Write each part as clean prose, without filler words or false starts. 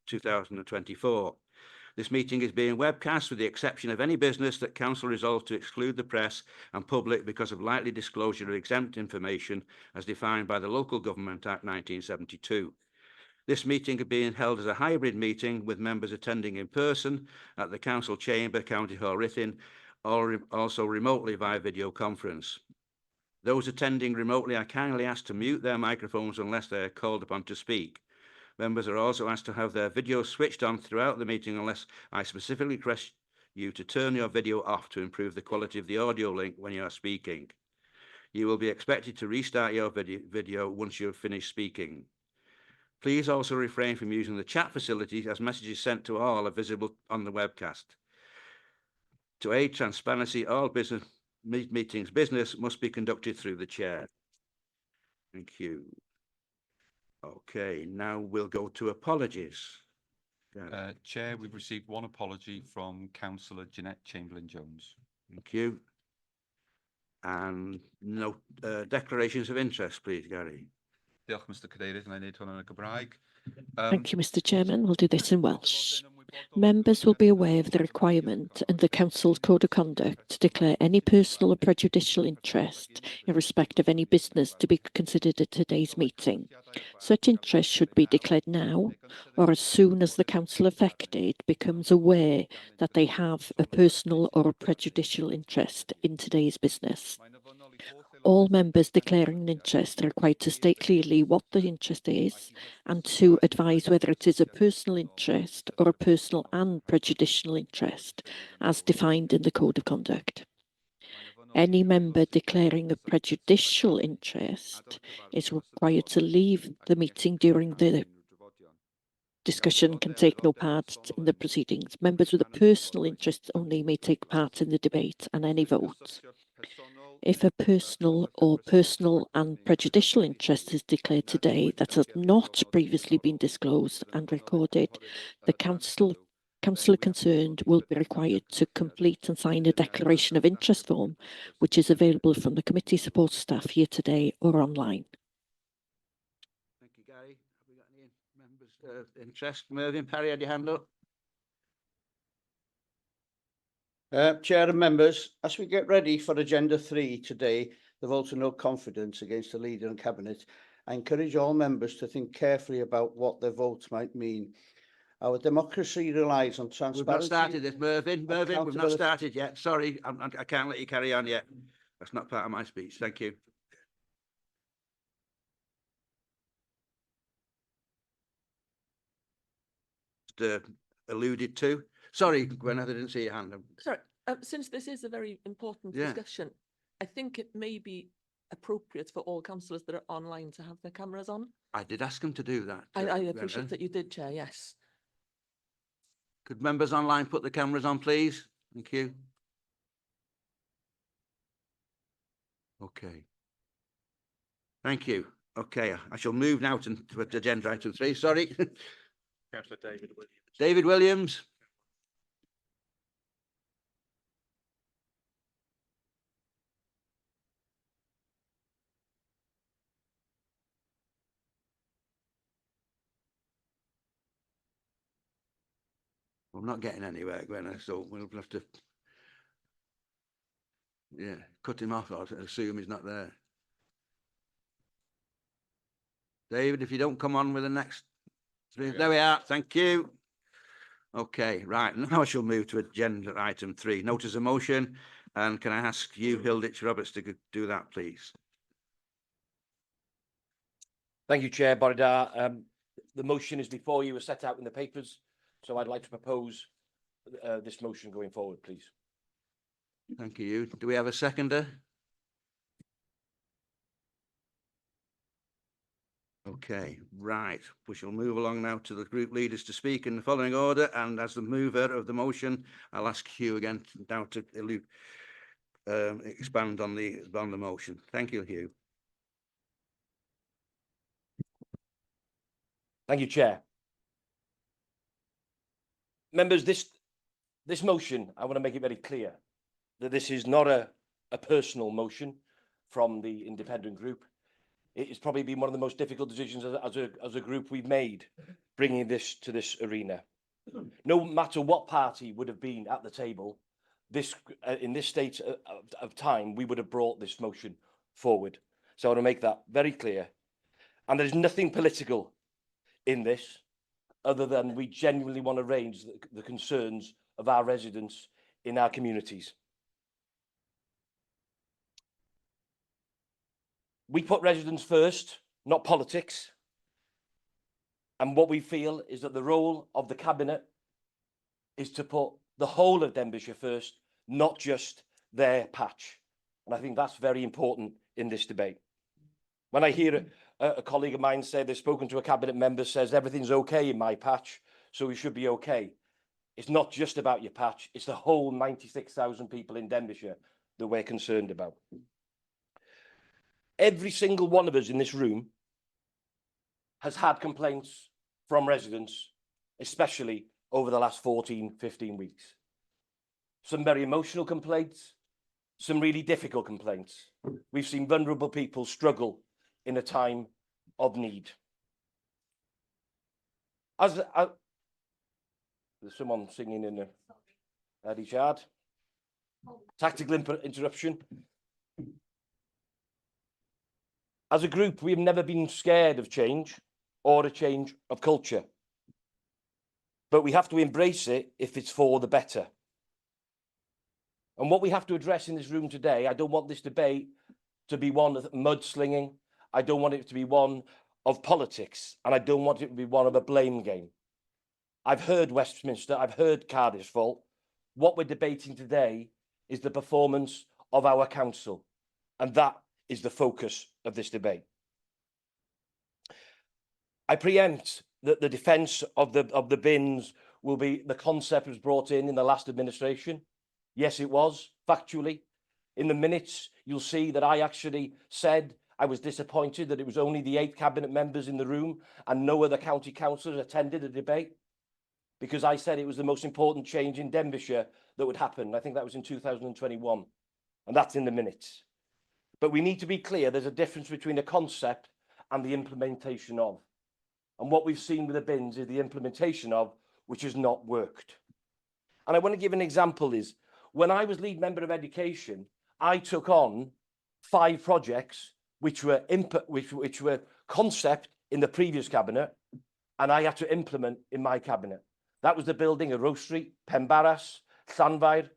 2024. This meeting is being webcast with the exception of any business that Council resolved to exclude the press and public because of likely disclosure of exempt information as defined by the Local Government Act 1972. This meeting is being held as a hybrid meeting with members attending in person at the Council Chamber, County Hall, Ruthin, or also remotely via video conference. Those attending remotely are kindly asked to mute their microphones unless they are called upon to speak. Members are also asked to have their video switched on throughout the meeting unless I specifically request you to turn your video off to improve the quality of the audio link when you are speaking. You will be expected to restart your video once you have finished speaking. Please also refrain from using the chat facility as messages sent to all are visible on the webcast. To aid transparency, all meetings business must be conducted through the chair. Thank you. Okay, now we'll go to apologies. Chair, we've received one apology from Councillor Jeanette Chamberlain-Jones. Thank you. And no declarations of interest, please, Gary. Diolch, Mr Cadeirydd, and I need to on a Gymraeg. Thank you, Mr Chairman. We'll do this in Welsh. Members will be aware of the requirement in the Council's Code of Conduct to declare any personal or prejudicial interest in respect of any business to be considered at today's meeting. Such interest should be declared now or as soon as the Council affected becomes aware that they have a personal or a prejudicial interest in today's business. All members declaring an interest are required to state clearly what the interest is and to advise whether it is a personal interest or a personal and prejudicial interest as defined in the Code of Conduct. Any member declaring a prejudicial interest is required to leave the meeting during the discussion, can take no part in the proceedings. Members with a personal interest only may take part in the debate and any vote. If a personal and prejudicial interest is declared today that has not previously been disclosed and recorded, the councillor concerned will be required to complete and sign a declaration of interest form, which is available from the committee support staff here today or online. Thank you, Gary. Have we got any members' interest? Mervyn, Parry, had your hand up? Chair and members, as we get ready for Agenda 3 today, the vote of no confidence against the Leader and Cabinet, I encourage all members to think carefully about what their vote might mean. Our democracy relies on transparency. We've not started this, Mervyn. Mervyn, we've not started yet. Sorry, I can't let you carry on yet. That's not part of my speech. Thank you. Alluded to. Sorry, Gwen, I didn't see your hand. Sorry, since this is a very important discussion, I think it may be appropriate for all councillors that are online to have their cameras on. I did ask them to do that. I appreciate that you did, Chair, yes. Could members online put the cameras on, please? Thank you. Okay. Thank you. Okay, I shall move now to agenda item 3. Sorry. Councillor David Williams. David Williams. I'm not getting anywhere, Gwen, so we'll have to cut him off or assume he's not there. David, if you don't come on with the next 3, there we are. Thank you. Okay, right. Now I shall move to agenda item 3. Notice of motion. And can I ask you, Hilditch Roberts, to do that, please? Thank you, Chair Boridar. The motion is before you, as set out in the papers. So I'd like to propose this motion going forward, please. Thank you. Do we have a seconder? Okay, right. We shall move along now to the group leaders to speak in the following order. And as the mover of the motion, I'll ask Hugh again now to expand on the motion. Thank you, Hugh. Thank you, Chair. Members, this motion, I want to make it very clear that this is not a personal motion from the independent group. It has probably been one of the most difficult decisions as a group we've made, bringing this to this arena. No matter what party would have been at the table, this in this state of time, we would have brought this motion forward. So I want to make that very clear. And there's nothing political in this, other than we genuinely want to raise the concerns of our residents in our communities. We put residents first, not politics. And what we feel is that the role of the Cabinet is to put the whole of Denbighshire first, not just their patch. And I think that's very important in this debate. When I hear a colleague of mine say they've spoken to a Cabinet member, says everything's okay in my patch, so we should be okay. It's not just about your patch, it's the whole 96,000 people in Denbighshire that we're concerned about. Every single one of us in this room has had complaints from residents, especially over the last 14, 15 weeks. Some very emotional complaints, some really difficult complaints. We've seen vulnerable people struggle in a time of need. There's someone singing in the Eddie Shard. Tactical interruption. As a group, we have never been scared of change or a change of culture. But we have to embrace it if it's for the better. And what we have to address in this room today, I don't want this debate to be one of mudslinging. I don't want it to be one of politics. And I don't want it to be one of a blame game. I've heard Westminster, I've heard Cardiff's fault. What we're debating today is the performance of our council. And that is the focus of this debate. I preempt that the defence of the bins will be, the concept was brought in the last administration. Yes, it was, factually. In the minutes, you'll see that I actually said I was disappointed that it was only the 8 Cabinet members in the room and no other county councillors attended the debate, because I said it was the most important change in Denbighshire that would happen. I think that was in 2021, and that's in the minutes. But we need to be clear, there's a difference between a concept and the implementation of. And what we've seen with the bins is the implementation of, which has not worked. And I want to give an example is, when I was lead member of education, I took on 5 projects which were concept in the previous cabinet, and I had to implement in my cabinet. That was the building of Rose Street, Penbarras, Llanfair,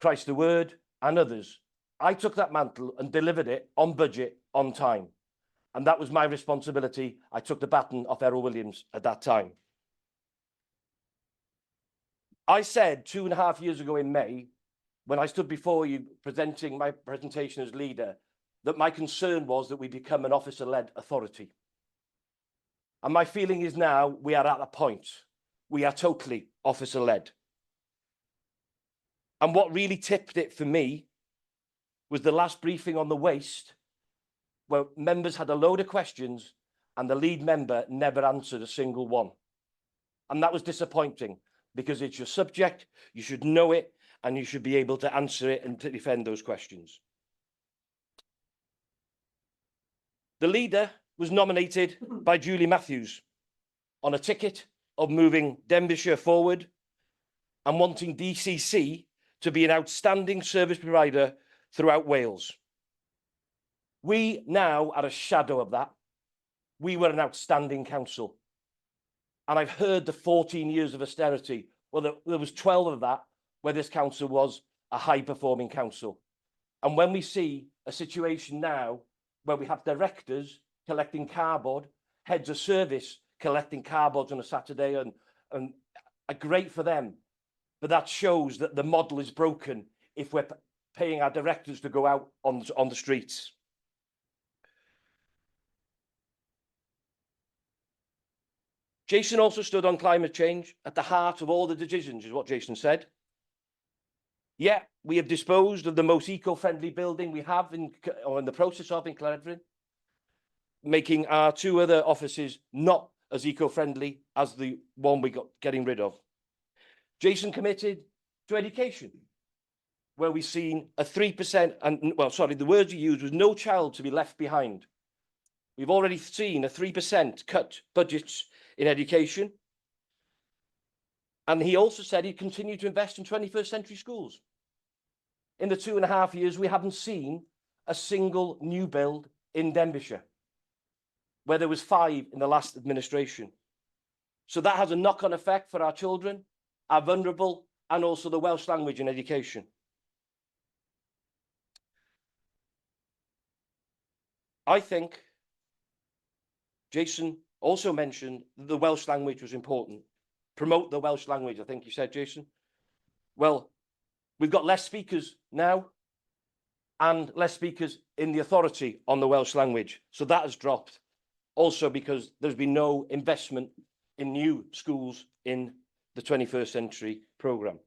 Christ the Word, and others. I took that mantle and delivered it on budget, on time. And that was my responsibility. I took the baton off Errol Williams at that time. I said 2.5 years ago in May, when I stood before you presenting my presentation as leader, that my concern was that we become an officer-led authority. And my feeling is now we are at a point. We are totally officer-led. And what really tipped it for me was the last briefing on the waste, where members had a load of questions and the lead member never answered a single one. And that was disappointing, because it's your subject, you should know it, and you should be able to answer it and to defend those questions. The leader was nominated by Julie Matthews on a ticket of moving Denbighshire forward and wanting DCC to be an outstanding service provider throughout Wales. We now are a shadow of that. We were an outstanding council. And I've heard the 14 years of austerity. Well, there was 12 of that where this council was a high-performing council. And when we see a situation now where we have directors collecting cardboard, heads of service collecting cardboards on a Saturday, and great for them. But that shows that the model is broken if we're paying our directors to go out on the streets. Jason also stood on climate change at the heart of all the decisions, is what Jason said. Yeah, we have disposed of the most eco-friendly building we have or in the process of in Clonedrin, making our 2 other offices not as eco-friendly as the one we got getting rid of. Jason committed to education. where we've seen a 3%, and well, sorry, the words you used was no child to be left behind. We've already seen a 3% cut budgets in education. And he also said he'd continue to invest in 21st century schools. In the 2.5 years, we haven't seen a single new build in Denbighshire, where there was 5 in the last administration. So that has a knock-on effect for our children, our vulnerable, and also the Welsh language in education. I think Jason also mentioned that the Welsh language was important. Promote the Welsh language, I think you said, Jason. Well, we've got less speakers now and less speakers in the authority on the Welsh language. So that has dropped. Also because there's been no investment in new schools in the 21st century programme.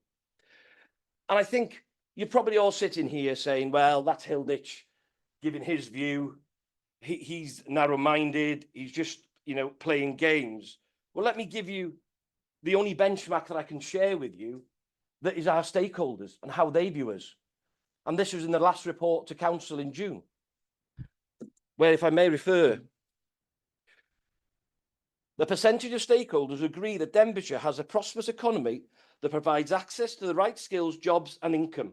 And I think you're probably all sitting here saying, well, that's Hilditch giving his view. He's narrow-minded. He's just, playing games. Well, let me give you the only benchmark that I can share with you that is our stakeholders and how they view us. And this was in the last report to Council in June, where, if I may refer, the percentage of stakeholders agree that Denbighshire has a prosperous economy that provides access to the right skills, jobs and income.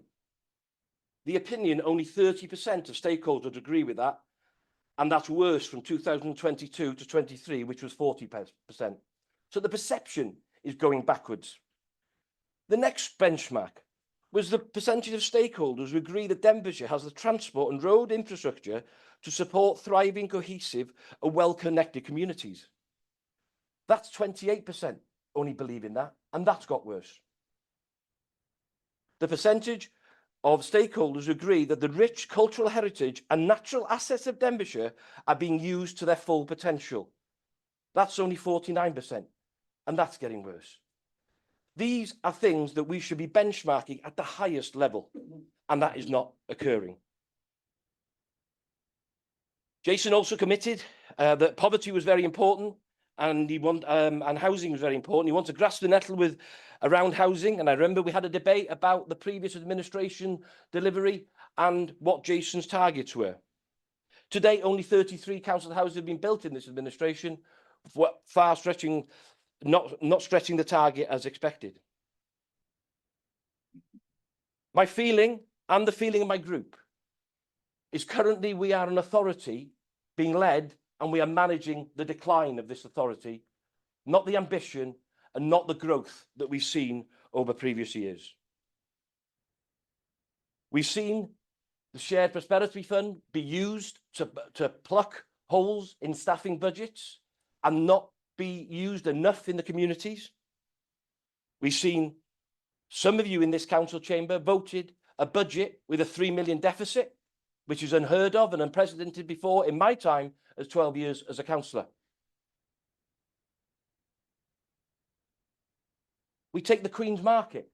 The opinion, only 30% of stakeholders agree with that, and that's worse from 2022 to 23, which was 40%. So the perception is going backwards. The next benchmark was the percentage of stakeholders who agree that Denbighshire has the transport and road infrastructure to support thriving, cohesive and well-connected communities. That's 28% only believe in that, and that's got worse. The percentage of stakeholders who agree that the rich cultural heritage and natural assets of Denbighshire are being used to their full potential. That's only 49%, and that's getting worse. These are things that we should be benchmarking at the highest level, and that is not occurring. Jason also committed that poverty was very important, and and housing was very important. He wanted to grasp the nettle around housing, and I remember we had a debate about the previous administration delivery and what Jason's targets were. To date, only 33 council houses have been built in this administration, far stretching, not stretching the target as expected. My feeling, and the feeling of my group, is currently we are an authority being led, and we are managing the decline of this authority, not the ambition and not the growth that we've seen over previous years. We've seen the Shared Prosperity Fund be used to pluck holes in staffing budgets and not be used enough in the communities. We've seen some of you in this council chamber voted a budget with a 3 million deficit, which is unheard of and unprecedented before in my time as 12 years as a councillor. We take the Queen's Market,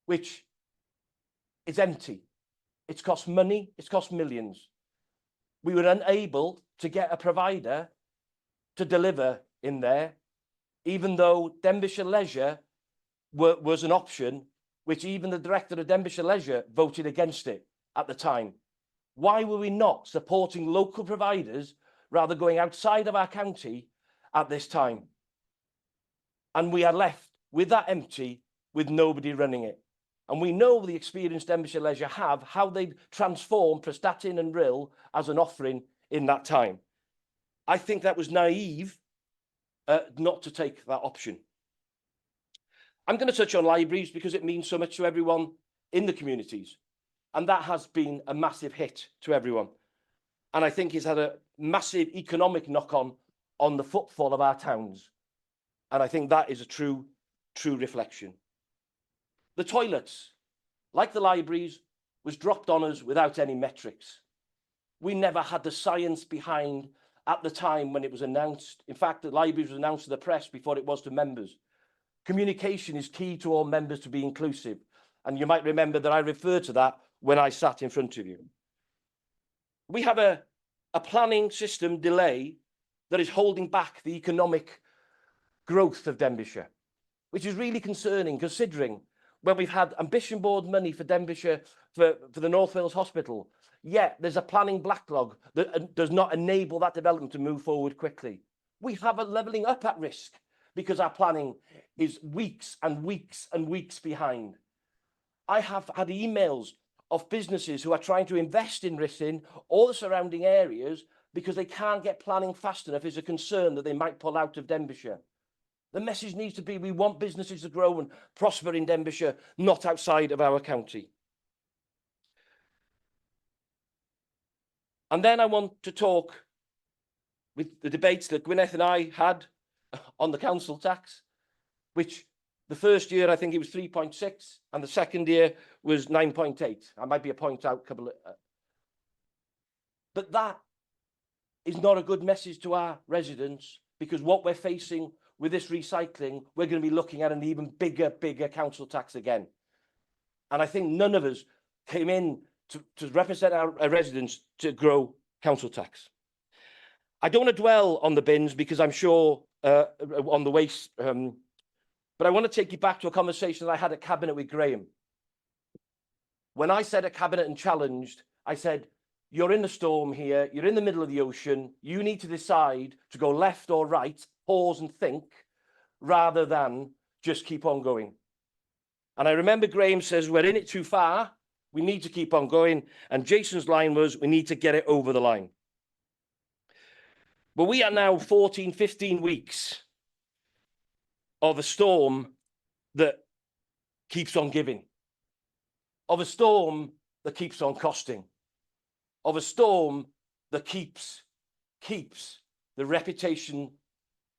which is empty. It's cost money, it's cost millions. We were unable to get a provider to deliver in there, even though Denbighshire Leisure was an option, which even the director of Denbighshire Leisure voted against it at the time. Why were we not supporting local providers rather going outside of our county at this time? And we are left with that empty, with nobody running it. And we know the experience Denbighshire Leisure have, how they've transformed Prestatyn and Rhyl as an offering in that time. I think that was naive not to take that option. I'm going to touch on libraries because it means so much to everyone in the communities. And that has been a massive hit to everyone. And I think it's had a massive economic knock-on on the footfall of our towns. And I think that is a true reflection. The toilets, like the libraries, was dropped on us without any metrics. We never had the science behind at the time when it was announced. In fact, the libraries was announced to the press before it was to members. Communication is key to all members to be inclusive. And you might remember that I referred to that when I sat in front of you. We have a planning system delay that is holding back the economic growth of Denbighshire, which is really concerning considering when we've had ambition board money for Denbighshire for the North Wales Hospital, yet there's a planning backlog that does not enable that development to move forward quickly. We have a levelling up at risk because our planning is weeks and weeks and weeks behind. I have had emails of businesses who are trying to invest in Ruthin or the surrounding areas because they can't get planning fast enough. Is a concern that they might pull out of Denbighshire. The message needs to be we want businesses to grow and prosper in Denbighshire, not outside of our county. And then I want to talk with the debates that Gwyneth and I had on the council tax, which the first year I think it was 3.6 and the second year was 9.8. I might be a point out couple of... But that is not a good message to our residents, because what we're facing with this recycling, we're going to be looking at an even bigger council tax again. And I think none of us came in to represent our residents to grow council tax. I don't want to dwell on the bins because I'm sure on the waste, but I want to take you back to a conversation that I had at Cabinet with Graham. When I said at Cabinet and challenged, I said, you're in the storm here, you're in the middle of the ocean, you need to decide to go left or right, pause and think, rather than just keep on going. And I remember Graham says, we're in it too far, we need to keep on going. And Jason's line was, we need to get it over the line. But we are now 14, 15 weeks of a storm that keeps on giving, of a storm that keeps on costing, of a storm that keeps the reputation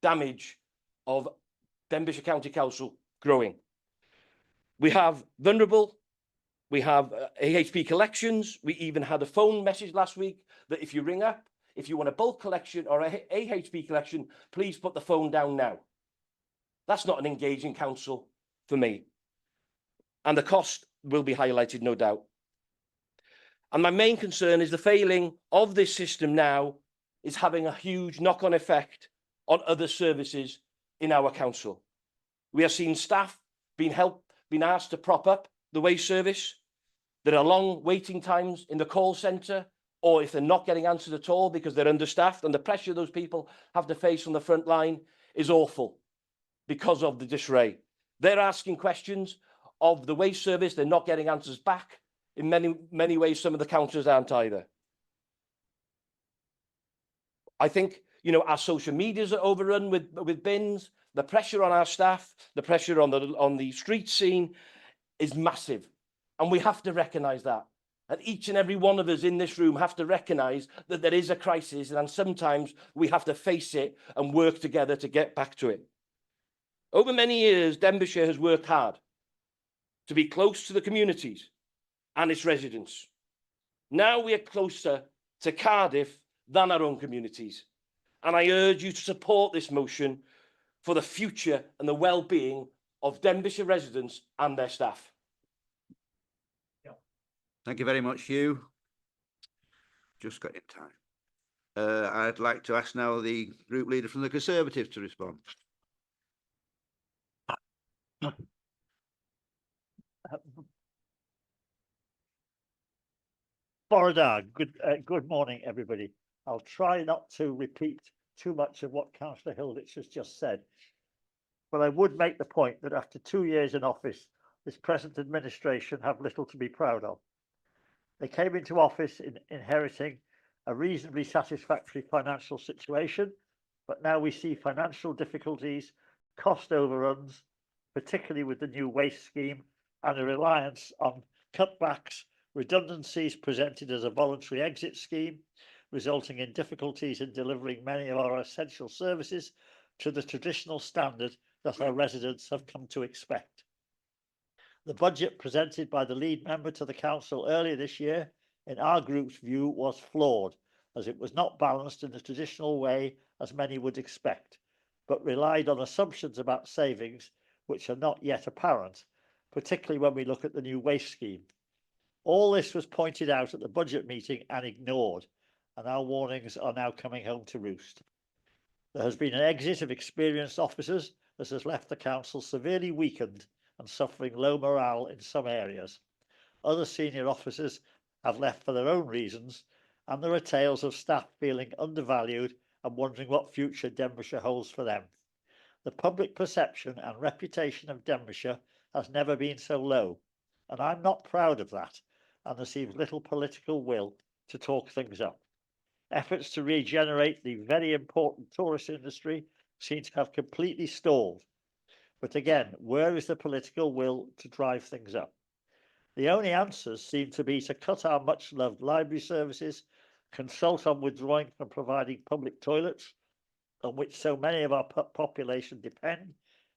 damage of Denbighshire County Council growing. We have vulnerable, we have AHP collections. We even had a phone message last week that if you ring up, if you want a bulk collection or a AHP collection, please put the phone down now. That's not an engaging council for me. And the cost will be highlighted, no doubt. And my main concern is the failing of this system now is having a huge knock-on effect on other services in our council. We are seeing staff being asked to prop up the waste service. There are long waiting times in the call centre, or if they're not getting answered at all because they're understaffed, and the pressure those people have to face on the front line is awful because of the disarray. They're asking questions of the waste service, they're not getting answers back. In many ways, some of the councillors aren't either. I think, you know, our social medias are overrun with bins. The pressure on our staff, the pressure on the street scene is massive. And we have to recognise that. And each and every one of us in this room have to recognise that there is a crisis, and sometimes we have to face it and work together to get back to it. Over many years, Denbighshire has worked hard to be close to the communities and its residents. Now we are closer to Cardiff than our own communities. And I urge you to support this motion for the future and the well-being of Denbighshire residents and their staff. Thank you very much, Hugh. Just got in time. I'd like to ask now the group leader from the Conservatives to respond. Borodar, good morning, everybody. I'll try not to repeat too much of what Councillor Hilditch has just said, but I would make the point that after 2 years in office, this present administration have little to be proud of. They came into office inheriting a reasonably satisfactory financial situation, but now we see financial difficulties, cost overruns, particularly with the new waste scheme, and a reliance on cutbacks, redundancies presented as a voluntary exit scheme, resulting in difficulties in delivering many of our essential services to the traditional standard that our residents have come to expect. The budget presented by the lead member to the council earlier this year, in our group's view, was flawed, as it was not balanced in the traditional way as many would expect, but relied on assumptions about savings which are not yet apparent, particularly when we look at the new waste scheme. All this was pointed out at the budget meeting and ignored, and our warnings are now coming home to roost. There has been an exit of experienced officers that has left the council severely weakened and suffering low morale in some areas. Other senior officers have left for their own reasons, and there are tales of staff feeling undervalued and wondering what future Denbighshire holds for them. The public perception and reputation of Denbighshire has never been so low, and I'm not proud of that, and there seems little political will to talk things up. Efforts to regenerate the very important tourist industry seem to have completely stalled. But again, where is the political will to drive things up? The only answers seem to be to cut our much loved library services, consult on withdrawing from providing public toilets, on which so many of our population depend,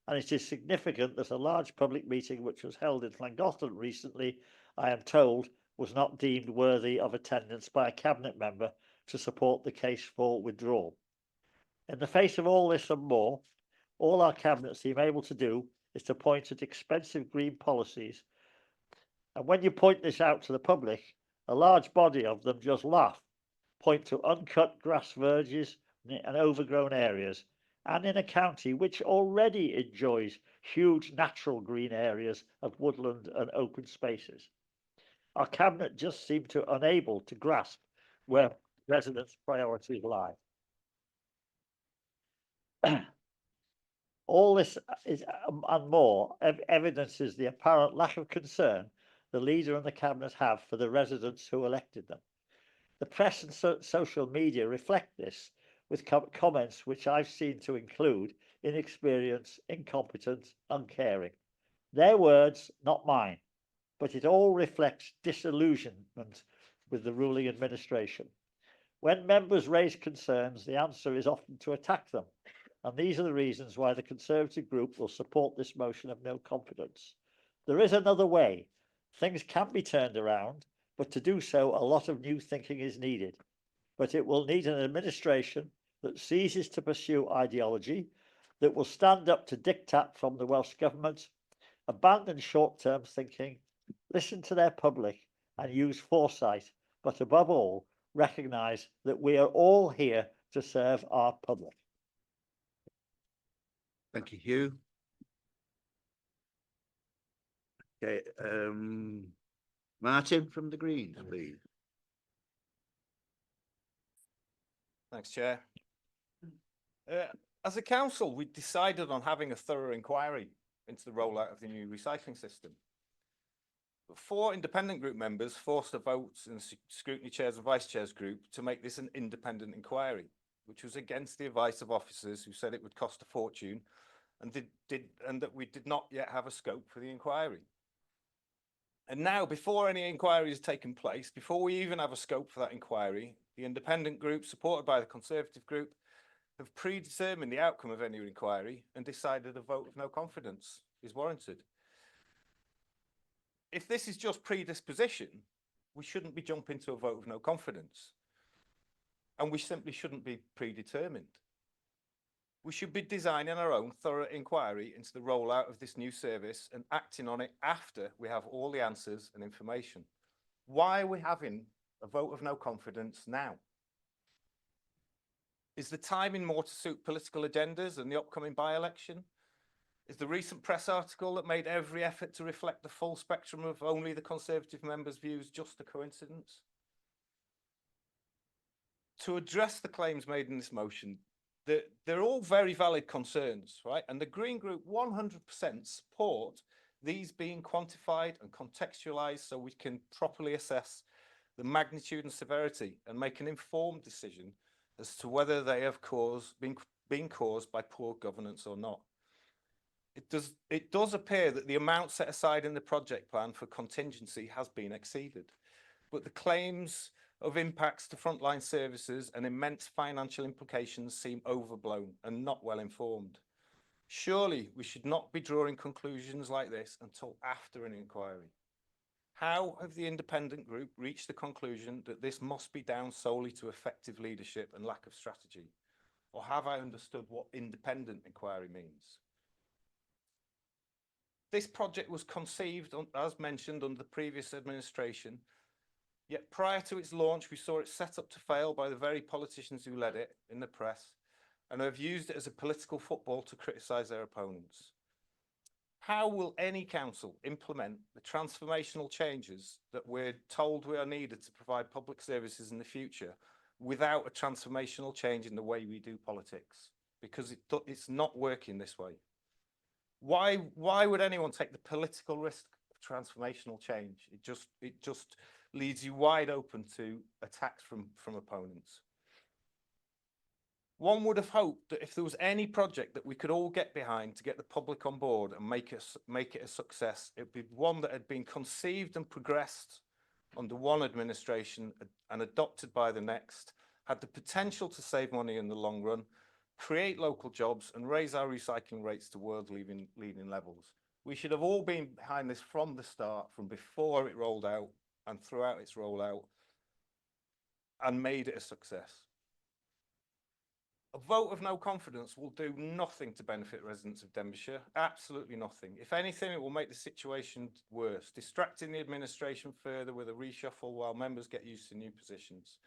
and it is significant that a large public meeting which was held in Llangollen recently, I am told, was not deemed worthy of attendance by a cabinet member to support the case for withdrawal. In the face of all this and more, all our cabinet seem able to do is to point at expensive green policies, and when you point this out to the public, a large body of them just laugh, point to uncut grass verges and overgrown areas, and in a county which already enjoys huge natural green areas of woodland and open spaces. Our cabinet just seemed to unable to grasp where residents' priorities lie. All this is and more evidences the apparent lack of concern the leader and the cabinet have for the residents who elected them. The press and social media reflect this with comments which I've seen to include inexperience, incompetent, uncaring. Their words, not mine, but it all reflects disillusionment with the ruling administration. When members raise concerns, the answer is often to attack them, and these are the reasons why the Conservative group will support this motion of no confidence. There is another way. Things can be turned around, but to do so, a lot of new thinking is needed. But it will need an administration that ceases to pursue ideology, that will stand up to diktat from the Welsh Government, abandon short-term thinking, listen to their public and use foresight, but above all, recognise that we are all here to serve our public. Thank you, Hugh. Okay, Martin from the Greens, please. Thanks, Chair. As a council, we decided on having a thorough inquiry into the rollout of the new recycling system. But 4 independent group members forced a vote in the scrutiny chairs and vice chairs group to make this an independent inquiry, which was against the advice of officers who said it would cost a fortune and that we did not yet have a scope for the inquiry. And now, before any inquiry has taken place, before we even have a scope for that inquiry, the independent group, supported by the Conservative group, have predetermined the outcome of any inquiry and decided a vote of no confidence is warranted. If this is just predisposition, we shouldn't be jumping to a vote of no confidence. And we simply shouldn't be predetermined. We should be designing our own thorough inquiry into the rollout of this new service and acting on it after we have all the answers and information. Why are we having a vote of no confidence now? Is the timing more to suit political agendas and the upcoming by-election? Is the recent press article that made every effort to reflect the full spectrum of only the Conservative members' views just a coincidence? To address the claims made in this motion, they're all very valid concerns, right? And the Green Group 100% support these being quantified and contextualised so we can properly assess the magnitude and severity and make an informed decision as to whether they have been caused by poor governance or not. It does appear that the amount set aside in the project plan for contingency has been exceeded, but the claims of impacts to frontline services and immense financial implications seem overblown and not well informed. Surely we should not be drawing conclusions like this until after an inquiry. How have the independent group reached the conclusion that this must be down solely to effective leadership and lack of strategy? Or have I understood what independent inquiry means? This project was conceived, as mentioned, under the previous administration, yet prior to its launch, we saw it set up to fail by the very politicians who led it in the press and have used it as a political football to criticise their opponents. How will any council implement the transformational changes that we're told we are needed to provide public services in the future without a transformational change in the way we do politics? Because it's not working this way. Why would anyone take the political risk of transformational change? It just leaves you wide open to attacks from opponents. One would have hoped that if there was any project that we could all get behind to get the public on board and make it a success, it would be one that had been conceived and progressed under one administration and adopted by the next, had the potential to save money in the long run, create local jobs and raise our recycling rates to world-leading levels. We should have all been behind this from the start, from before it rolled out and throughout its rollout, and made it a success. A vote of no confidence will do nothing to benefit residents of Denbighshire, absolutely nothing. If anything, it will make the situation worse, distracting the administration further with a reshuffle while members get used to new positions.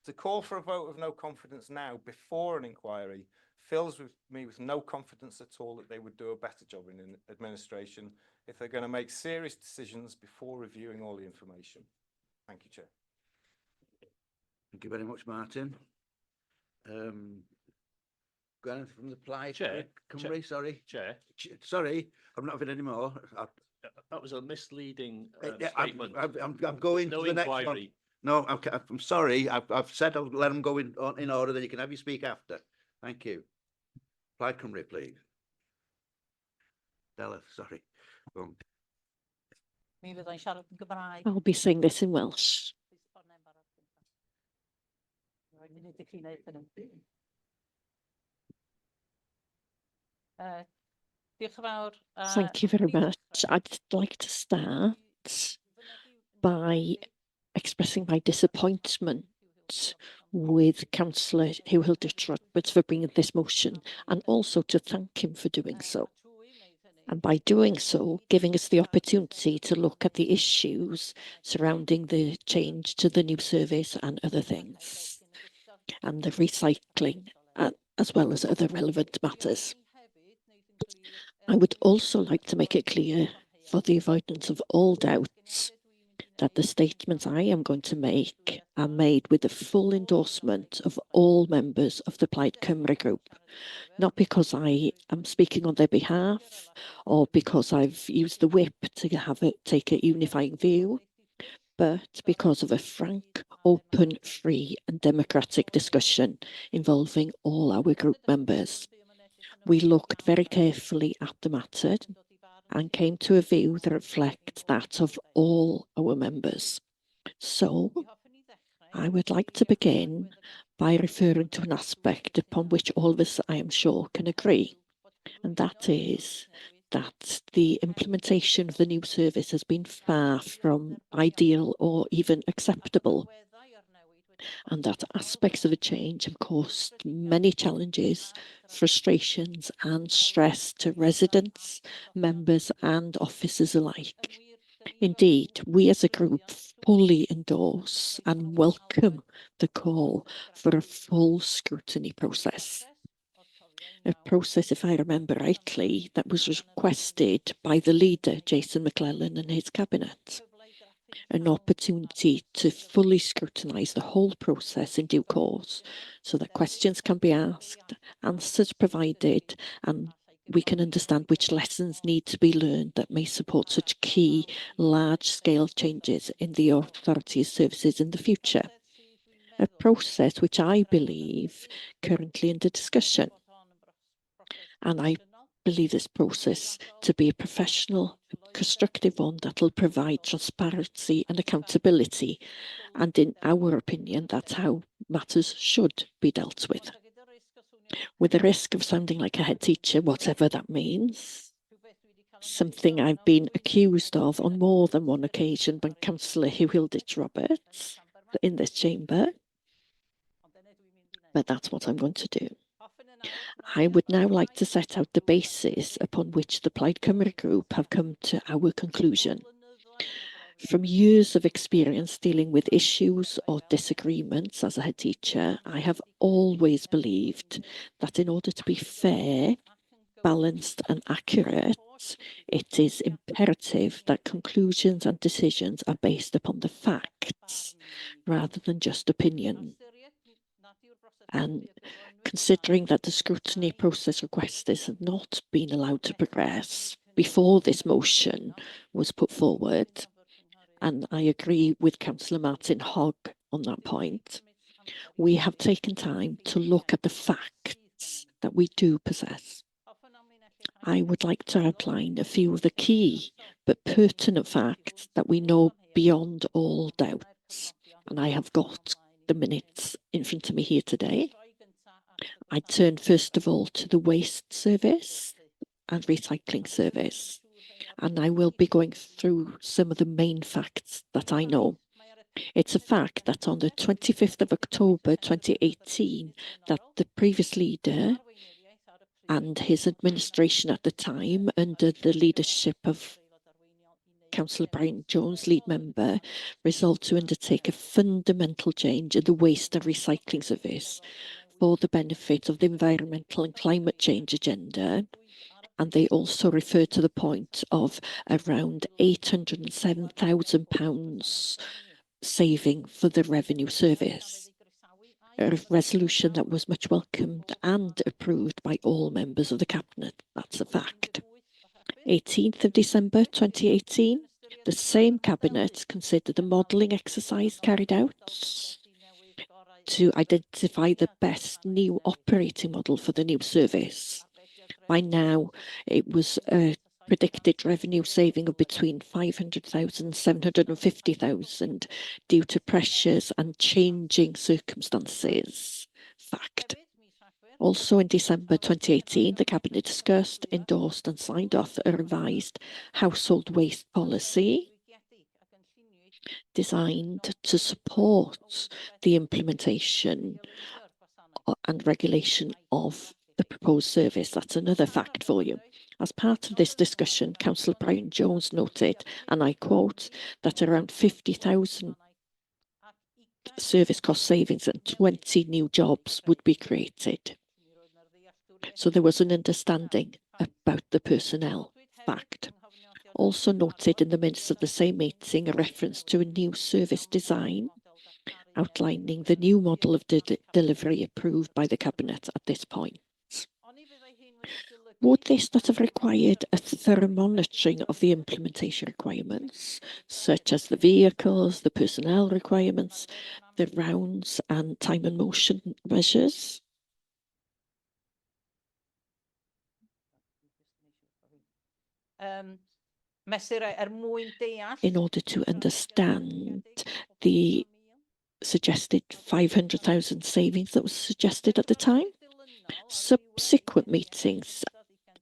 To call for a vote of no confidence now before an inquiry fills me with no confidence at all that they would do a better job in administration if they're going to make serious decisions before reviewing all the information. Thank you, Chair. Thank you very much, Martin. Going from the Plaid Chair, Cymru, sorry. Chair, Sorry, I'm not having any more. that was a misleading Yeah, statement. I'm going No to the next one. inquiry. No, I'm sorry. I've said I'll let them go in order, then you can have your speak after. Thank you. Plaid Cymru, please. Della, sorry. Go on. Mi fyddai'n siarad yn Gymraeg. I'll be saying this in Welsh. Rhaid i ni chi wneud hynny. Diolch yn fawr. Thank you very much. I'd like to start by expressing my disappointment with Councillor Hugh Hilditch-Roberts for bringing this motion, and also to thank him for doing so. And by doing so, giving us the opportunity to look at the issues surrounding the change to the new service and other things, and the recycling, as well as other relevant matters. I would also like to make it clear, for the avoidance of all doubts, that the statements I am going to make are made with the full endorsement of all members of the Plaid Cymru group, not because I am speaking on their behalf or because I've used the whip to take a unifying view, but because of a frank, open, free and democratic discussion involving all our group members. We looked very carefully at the matter and came to a view that reflects that of all our members. So, I would like to begin by referring to an aspect upon which all of us, I am sure, can agree, and that is that the implementation of the new service has been far from ideal or even acceptable, and that aspects of a change have caused many challenges, frustrations and stress to residents, members and officers alike. Indeed, we as a group fully endorse and welcome the call for a full scrutiny process. A process, if I remember rightly, that was requested by the leader, Jason McClellan, and his cabinet. An opportunity to fully scrutinise the whole process in due course, so that questions can be asked, answers provided, and we can understand which lessons need to be learned that may support such key, large-scale changes in the authority's services in the future. A process which I believe currently under discussion. And I believe this process to be a professional, constructive one that will provide transparency and accountability. And in our opinion, that's how matters should be dealt with. With the risk of sounding like a head teacher, whatever that means, something I've been accused of on more than one occasion by Councillor Hugh Hilditch-Roberts in this chamber, but that's what I'm going to do. I would now like to set out the basis upon which the Plaid Cymru group have come to our conclusion. From years of experience dealing with issues or disagreements as a head teacher, I have always believed that in order to be fair, balanced and accurate, it is imperative that conclusions and decisions are based upon the facts rather than just opinion. And considering that the scrutiny process requesters have not been allowed to progress before this motion was put forward, and I agree with Councillor Martin Hogg on that point, we have taken time to look at the facts that we do possess. I would like to outline a few of the key but pertinent facts that we know beyond all doubts, and I have got the minutes in front of me here today. I turn first of all to the waste service and recycling service, and I will be going through some of the main facts that I know. It's a fact that on the 25th of October 2018, that the previous leader and his administration at the time, under the leadership of Councillor Brian Jones, lead member, resolved to undertake a fundamental change in the waste and recycling service for the benefit of the environmental and climate change agenda. And they also refer to the point of around £807,000 saving for the revenue service. A resolution that was much welcomed and approved by all members of the Cabinet. That's a fact. 18th of December 2018, the same Cabinet considered a modelling exercise carried out to identify the best new operating model for the new service. By now, it was a predicted revenue saving of between 500,000 and 750,000 due to pressures and changing circumstances. Fact. Also in December 2018, the Cabinet discussed, endorsed and signed off a revised household waste policy designed to support the implementation and regulation of the proposed service. That's another fact for you. As part of this discussion, Councillor Brian Jones noted, and I quote, that around 50,000 service cost savings and 20 new jobs would be created. So there was an understanding about the personnel. Fact. Also noted in the minutes of the same meeting a reference to a new service design outlining the new model of delivery approved by the Cabinet at this point. Would this not have required a thorough monitoring of the implementation requirements, such as the vehicles, the personnel requirements, the rounds and time and motion measures? In order to understand the suggested 500,000 savings that was suggested at the time. Subsequent meetings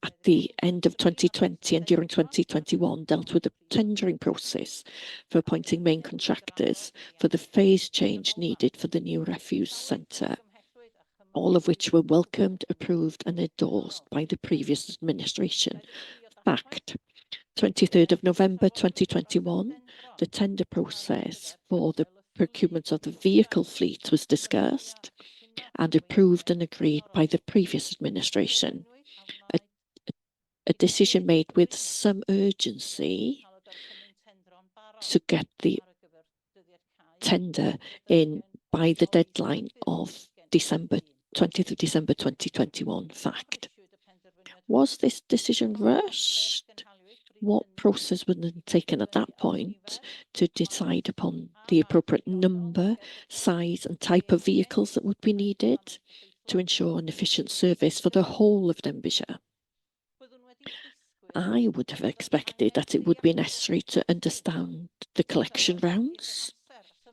at the end of 2020 and during 2021 dealt with the tendering process for appointing main contractors for the phase change needed for the new refuse centre, all of which were welcomed, approved and endorsed by the previous administration. Fact. 23rd of November 2021, the tender process for the procurement of the vehicle fleet was discussed and approved and agreed by the previous administration. A decision made with some urgency to get the tender in by the deadline of December 20th of December 2021. Fact. Was this decision rushed? What process was taken at that point to decide upon the appropriate number, size and type of vehicles that would be needed to ensure an efficient service for the whole of Denbighshire? I would have expected that it would be necessary to understand the collection rounds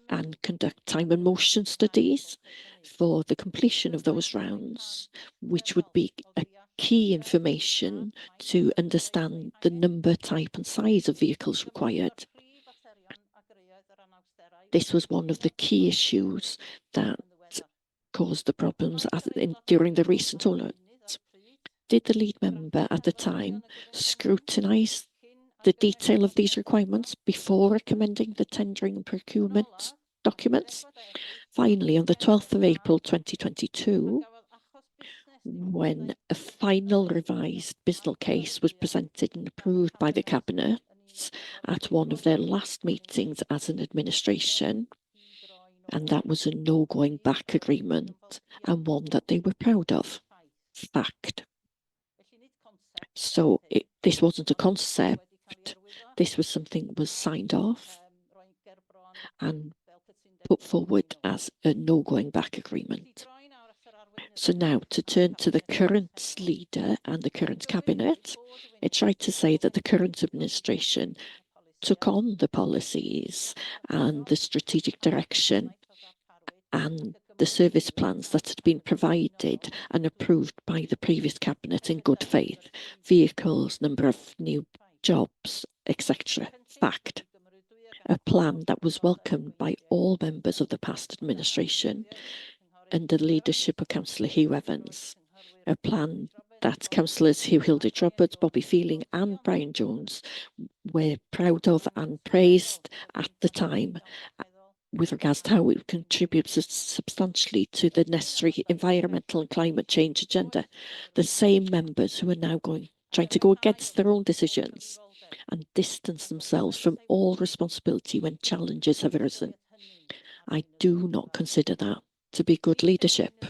and conduct time and motion studies for the completion of those rounds, which would be a key information to understand the number, type and size of vehicles required. This was one of the key issues that caused the problems during the recent audit. Did the lead member at the time scrutinise the detail of these requirements before recommending the tendering and procurement documents? Finally, on the 12th of April 2022, when a final revised business case was presented and approved by the Cabinet at one of their last meetings as an administration, and that was a no going back agreement and one that they were proud of. Fact. So this wasn't a concept, this was something that was signed off and put forward as a no going back agreement. So now to turn to the current leader and the current cabinet, it's right to say that the current administration took on the policies and the strategic direction and the service plans that had been provided and approved by the previous cabinet in good faith, vehicles, number of new jobs, etc. Fact. A plan that was welcomed by all members of the past administration under the leadership of Councillor Hugh Evans. A plan that Councillors Hugh Hilditch Roberts, Bobby Feeling and Brian Jones were proud of and praised at the time with regards to how it contributes substantially to the necessary environmental and climate change agenda. The same members who are now trying to go against their own decisions and distance themselves from all responsibility when challenges have arisen. I do not consider that to be good leadership.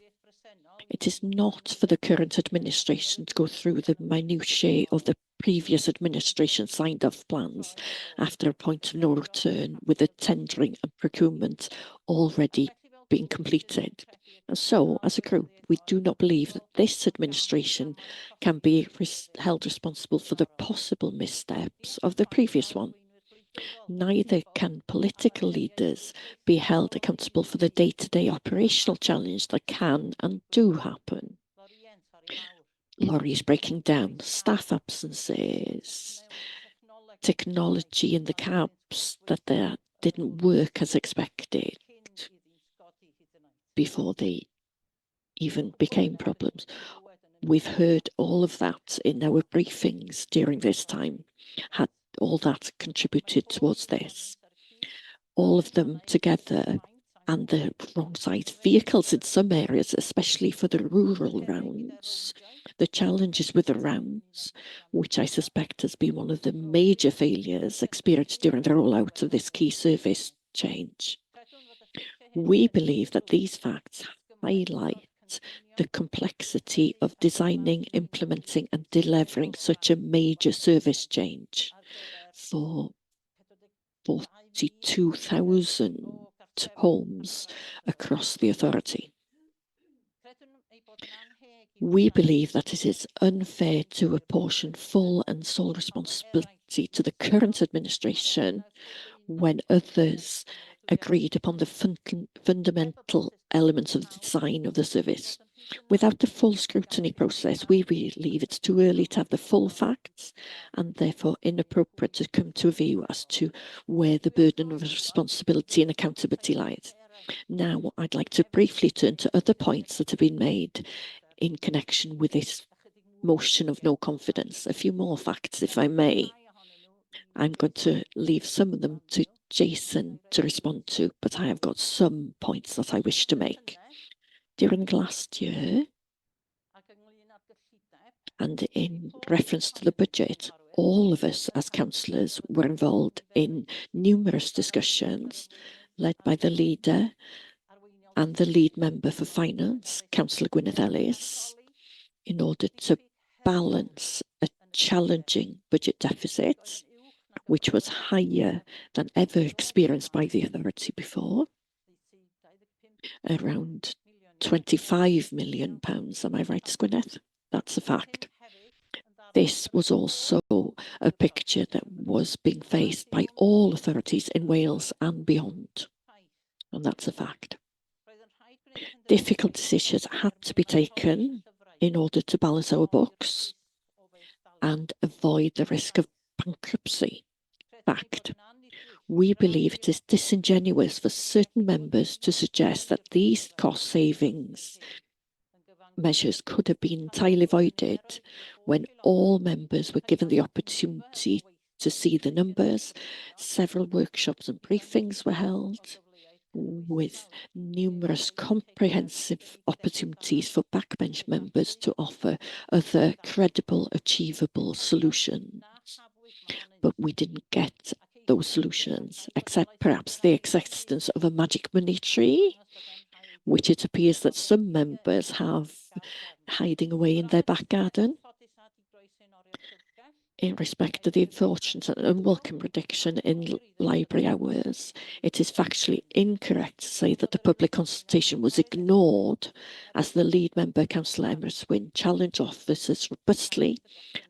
It is not for the current administration to go through the minutiae of the previous administration signed off plans after a point of no return with the tendering and procurement already being completed. And so, as a group, we do not believe that this administration can be held responsible for the possible missteps of the previous one. Neither can political leaders be held accountable for the day-to-day operational challenge that can and do happen. Lorries breaking down, staff absences, technology in the cabs that didn't work as expected before they even became problems. We've heard all of that in our briefings during this time. Had all that contributed towards this? All of them together, and the wrong size vehicles in some areas, especially for the rural rounds, the challenges with the rounds, which I suspect has been one of the major failures experienced during the rollout of this key service change. We believe that these facts highlight the complexity of designing, implementing and delivering such a major service change for 42,000 homes across the authority. We believe that it is unfair to apportion full and sole responsibility to the current administration when others agreed upon the fundamental elements of the design of the service. Without the full scrutiny process, we believe it's too early to have the full facts and therefore inappropriate to come to a view as to where the burden of responsibility and accountability lies. Now, I'd like to briefly turn to other points that have been made in connection with this motion of no confidence. A few more facts, if I may. I'm going to leave some of them to Jason to respond to, but I have got some points that I wish to make. During last year, and in reference to the budget, all of us as councillors were involved in numerous discussions led by the leader and the lead member for finance, Councillor Gwyneth Ellis, in order to balance a challenging budget deficit, which was higher than ever experienced by the authority before, around £25 million. Am I right, Gwyneth? That's a fact. This was also a picture that was being faced by all authorities in Wales and beyond, and that's a fact. Difficult decisions had to be taken in order to balance our books and avoid the risk of bankruptcy. Fact. We believe it is disingenuous for certain members to suggest that these cost savings measures could have been entirely avoided when all members were given the opportunity to see the numbers. Several workshops and briefings were held, with numerous comprehensive opportunities for backbench members to offer other credible, achievable solutions. But we didn't get those solutions, except perhaps the existence of a magic money tree, which it appears that some members have hiding away in their back garden. In respect to the unfortunate and unwelcome reduction in library hours, it is factually incorrect to say that the public consultation was ignored, as the lead member, Councillor Emma Swyn, challenged officers robustly,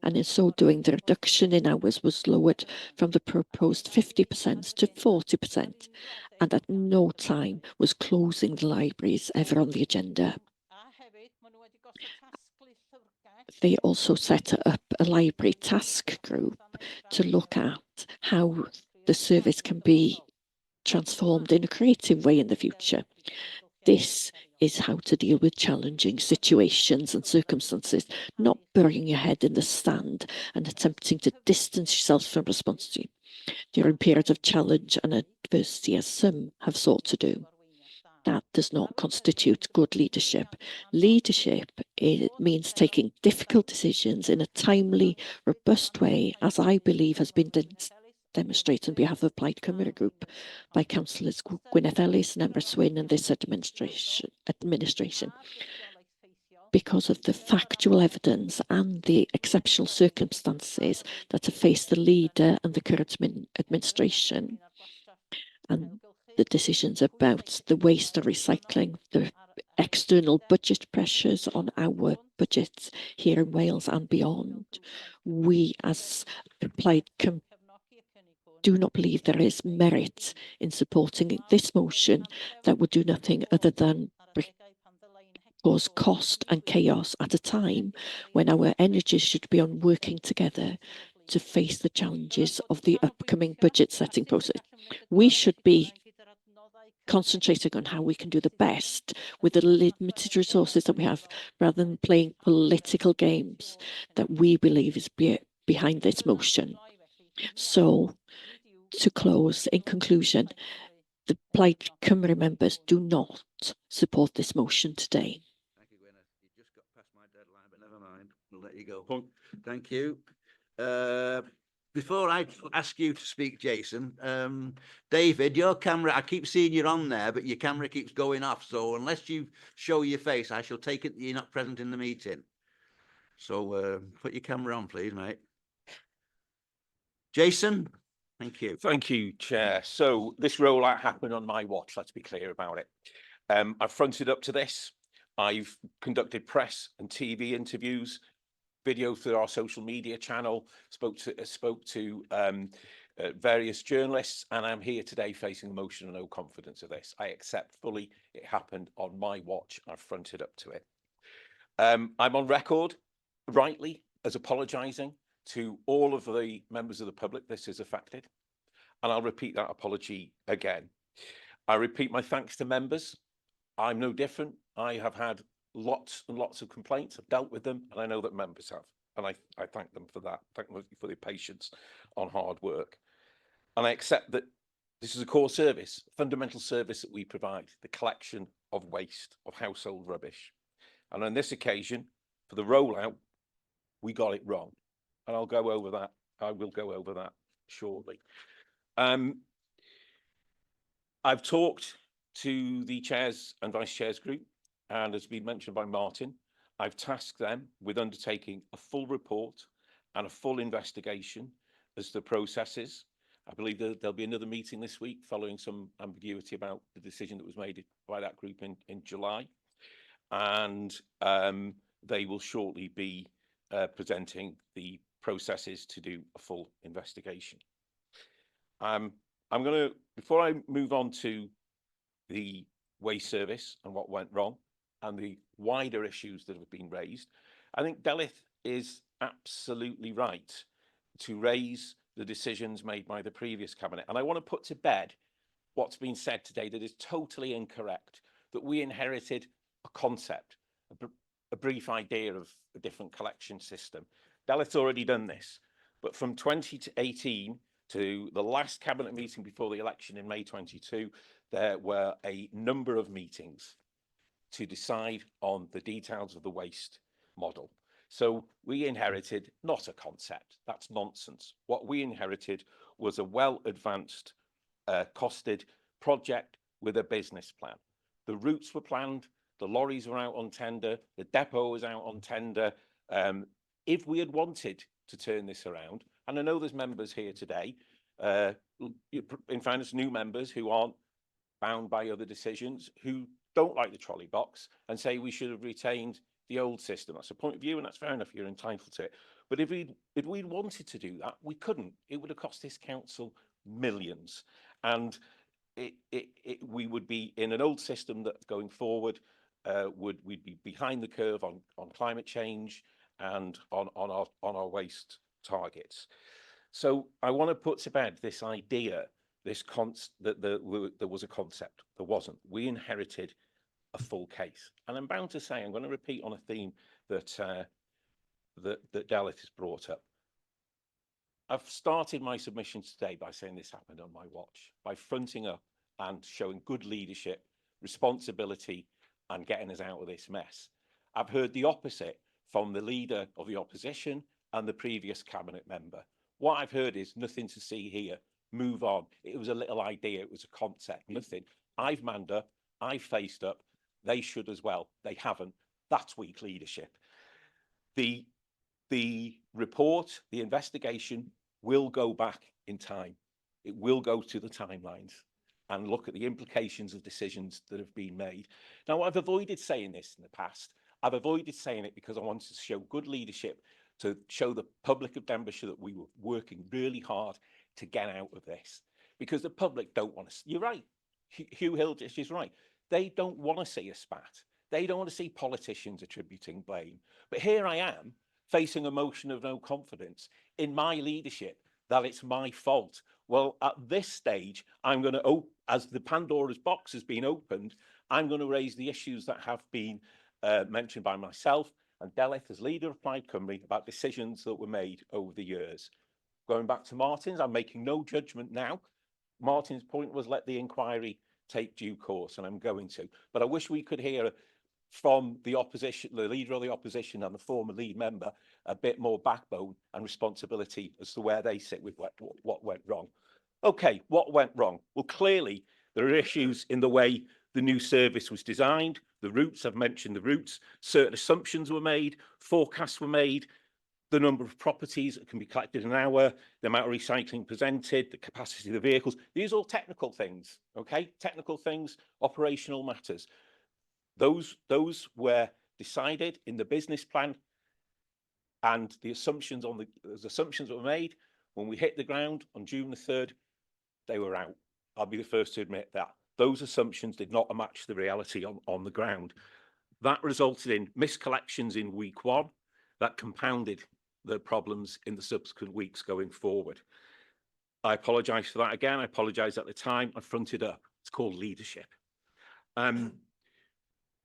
and in so doing, the reduction in hours was lowered from the proposed 50% to 40%, and at no time was closing the libraries ever on the agenda. They also set up a library task group to look at how the service can be transformed in a creative way in the future. This is how to deal with challenging situations and circumstances, not burying your head in the sand and attempting to distance yourself from responsibility during periods of challenge and adversity, as some have sought to do. That does not constitute good leadership. Leadership means taking difficult decisions in a timely, robust way, as I believe has been demonstrated on behalf of Plaid Cymru Group by Councillors Gwyneth Ellis and Emma Swyn and this administration. Because of the factual evidence and the exceptional circumstances that have faced the leader and the current administration, and the decisions about the waste and recycling, the external budget pressures on our budgets here in Wales and beyond, we as Plaid Cymru do not believe there is merit in supporting this motion that would do nothing other than cause cost and chaos at a time when our energies should be on working together to face the challenges of the upcoming budget setting process. We should be concentrating on how we can do the best with the limited resources that we have, rather than playing political games that we believe is behind this motion. So, to close, in conclusion, the Plaid Cymru members do not support this motion today. Thank you, Gwyneth. You just got past my deadline, but never mind. We'll let you go. Thank you. Before I ask you to speak, Jason, David, your camera, I keep seeing you're on there, but your camera keeps going off. So unless you show your face, I shall take it that you're not present in the meeting. So put your camera on, please, mate. Jason, thank you. Thank you, Chair. So this rollout happened on my watch, let's be clear about it. I've fronted up to this. I've conducted press and TV interviews, video through our social media channel, spoke to various journalists, and I'm here today facing a motion of no confidence of this. I accept fully it happened on my watch. I've fronted up to it. I'm on record, rightly, as apologising to all of the members of the public this has affected, and I'll repeat that apology again. I repeat my thanks to members. I'm no different. I have had lots and lots of complaints. I've dealt with them, and I know that members have, and I thank them for that. Thank them for their patience on hard work. And I accept that this is a core service, fundamental service that we provide, the collection of waste, of household rubbish. And on this occasion, for the rollout, we got it wrong. And I'll go over that. I will go over that shortly. I've talked to the chairs and vice chairs group, and as been mentioned by Martin, I've tasked them with undertaking a full report and a full investigation as to the processes. I believe that there'll be another meeting this week following some ambiguity about the decision that was made by that group in July. And they will shortly be presenting the processes to do a full investigation. I'm going to, before I move on to the waste service and what went wrong and the wider issues that have been raised, I think Delith is absolutely right to raise the decisions made by the previous cabinet. And I want to put to bed what's been said today that is totally incorrect, that we inherited a concept, a brief idea of a different collection system. Delith's already done this, but from 2018 to the last cabinet meeting before the election in May 22, there were a number of meetings to decide on the details of the waste model. So we inherited not a concept, that's nonsense. What we inherited was a well-advanced, costed project with a business plan. The routes were planned, the lorries were out on tender, the depot was out on tender. If we had wanted to turn this around, and I know there's members here today, in fairness, new members who aren't bound by other decisions, who don't like the trolley box and say we should have retained the old system. That's a point of view, and that's fair enough, you're entitled to it. But if we'd wanted to do that, we couldn't. It would have cost this council millions. And we would be in an old system that going forward, we'd be behind the curve on climate change and on our waste targets. So I want to put to bed this idea, that there was a concept. There wasn't. We inherited a full case. And I'm bound to say, I'm going to repeat on a theme that that Dalit has brought up. I've started my submissions today by saying this happened on my watch, by fronting up and showing good leadership, responsibility, and getting us out of this mess. I've heard the opposite from the leader of the opposition and the previous cabinet member. What I've heard is nothing to see here, move on. It was a little idea, it was a concept, nothing. I've manned up, I've faced up, they should as well. They haven't. That's weak leadership. The report, the investigation will go back in time. It will go to the timelines and look at the implications of decisions that have been made. Now, I've avoided saying this in the past. I've avoided saying it because I wanted to show good leadership, to show the public of Denbighshire that we were working really hard to get out of this. Because the public don't want to, you're right, Hugh Hilditch is right. They don't want to see a spat. They don't want to see politicians attributing blame. But here I am, facing a motion of no confidence in my leadership, that it's my fault. Well, at this stage, I'm going to, as the Pandora's box has been opened, I'm going to raise the issues that have been mentioned by myself and Delith as leader of Plaid Cymru about decisions that were made over the years. Going back to Martin's, I'm making no judgment now. Martin's point was let the inquiry take due course, and I'm going to. But I wish we could hear from the opposition, the leader of the opposition and the former lead member, a bit more backbone and responsibility as to where they sit with what went wrong. Okay, what went wrong? Well, clearly there are issues in the way the new service was designed. The routes, I've mentioned the routes, certain assumptions were made, forecasts were made, the number of properties that can be collected an hour, the amount of recycling presented, the capacity of the vehicles. These are all technical things, okay? Technical things, operational matters. Those were decided in the business plan, and the assumptions that were made when we hit the ground on June the 3rd, they were out. I'll be the first to admit that. Those assumptions did not match the reality on the ground. That resulted in miscollections in week 1 that compounded the problems in the subsequent weeks going forward. I apologise for that again. I apologise at the time. I fronted up. It's called leadership.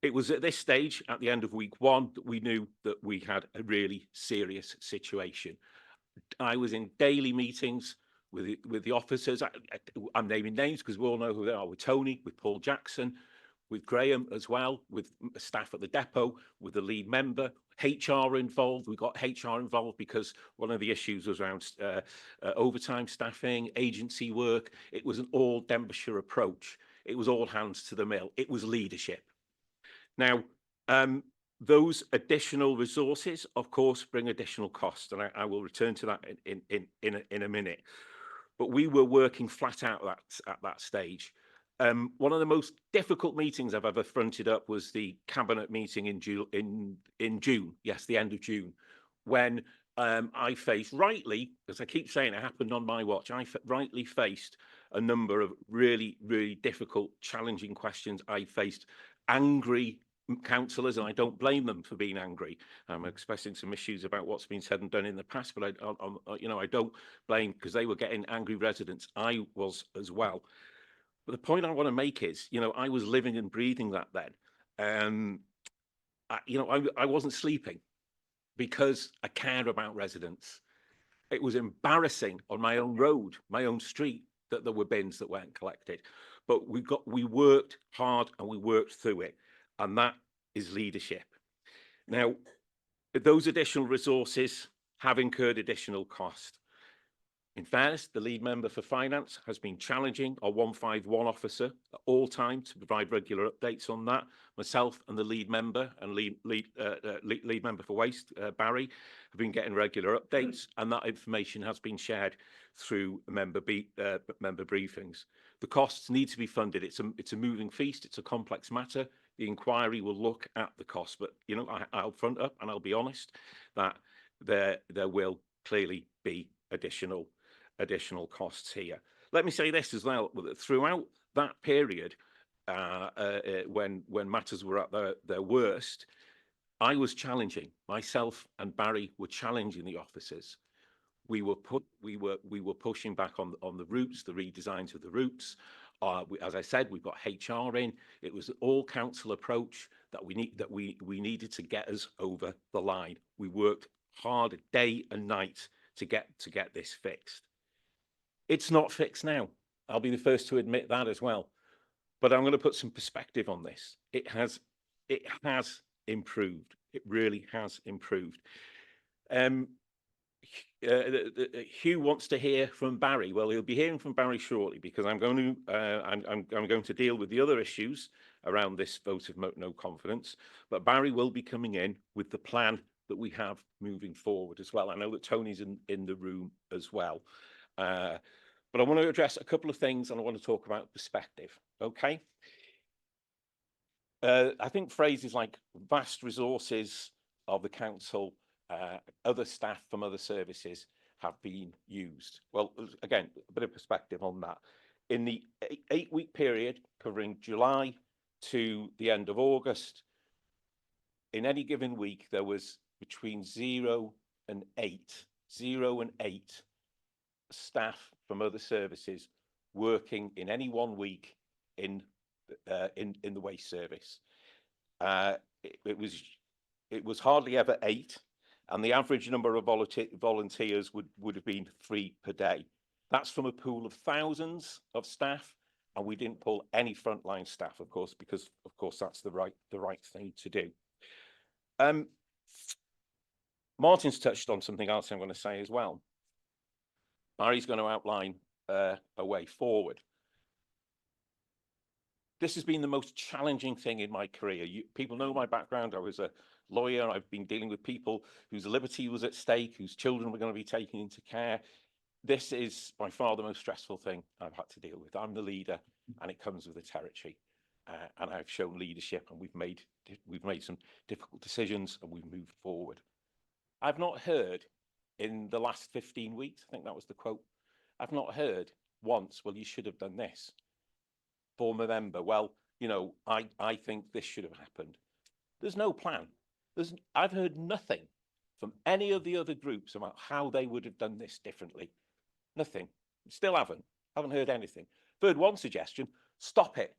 It was at this stage, at the end of week 1, that we knew that we had a really serious situation. I was in daily meetings with the officers. I'm naming names because we all know who they are, with Tony, with Paul Jackson, with Graham as well, with staff at the depot, with the lead member, HR involved. We got HR involved because one of the issues was around overtime staffing, agency work. It was an all Denbighshire approach. It was all hands to the mill. It was leadership. Now, those additional resources, of course, bring additional costs, and I will return to that in a minute. But we were working flat out at that stage. One of the most difficult meetings I've ever fronted up was the cabinet meeting in June. Yes, the end of June, when I faced, rightly, as I keep saying, it happened on my watch. I rightly faced a number of really, really difficult, challenging questions. I faced angry councillors, and I don't blame them for being angry. I'm expressing some issues about what's been said and done in the past, but I don't blame, because they were getting angry residents. I was as well. But the point I want to make is, I was living and breathing that then. I wasn't sleeping because I care about residents. It was embarrassing on my own road, my own street, that there were bins that weren't collected. but we worked hard and we worked through it, and that is leadership. Now, those additional resources have incurred additional cost. In fairness, the lead member for finance has been challenging our 151 officer at all times to provide regular updates on that. Myself and the lead member and lead member for waste, Barry, have been getting regular updates, and that information has been shared through member briefings. The costs need to be funded. It's a moving feast. It's a complex matter. The inquiry will look at the cost, but you know, I'll front up and I'll be honest that there will clearly be additional costs here. Let me say this as well: throughout that period, when matters were at their worst, I was challenging. Myself and Barry were challenging the officers. We were pushing back on the routes, the redesigns of the routes. As I said, we've got HR in. It was an all council approach that we needed to get us over the line. We worked hard day and night to get this fixed. It's not fixed now. I'll be the first to admit that as well. But I'm going to put some perspective on this. It has improved. It really has improved. Hugh wants to hear from Barry. Well, he'll be hearing from Barry shortly, because I'm going to deal with the other issues around this vote of no confidence. But Barry will be coming in with the plan that we have moving forward as well. I know that Tony's in the room as well. But I want to address a couple of things, and I want to talk about perspective. Okay. I think phrases like vast resources of the council, other staff from other services have been used. Well, again, a bit of perspective on that. In the 8-week period covering July to the end of August, in any given week, there was between 0 and 8 staff from other services working in any 1 week in the waste service. It was hardly ever 8, and the average number of volunteers would have been 3 per day. That's from a pool of thousands of staff, and we didn't pull any frontline staff, of course, because of course that's the right thing to do. Martin's touched on something else I'm going to say as well. Barry's going to outline a way forward. This has been the most challenging thing in my career. People know my background. I was a lawyer. I've been dealing with people whose liberty was at stake, whose children were going to be taken into care. This is by far the most stressful thing I've had to deal with. I'm the leader, and it comes with the territory. And I've shown leadership, and we've made some difficult decisions, and we've moved forward. I've not heard in the last 15 weeks, I think that was the quote, I've not heard once, well, you should have done this. Former member, well, you know, I think this should have happened. There's no plan. I've heard nothing from any of the other groups about how they would have done this differently. Nothing. Still haven't heard anything. Heard one suggestion: stop it.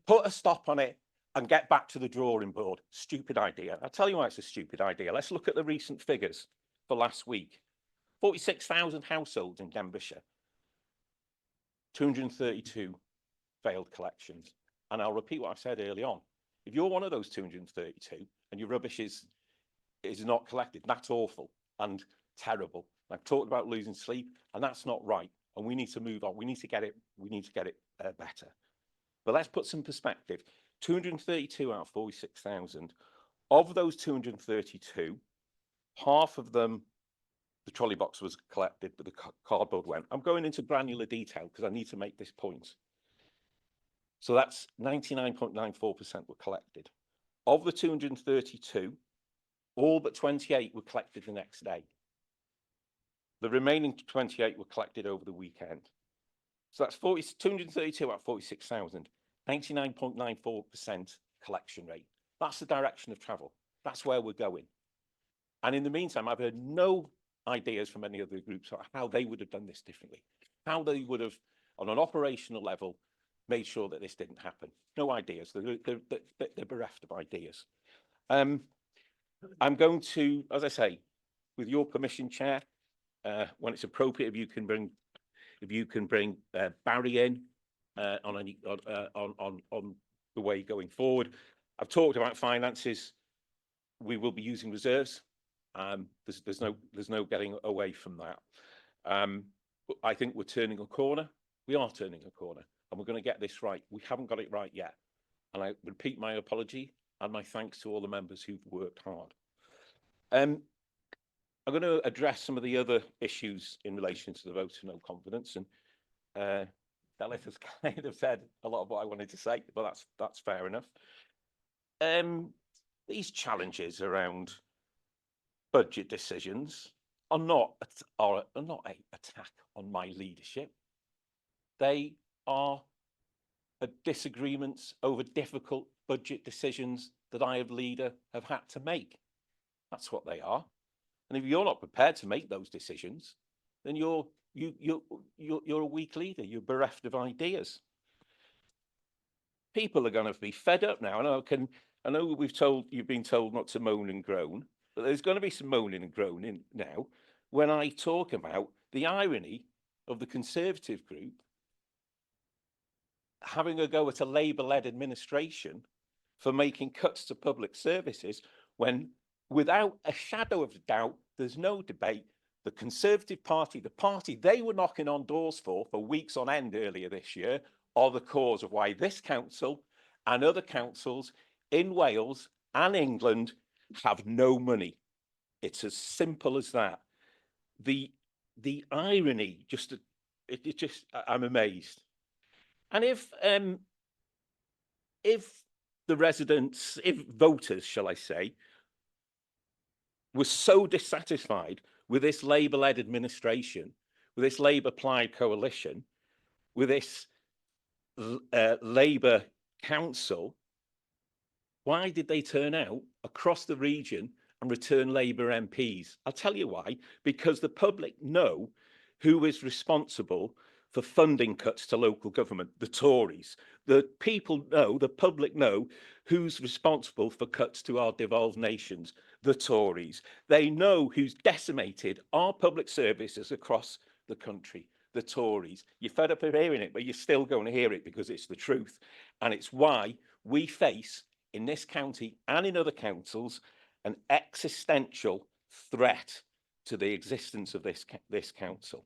Put a stop on it and get back to the drawing board. Stupid idea. I'll tell you why it's a stupid idea. Let's look at the recent figures for last week. 46,000 households in Denbighshire. 232 failed collections. And I'll repeat what I said early on. If you're one of those 232 and your rubbish is not collected, that's awful and terrible. I've talked about losing sleep, and that's not right. And we need to move on. We need to get it better. But let's put some perspective. 232 out of 46,000. Of those 232, half of them, the trolley box was collected, but the cardboard went. I'm going into granular detail because I need to make this point. So that's 99.94% were collected. Of the 232, all but 28 were collected the next day. The remaining 28 were collected over the weekend. So that's 232 out of 46,000, 99.94% collection rate. That's the direction of travel. That's where we're going. And in the meantime, I've heard no ideas from any other groups about how they would have done this differently, how they would have, on an operational level, made sure that this didn't happen. No ideas. They're bereft of ideas. I'm going to, as I say, with your permission, Chair, when it's appropriate, if you can bring Barry in on the way going forward. I've talked about finances. We will be using reserves. There's no getting away from that. But I think we're turning a corner. We are turning a corner, and we're going to get this right. We haven't got it right yet. And I repeat my apology and my thanks to all the members who've worked hard. I'm going to address some of the other issues in relation to the vote of no confidence. And Delith has kind of said a lot of what I wanted to say, but that's fair enough. These challenges around budget decisions are not an attack on my leadership. They are disagreements over difficult budget decisions that I, as leader, have had to make. That's what they are. And if you're not prepared to make those decisions, then you're a weak leader. You're bereft of ideas. People are going to be fed up now. I know you've been told not to moan and groan, but there's going to be some moaning and groaning now when I talk about the irony of the Conservative group having a go at a Labour-led administration for making cuts to public services when, without a shadow of a doubt, there's no debate, the Conservative Party, the party they were knocking on doors for weeks on end earlier this year, are the cause of why this council and other councils in Wales and England have no money. It's as simple as that. The irony, I'm amazed. And if the residents, if voters, shall I say, were so dissatisfied with this Labour-led administration, with this Labour-Plaid coalition, with this Labour council, why did they turn out across the region and return Labour MPs? I'll tell you why. Because the public know who is responsible for funding cuts to local government, the Tories. The people know, the public know who's responsible for cuts to our devolved nations, the Tories. They know who's decimated our public services across the country, the Tories. You're fed up of hearing it, but you're still going to hear it because it's the truth. And it's why we face, in this county and in other councils, an existential threat to the existence of this council.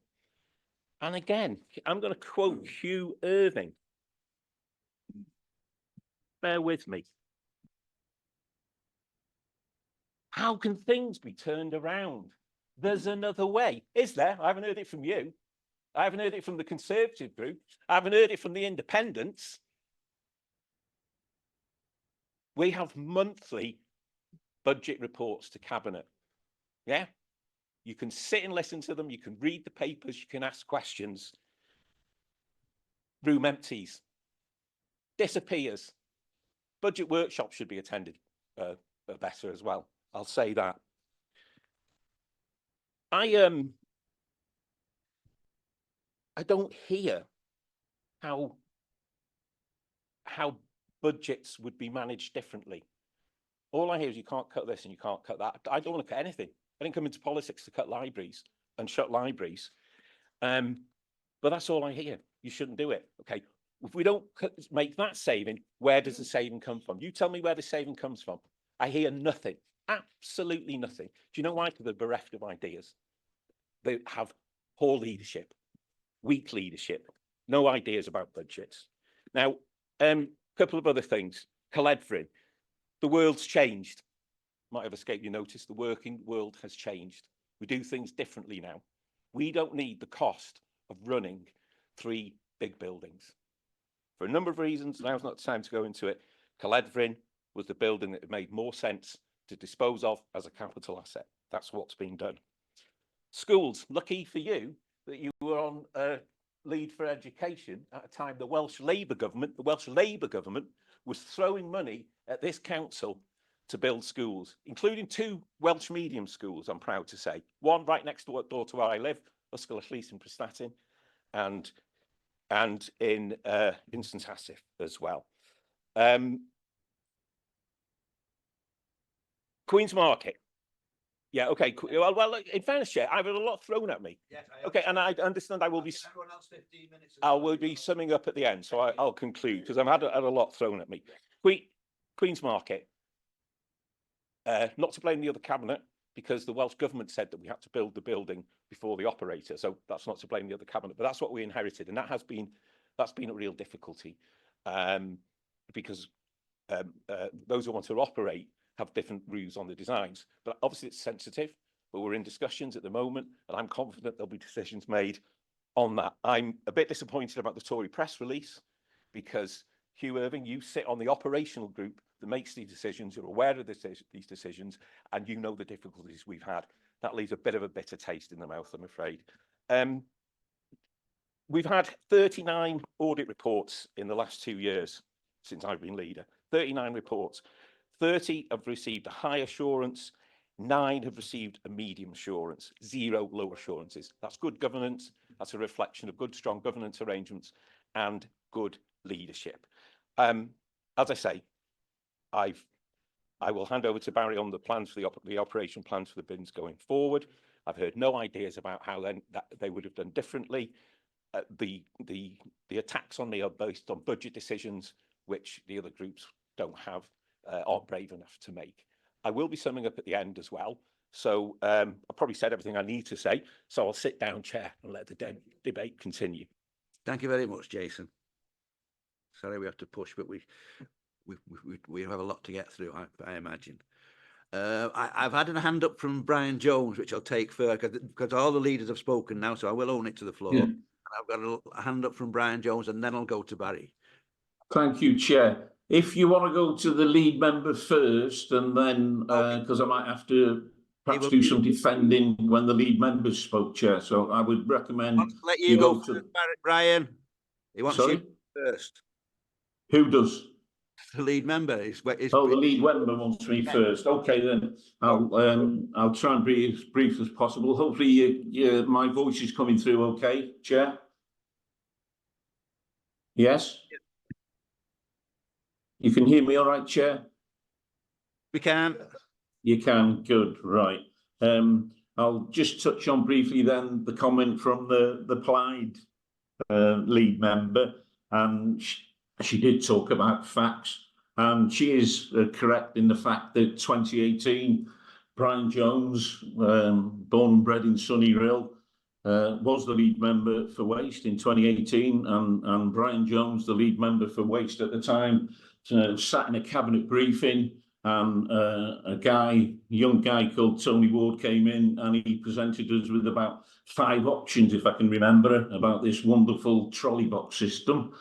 And again, I'm going to quote Hugh Irving. Bear with me. How can things be turned around? There's another way. Is there? I haven't heard it from you. I haven't heard it from the Conservative group. I haven't heard it from the Independents. We have monthly budget reports to Cabinet. Yeah? You can sit and listen to them. You can read the papers. You can ask questions. Room empties. Disappears. Budget workshops should be attended better as well. I'll say that. I don't hear how budgets would be managed differently. All I hear is you can't cut this and you can't cut that. I don't want to cut anything. I didn't come into politics to cut libraries and shut libraries. But that's all I hear. You shouldn't do it. Okay. If we don't make that saving, where does the saving come from? You tell me where the saving comes from. I hear nothing. Absolutely nothing. Do you know why? Because they're bereft of ideas. They have poor leadership, weak leadership, no ideas about budgets. Now, a couple of other things. Caledfrin. The world's changed. Might have escaped your notice. The working world has changed. We do things differently now. We don't need the cost of running 3 big buildings. For a number of reasons, now's not the time to go into it. Caledfrin was the building that made more sense to dispose of as a capital asset. That's what's been done. Schools, lucky for you that you were on lead for education at a time the Welsh Labour government was throwing money at this council to build schools, including 2 Welsh medium schools, I'm proud to say. One right next door to where I live, Ysgol y Llys in Prestatyn, and in St Asaph as well. Queen's Market. Yeah, okay. Well, in fairness, Chair, I've had a lot thrown at me. Yes, Okay, and I understand I will be. Everyone else 15 minutes. I will be summing up at the end, so I'll conclude because I've had a lot thrown at me. Queen's Market. Not to blame the other cabinet, because the Welsh government said that we had to build the building before the operator, so that's not to blame the other cabinet, but that's what we inherited, and that's been a real difficulty, because those who want to operate have different views on the designs. But obviously it's sensitive, but we're in discussions at the moment, and I'm confident there'll be decisions made on that. I'm a bit disappointed about the Tory press release, because Hugh Irving, you sit on the operational group that makes these decisions, you're aware of these decisions, and you know the difficulties we've had. That leaves a bit of a bitter taste in the mouth, I'm afraid. We've had 39 audit reports in the last 2 years since I've been leader. 39 reports. 30 have received a high assurance, 9 have received a medium assurance, 0 low assurances. That's good governance. That's a reflection of good, strong governance arrangements and good leadership. As I say, I will hand over to Barry on the plans for the operation plans for the bins going forward. I've heard no ideas about how then that they would have done differently. The attacks on me are based on budget decisions, which the other groups aren't brave enough to make. I will be summing up at the end as well. So I've probably said everything I need to say. So I'll sit down, Chair, and let the debate continue. Thank you very much, Jason. Sorry we have to push, but we have a lot to get through, I imagine. I've had a hand up from Brian Jones, which I'll take first, because all the leaders have spoken now, so I will own it to the floor. Yeah. And I've got a hand up from Brian Jones, and then I'll go to Barry. Thank you, Chair. If you want to go to the lead member first, and then, because I might have to perhaps do some defending when the lead members spoke, Chair. So I would recommend let you go to Brian. He wants you first. Who does? The lead member the lead member wants me first. Okay, then I'll try and be as brief as possible. Hopefully, my voice is coming through. Okay, Chair. Yes. Yeah. You can hear me, all right, Chair? We can. You can. Good. Right. I'll just touch on briefly then the comment from the Plaid lead member, and she did talk about facts, and she is correct in the fact that 2018, Brian Jones, born and bred in Sunnyrill, was the lead member for Waste in 2018, and Brian Jones, the lead member for Waste at the time, sat in a cabinet briefing, and a young guy called Tony Ward came in, and he presented us with about 5 options, if I can remember, about this wonderful trolley box system.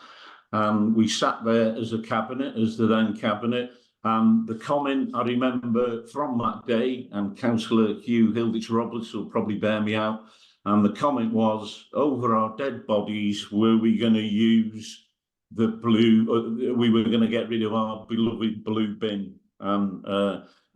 And we sat there as a cabinet, as the then cabinet, and the comment I remember from that day, and Councillor Hugh Hilditch-Roberts will probably bear me out, and the comment was, over our dead bodies, were we going to use the blue, we were going to get rid of our beloved blue bin. And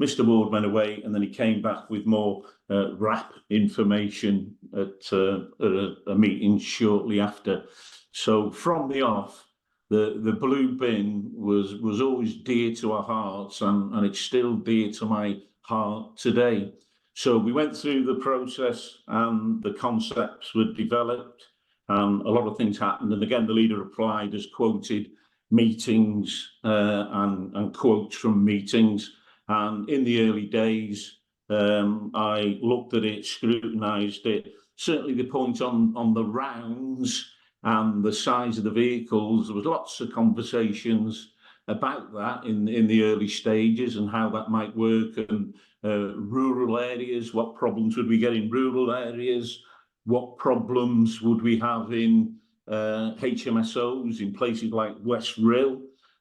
Mr. Ward went away, and then he came back with more RAP information at a meeting shortly after. So from the off, the blue bin was always dear to our hearts, and it's still dear to my heart today. So we went through the process, and the concepts were developed, and a lot of things happened. And again, the leader replied, as quoted meetings and quotes from meetings. And in the early days, I looked at it, scrutinised it. Certainly the point on the rounds and the size of the vehicles, there was lots of conversations about that in the early stages and how that might work, and rural areas, what problems would we get in rural areas, what problems would we have in HMSOs in places like West Rill,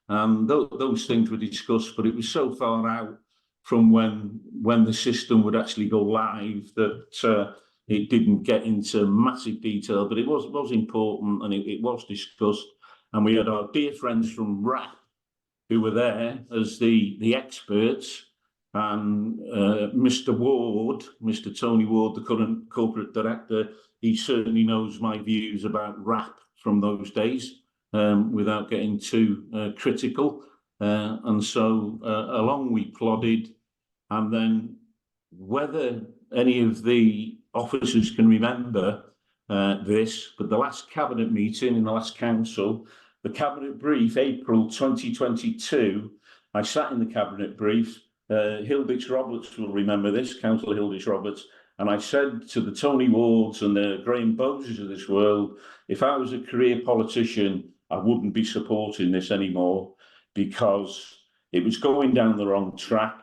and those things were discussed, but it was so far out from when the system would actually go live that it didn't get into massive detail, but it was important, and it was discussed. And we had our dear friends from RAP who were there as the experts, and Mr. Ward, Mr. Tony Ward, the current corporate director, he certainly knows my views about RAP from those days, without getting too critical. And so along we plodded, and then whether any of the officers can remember this, but the last cabinet meeting in the last council, the cabinet brief, April 2022, I sat in the cabinet brief. Hilditch Roberts will remember this, Councillor Hilditch Roberts, and I said to the Tony Wards and the Graham Boses of this world, if I was a career politician, I wouldn't be supporting this anymore because it was going down the wrong track.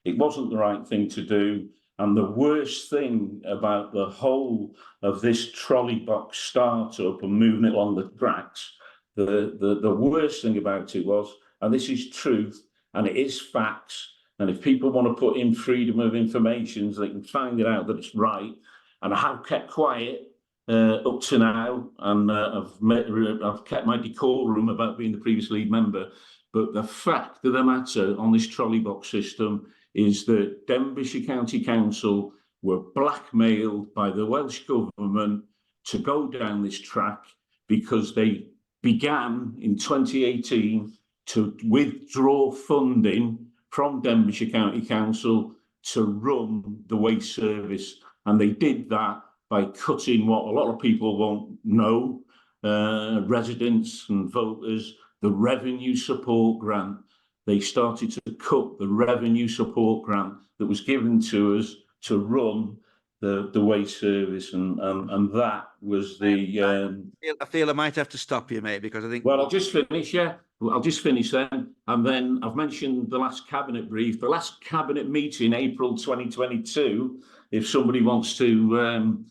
It wasn't the right thing to do. And the worst thing about the whole of this trolley box startup and moving it along the tracks, the worst thing about it was, and this is truth, and it is facts, and if people want to put in freedom of information, so they can find it out that it's right. And I have kept quiet up to now, and I've kept my decorum about being the previous lead member. But the fact of the matter on this trolley box system is that Denbighshire County Council were blackmailed by the Welsh Government to go down this track because they began in 2018 to withdraw funding from Denbighshire County Council to run the waste service. And they did that by cutting what a lot of people won't know, residents and voters, the revenue support grant. They started to cut the revenue support grant that was given to us to run the waste service, and that was the. I feel I might have to stop you, mate, because I think. Well, I'll just finish, yeah. I'll just finish then, and then I've mentioned the last cabinet brief, the last cabinet meeting, April 2022. If somebody wants to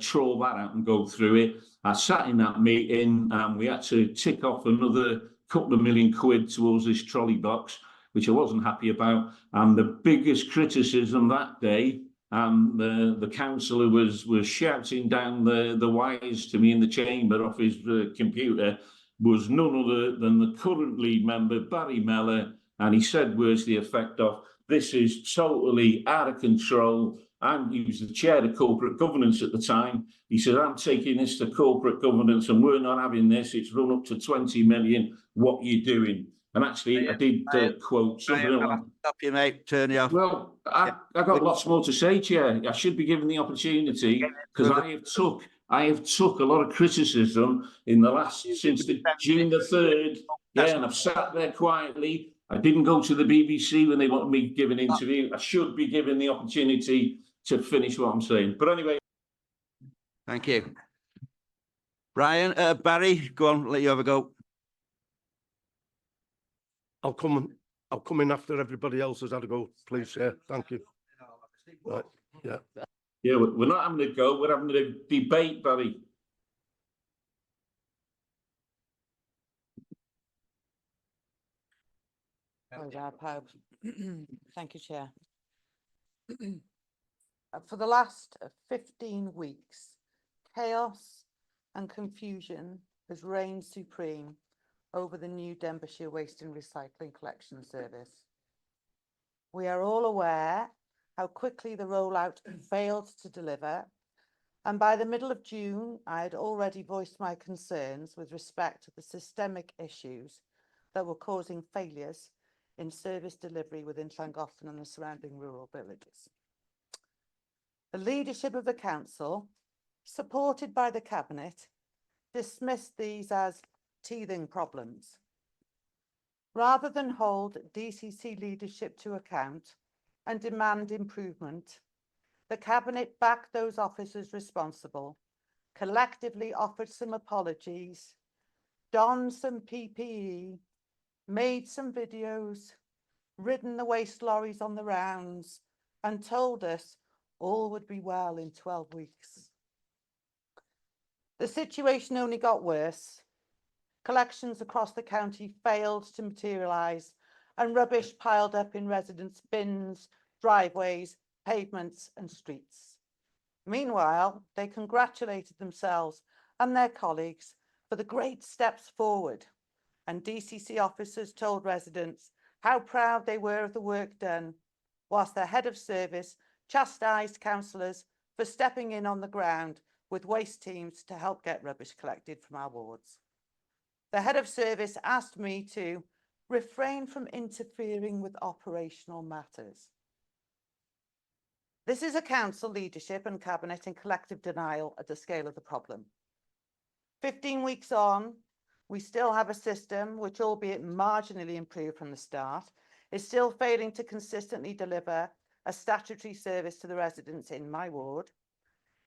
trawl that out and go through it, I sat in that meeting, and we had to tick off another couple of £1 million towards this trolley box, which I wasn't happy about. And the biggest criticism that day, the councillor was shouting down the wires to me in the chamber off his computer, was none other than the current lead member, Barry Mellor, and he said words to the effect of, this is totally out of control. He was the chair of corporate governance at the time. He said, I'm taking this to corporate governance and we're not having this. It's run up to 20 million. What are you doing? And actually, I did quote something like, stop you, mate. Turn you off. well, I got lots more to say, Chair. I should be given the opportunity because I have took a lot of criticism in the last since June the 3rd. Yeah, and I've sat there quietly. I didn't go to the BBC when they wanted me to give an interview. I should be given the opportunity to finish what I'm saying. But anyway. Thank you. Brian, Barry, go on, let you have a go. I'll come in after everybody else has had a go, please. Yeah, thank you. Right. Yeah. Yeah, we're not having a go, we're having a debate, Barry. Thank you, Chair. For the last 15 weeks, chaos and confusion has reigned supreme over the new Denbighshire Waste and Recycling Collection Service. We are all aware how quickly the rollout failed to deliver, and by the middle of June, I had already voiced my concerns with respect to the systemic issues that were causing failures in service delivery within Llangollen and the surrounding rural villages. The leadership of the council, supported by the cabinet, dismissed these as teething problems. Rather than hold DCC leadership to account and demand improvement, the cabinet backed those officers responsible, collectively offered some apologies, donned some PPE, made some videos, ridden the waste lorries on the rounds, and told us all would be well in 12 weeks. The situation only got worse. Collections across the county failed to materialise, and rubbish piled up in residents' bins, driveways, pavements and streets. Meanwhile, they congratulated themselves and their colleagues for the great steps forward, and DCC officers told residents how proud they were of the work done, whilst their head of service chastised councillors for stepping in on the ground with waste teams to help get rubbish collected from our wards. The head of service asked me to refrain from interfering with operational matters. This is a council leadership and cabinet in collective denial at the scale of the problem. 15 weeks on, we still have a system which, albeit marginally improved from the start, is still failing to consistently deliver a statutory service to the residents in my ward.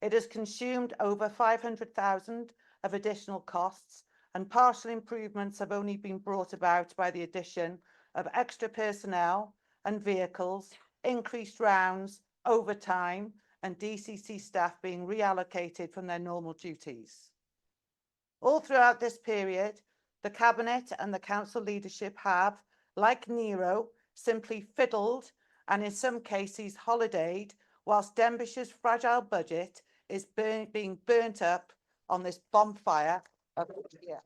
It has consumed over 500,000 of additional costs, and partial improvements have only been brought about by the addition of extra personnel and vehicles, increased rounds, overtime, and DCC staff being reallocated from their normal duties. All throughout this period, the Cabinet and the Council leadership have, like Nero, simply fiddled and in some cases holidayed, whilst Denbigshire's fragile budget is being burnt up on this bonfire of fear.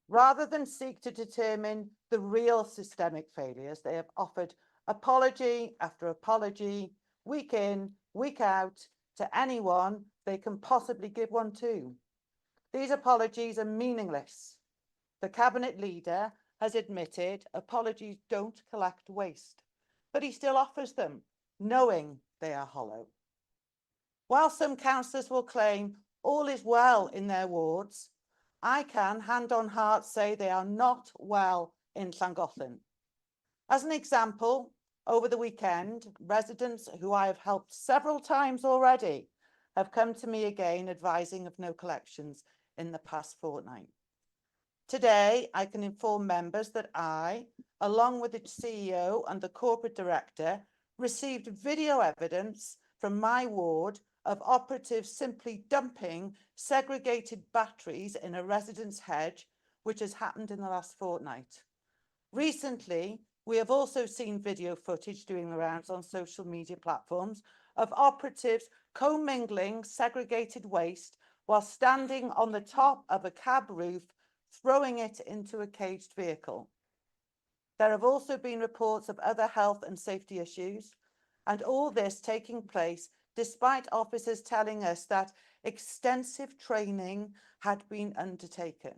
Rather than seek to determine the real systemic failures, they have offered apology after apology, week in, week out, to anyone they can possibly give one to. These apologies are meaningless. The Cabinet leader has admitted apologies don't collect waste, but he still offers them, knowing they are hollow. While some councillors will claim all is well in their wards, I can, hand on heart, say they are not well in Llangollen. As an example, over the weekend, residents who I have helped several times already have come to me again advising of no collections in the past fortnight. Today, I can inform members that I, along with the CEO and the corporate director, received video evidence from my ward of operatives simply dumping segregated batteries in a resident's hedge, which has happened in the last fortnight. Recently, we have also seen video footage doing the rounds on social media platforms of operatives commingling segregated waste while standing on the top of a cab roof, throwing it into a caged vehicle. There have also been reports of other health and safety issues, and all this taking place despite officers telling us that extensive training had been undertaken.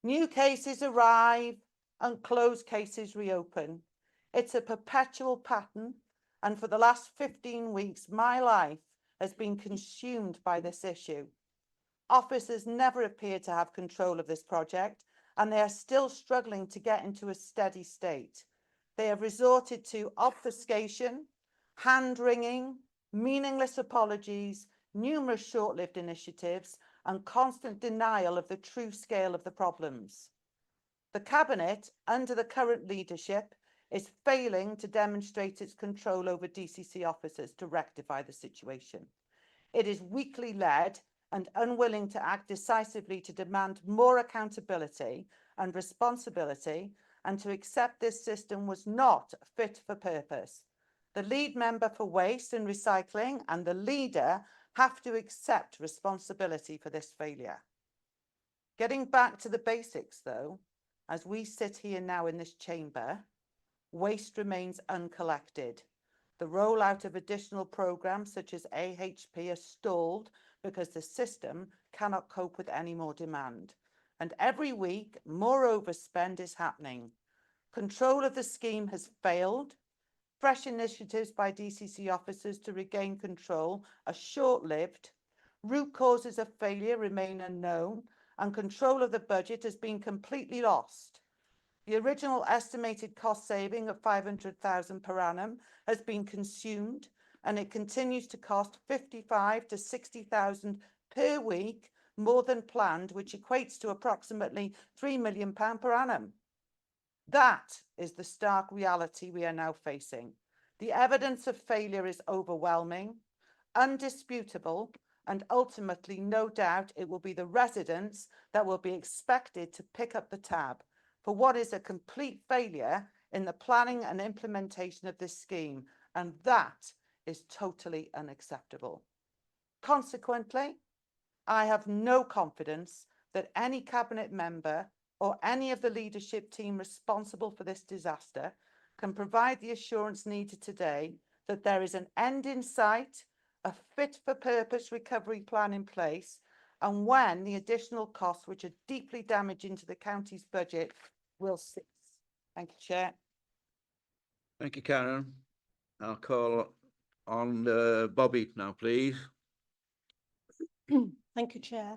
New cases arrive and closed cases reopen. It's a perpetual pattern, and for the last 15 weeks, my life has been consumed by this issue. Officers never appear to have control of this project, and they are still struggling to get into a steady state. They have resorted to obfuscation, hand-wringing, meaningless apologies, numerous short-lived initiatives, and constant denial of the true scale of the problems. The Cabinet, under the current leadership, is failing to demonstrate its control over DCC officers to rectify the situation. It is weakly led and unwilling to act decisively to demand more accountability and responsibility, and to accept this system was not fit for purpose. The lead member for waste and recycling and the leader have to accept responsibility for this failure. Getting back to the basics though, as we sit here now in this chamber, waste remains uncollected. The rollout of additional programmes such as AHP are stalled because the system cannot cope with any more demand. And every week, more overspend is happening. Control of the scheme has failed. Fresh initiatives by DCC officers to regain control are short-lived. Root causes of failure remain unknown, and control of the budget has been completely lost. The original estimated cost saving of 500,000 per annum has been consumed, and it continues to cost 55 to 60,000 per week more than planned, which equates to approximately £3 million per annum. That is the stark reality we are now facing. The evidence of failure is overwhelming, undisputable, and ultimately, no doubt, it will be the residents that will be expected to pick up the tab for what is a complete failure in the planning and implementation of this scheme, and that is totally unacceptable. Consequently, I have no confidence that any Cabinet member or any of the leadership team responsible for this disaster can provide the assurance needed today that there is an end in sight, a fit-for-purpose recovery plan in place, and when the additional costs, which are deeply damaging to the county's budget, will cease. Thank you, Chair. Thank you, Karen. I'll call on Bobby now, please. Thank you, Chair.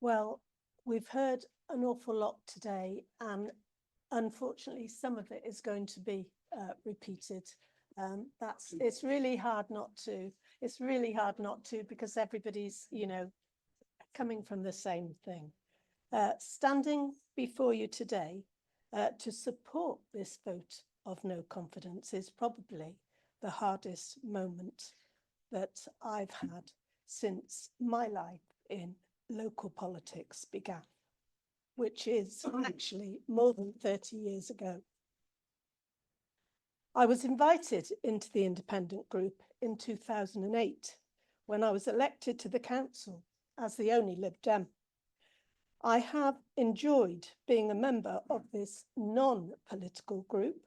Well, we've heard an awful lot today, and unfortunately, some of it is going to be repeated. It's really hard not to. It's really hard not to, because everybody's, you know, coming from the same thing. Standing before you today to support this vote of no confidence is probably the hardest moment that I've had since my life in local politics began, which is actually more than 30 years ago. I was invited into the independent group in 2008 when I was elected to the council as the only Lib Dem. I have enjoyed being a member of this non-political group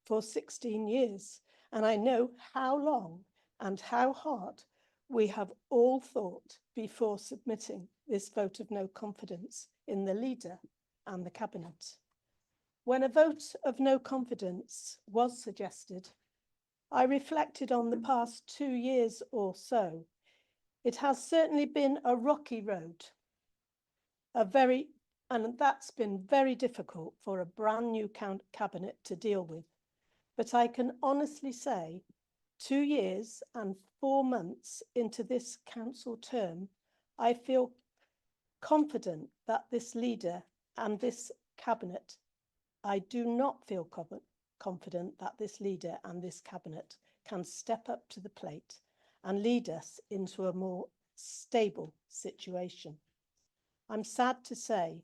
for 16 years, and I know how long and how hard we have all thought before submitting this vote of no confidence in the leader and the cabinet. When a vote of no confidence was suggested, I reflected on the past 2 years or so. It has certainly been a rocky road, and that's been very difficult for a brand new cabinet to deal with. But I can honestly say 2 years and 4 months into this council term, I feel confident that this leader and this cabinet, I do not feel confident that this leader and this cabinet can step up to the plate and lead us into a more stable situation. I'm sad to say,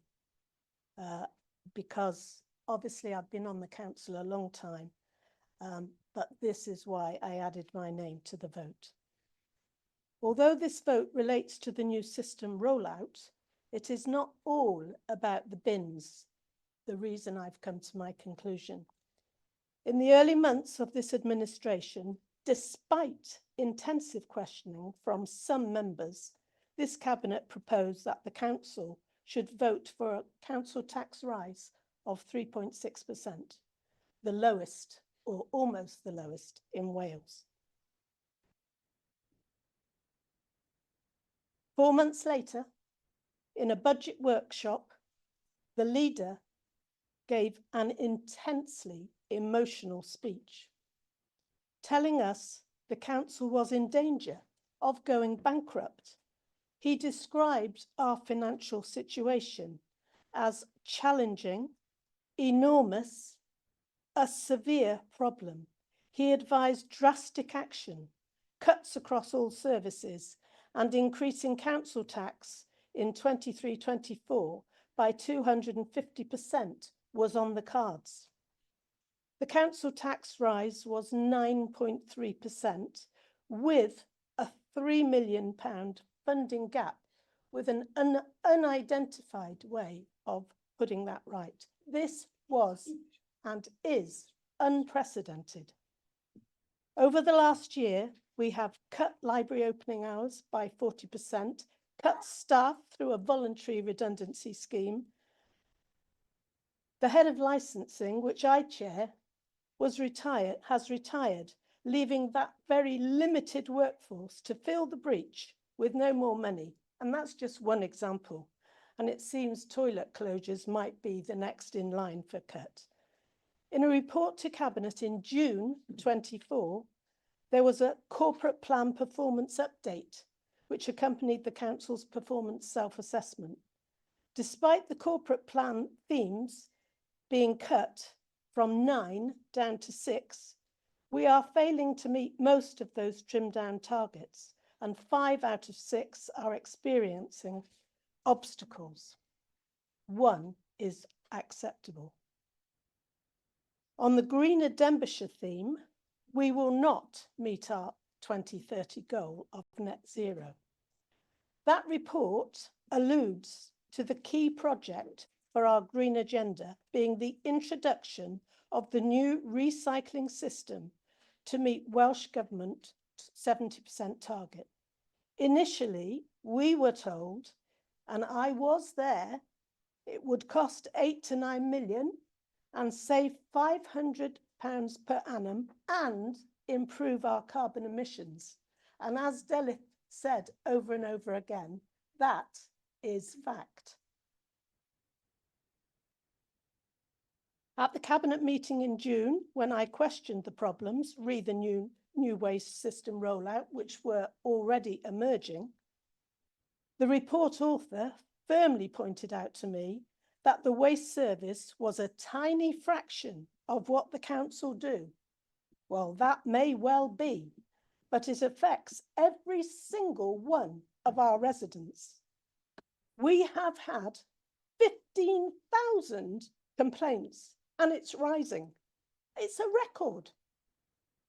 because obviously I've been on the council a long time, but this is why I added my name to the vote. Although this vote relates to the new system rollout, it is not all about the bins, the reason I've come to my conclusion. In the early months of this administration, despite intensive questioning from some members, this cabinet proposed that the council should vote for a council tax rise of 3.6%, the lowest or almost the lowest in Wales. 4 months later, in a budget workshop, the leader gave an intensely emotional speech, telling us the council was in danger of going bankrupt. He described our financial situation as challenging, enormous, a severe problem. He advised drastic action, cuts across all services, and increasing council tax in 23-24 by 250% was on the cards. The council tax rise was 9.3%, with a £3 million funding gap, with an unidentified way of putting that right. This was and is unprecedented. Over the last year, we have cut library opening hours by 40%, cut staff through a voluntary redundancy scheme. The head of licensing, which I chair, has retired, leaving that very limited workforce to fill the breach with no more money. And that's just one example. And it seems toilet closures might be the next in line for cut. In a report to Cabinet in June 24, there was a corporate plan performance update, which accompanied the council's performance self-assessment. Despite the corporate plan themes being cut from 9 down to 6, we are failing to meet most of those trimmed down targets, and 5 out of 6 are experiencing obstacles. 1 is acceptable. On the greener Denbighshire theme, we will not meet our 2030 goal of net zero. That report alludes to the key project for our green agenda being the introduction of the new recycling system to meet Welsh Government 70% target. Initially, we were told, and I was there, it would cost 8 to 9 million and save £500 per annum and improve our carbon emissions. And as Delith said over and over again, that is fact. At the Cabinet meeting in June, when I questioned the problems re the new waste system rollout, which were already emerging, the report author firmly pointed out to me that the waste service was a tiny fraction of what the council do. Well, that may well be, but it affects every single one of our residents. We have had 15,000 complaints and it's rising. It's a record.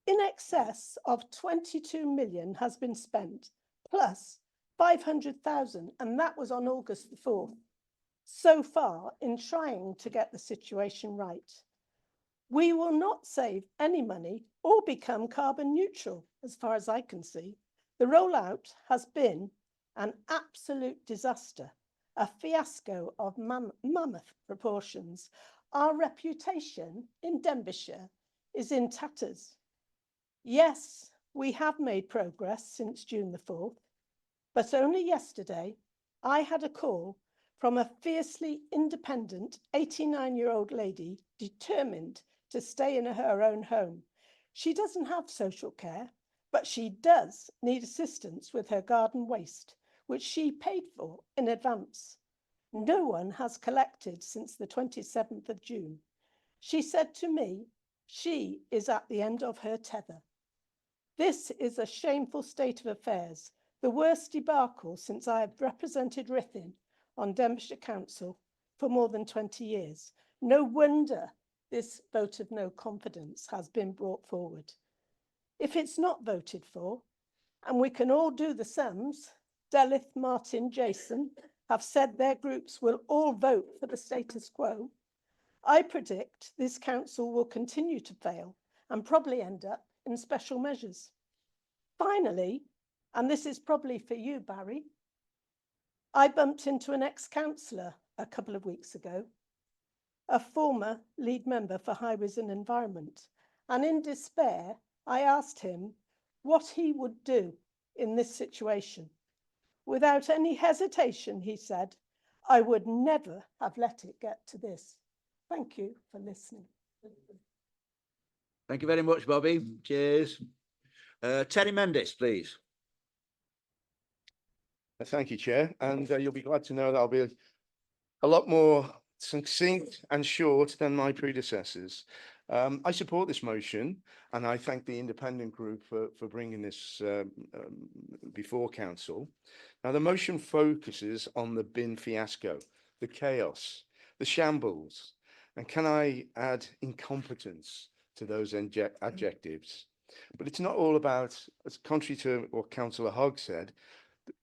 In excess of 22 million has been spent, plus 500,000, and that was on August the 4th, so far in trying to get the situation right. We will not save any money or become carbon neutral, as far as I can see. The rollout has been an absolute disaster, a fiasco of mammoth proportions. Our reputation in Denbighshire is in tatters. Yes, we have made progress since June the 4th, but only yesterday I had a call from a fiercely independent 89-year-old lady determined to stay in her own home. She doesn't have social care, but she does need assistance with her garden waste, which she paid for in advance. No one has collected since the 27th of June. She said to me, she is at the end of her tether. This is a shameful state of affairs, the worst debacle since I have represented Ruthin on Denbighshire Council for more than 20 years. No wonder this vote of no confidence has been brought forward. If it's not voted for, and we can all do the sums, Delith, Martin, Jason have said their groups will all vote for the status quo, I predict this council will continue to fail and probably end up in special measures. Finally, and this is probably for you, Barry, I bumped into an ex-councillor a couple of weeks ago, a former lead member for Highways and Environment, and in despair, I asked him what he would do in this situation. Without any hesitation, he said, I would never have let it get to this. Thank you for listening. Thank you very much, Bobby. Cheers. Terry Mendes, please. Thank you, Chair. And you'll be glad to know that I'll be a lot more succinct and short than my predecessors. I support this motion, and I thank the independent group for bringing this before council. Now, the motion focuses on the bin fiasco, the chaos, the shambles, and can I add incompetence to those adjectives? But it's not all about, as contrary to what Councillor Hogg said,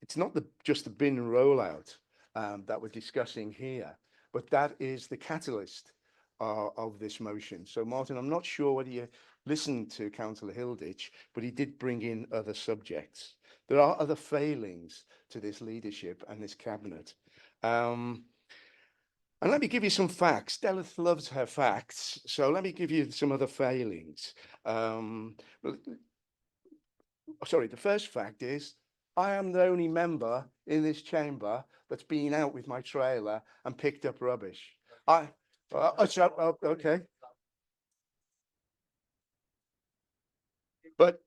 it's not just the bin rollout that we're discussing here, but that is the catalyst of this motion. So, Martin, I'm not sure whether you listened to Councillor Hilditch, but he did bring in other subjects. There are other failings to this leadership and this cabinet. And let me give you some facts. Delith loves her facts, so let me give you some other failings. Sorry, the first fact is I am the only member in this chamber that's been out with my trailer and picked up rubbish. Okay. But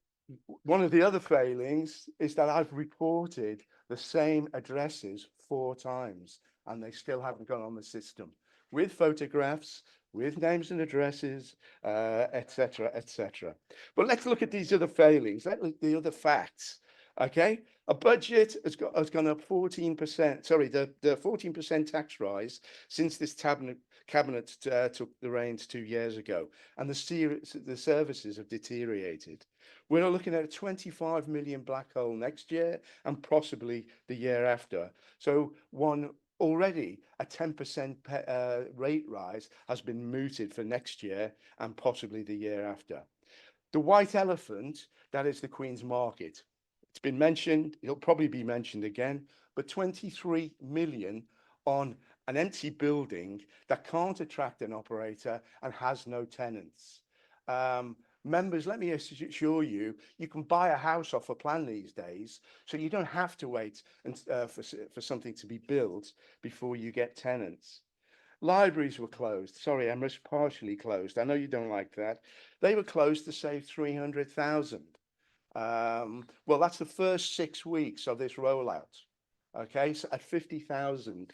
one of the other failings is that I've reported the same addresses 4 times and they still haven't gone on the system with photographs, with names and addresses, etc., etc. But let's look at these other failings. Let's look at the other facts. Okay, a budget has gone up 14%. Sorry, the 14% tax rise since this cabinet took the reins 2 years ago, and the services have deteriorated. We're looking at a 25 million black hole next year and possibly the year after. So already a 10% rate rise has been mooted for next year and possibly the year after. The white elephant, that is the Queen's Market. It's been mentioned, it'll probably be mentioned again, but 23 million on an empty building that can't attract an operator and has no tenants. Members, let me assure you, you can buy a house off a plan these days, so you don't have to wait for something to be built before you get tenants. Libraries were closed. Sorry, I must partially closed. I know you don't like that. They were closed to save 300,000. Well, that's the first 6 weeks of this rollout. Okay, so at 50,000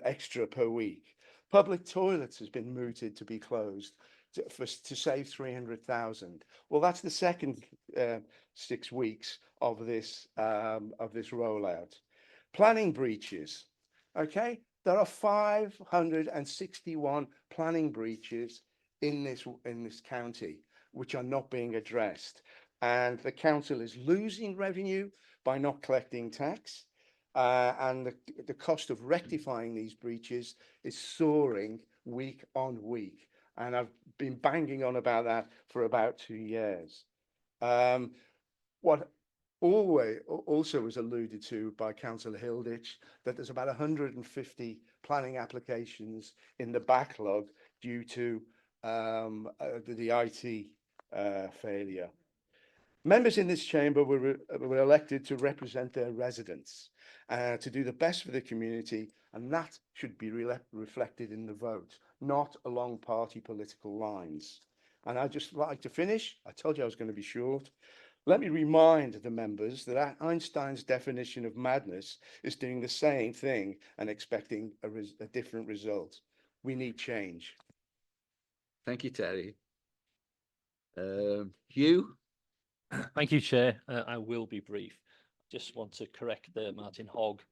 extra per week. Public toilets has been mooted to be closed to save 300,000. Well, that's the second 6 weeks of this rollout. Planning breaches. Okay, there are 561 planning breaches in this county which are not being addressed, and the council is losing revenue by not collecting tax, and the cost of rectifying these breaches is soaring week on week, and I've been banging on about that for about 2 years. What also was alluded to by Councillor Hilditch, that there's about 150 planning applications in the backlog due to the IT failure. Members in this chamber were elected to represent their residents, to do the best for the community, and that should be reflected in the vote, not along party political lines. And I'd just like to finish. I told you I was going to be short. Let me remind the members that Einstein's definition of madness is doing the same thing and expecting a different result. We need change. Thank you, Terry. Hugh? Thank you, Chair. I will be brief. Just want to correct Martin Hogg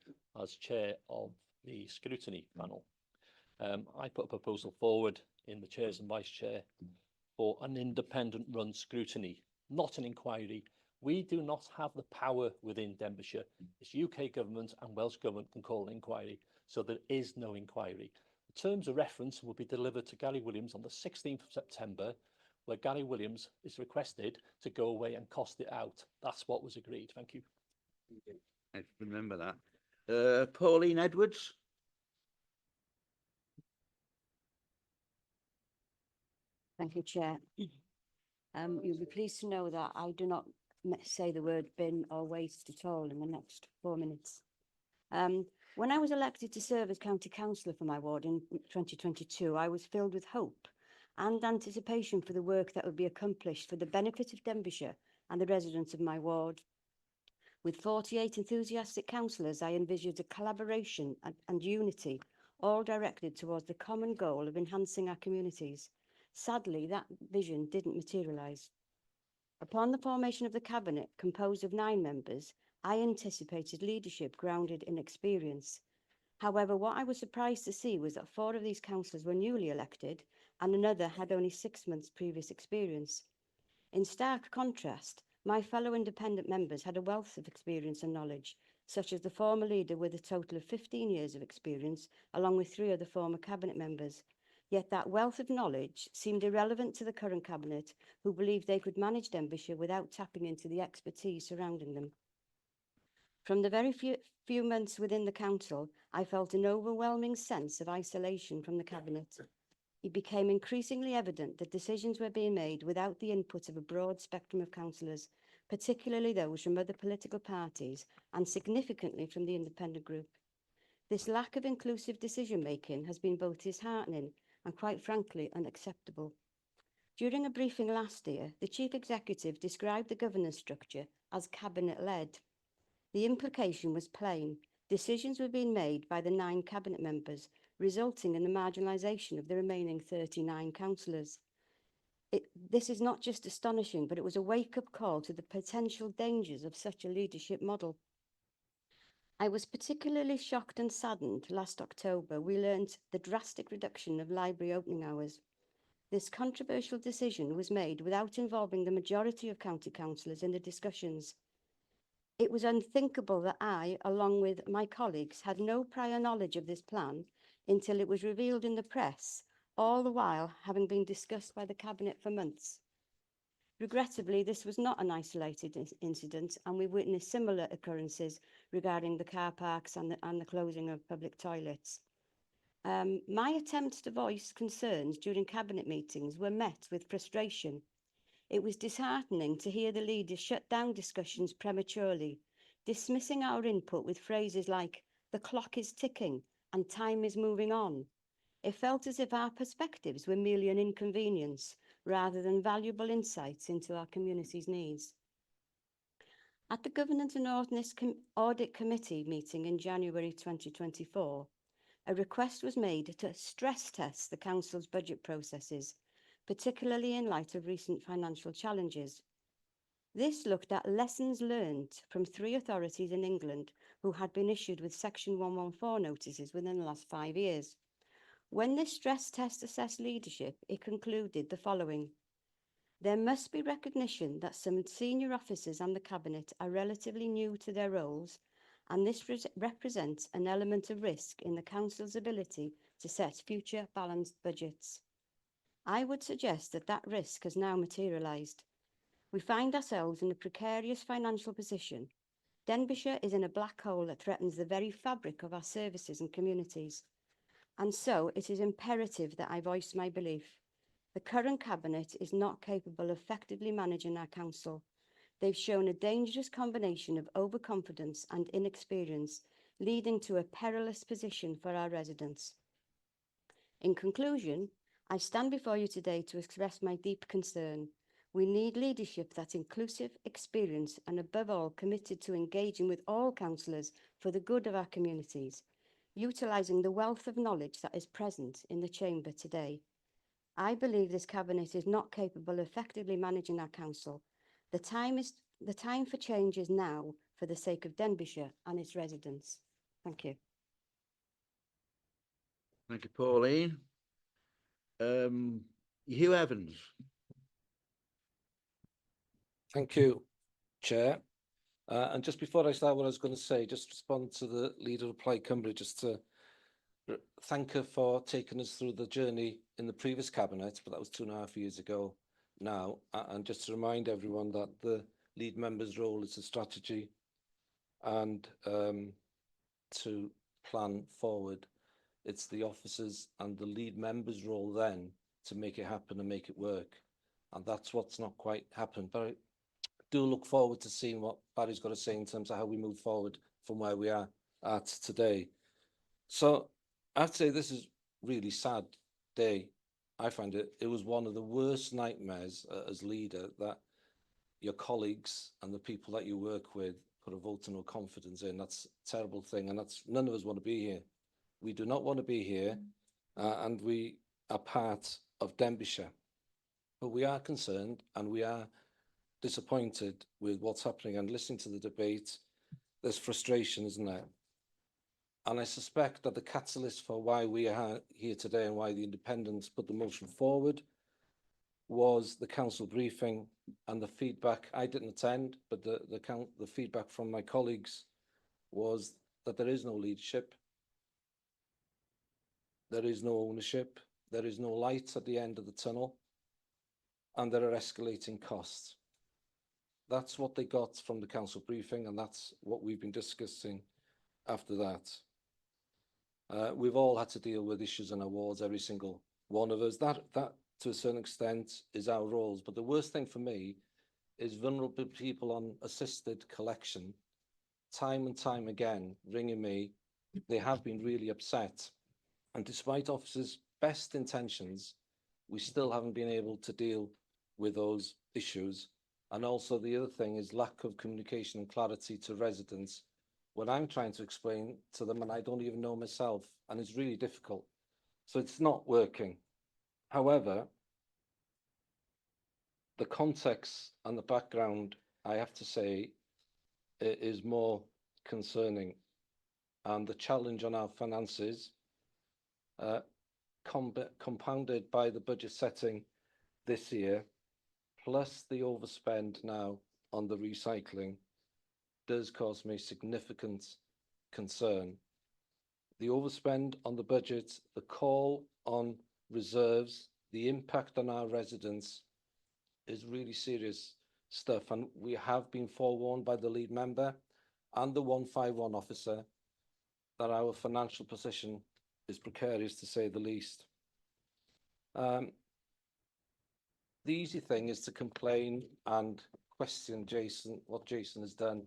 as chair of the scrutiny panel. I put a proposal forward in the chairs and vice chair for an independent run scrutiny, not an inquiry. We do not have the power within Denbighshire. It's UK government and Welsh government can call an inquiry, so there is no inquiry. The terms of reference will be delivered to Gary Williams on the 16th of September, where Gary Williams is requested to go away and cost it out. That's what was agreed. Thank you. I remember that. Pauline Edwards? Thank you, Chair. You'll be pleased to know that I do not say the word bin or waste at all in the next 4 minutes. When I was elected to serve as county councillor for my ward in 2022, I was filled with hope and anticipation for the work that would be accomplished for the benefit of Denbighshire and the residents of my ward. With 48 enthusiastic councillors, I envisaged a collaboration and unity, all directed towards the common goal of enhancing our communities. Sadly, that vision didn't materialise. Upon the formation of the Cabinet, composed of 9 members, I anticipated leadership grounded in experience. However, what I was surprised to see was that 4 of these councillors were newly elected and another had only 6 months' previous experience. In stark contrast, my fellow independent members had a wealth of experience and knowledge, such as the former leader with a total of 15 years of experience, along with 3 other former Cabinet members. Yet that wealth of knowledge seemed irrelevant to the current Cabinet, who believed they could manage Denbighshire without tapping into the expertise surrounding them. From the very few months within the council, I felt an overwhelming sense of isolation from the Cabinet. It became increasingly evident that decisions were being made without the input of a broad spectrum of councillors, particularly those from other political parties and significantly from the independent group. This lack of inclusive decision-making has been both disheartening and, quite frankly, unacceptable. During a briefing last year, the Chief Executive described the governance structure as Cabinet-led. The implication was plain. Decisions were being made by the 9 Cabinet members, resulting in the marginalisation of the remaining 39 councillors. This is not just astonishing, but it was a wake-up call to the potential dangers of such a leadership model. I was particularly shocked and saddened last October we learnt the drastic reduction of library opening hours. This controversial decision was made without involving the majority of county councillors in the discussions. It was unthinkable that I, along with my colleagues, had no prior knowledge of this plan until it was revealed in the press, all the while having been discussed by the Cabinet for months. Regrettably, this was not an isolated incident, and we witnessed similar occurrences regarding the car parks and the closing of public toilets. My attempts to voice concerns during cabinet meetings were met with frustration. It was disheartening to hear the leaders shut down discussions prematurely, dismissing our input with phrases like, "the clock is ticking" and "time is moving on." It felt as if our perspectives were merely an inconvenience rather than valuable insights into our community's needs. At the Governance and Audit Committee meeting in January 2024, a request was made to stress test the Council's budget processes, particularly in light of recent financial challenges. This looked at lessons learned from 3 authorities in England who had been issued with Section 114 notices within the last 5 years. When this stress test assessed leadership, it concluded the following: there must be recognition that some senior officers and the Cabinet are relatively new to their roles, and this represents an element of risk in the Council's ability to set future balanced budgets. I would suggest that that risk has now materialised. We find ourselves in a precarious financial position. Denbighshire is in a black hole that threatens the very fabric of our services and communities. And so it is imperative that I voice my belief. The current Cabinet is not capable of effectively managing our council. They've shown a dangerous combination of overconfidence and inexperience, leading to a perilous position for our residents. In conclusion, I stand before you today to express my deep concern. We need leadership that's inclusive, experienced, and above all committed to engaging with all councillors for the good of our communities, utilising the wealth of knowledge that is present in the chamber today. I believe this Cabinet is not capable of effectively managing our council. The time for change is now for the sake of Denbighshire and its residents. Thank you. Thank you, Pauline. Hugh Evans. Thank you, Chair. And just before I start what I was going to say, just respond to the Leader of Plaid Cymru, just to thank her for taking us through the journey in the previous Cabinet, but that was 2.5 years ago now. And just to remind everyone that the lead member's role is a strategy and to plan forward. It's the officers and the lead member's role then to make it happen and make it work. And that's what's not quite happened. But I do look forward to seeing what Barry's got to say in terms of how we move forward from where we are at today. So I'd say this is really sad day. I find it was one of the worst nightmares as leader, that your colleagues and the people that you work with put a vote of no confidence in. That's a terrible thing, and that's, none of us want to be here. We do not want to be here, and we are part of Denbighshire. But we are concerned and we are disappointed with what's happening, and listening to the debate, there's frustration, isn't there? And I suspect that the catalyst for why we are here today and why the independents put the motion forward was the council briefing and the feedback. I didn't attend, but the feedback from my colleagues was that there is no leadership, there is no ownership, there is no light at the end of the tunnel, and there are escalating costs. That's what they got from the council briefing, and that's what we've been discussing after that. We've all had to deal with issues and awards, every single one of us. That to a certain extent is our roles. But the worst thing for me is vulnerable people on assisted collection, time and time again, ringing me. They have been really upset. And despite officers' best intentions, we still haven't been able to deal with those issues. And also the other thing is lack of communication and clarity to residents when I'm trying to explain to them and I don't even know myself, and it's really difficult. So it's not working. However, the context and the background, I have to say, is more concerning. And the challenge on our finances, compounded by the budget setting this year, plus the overspend now on the recycling, does cause me significant concern. The overspend on the budget, the call on reserves, the impact on our residents is really serious stuff, and we have been forewarned by the lead member and the 151 officer that our financial position is precarious, to say the least. The easy thing is to complain and question Jason, what Jason has done.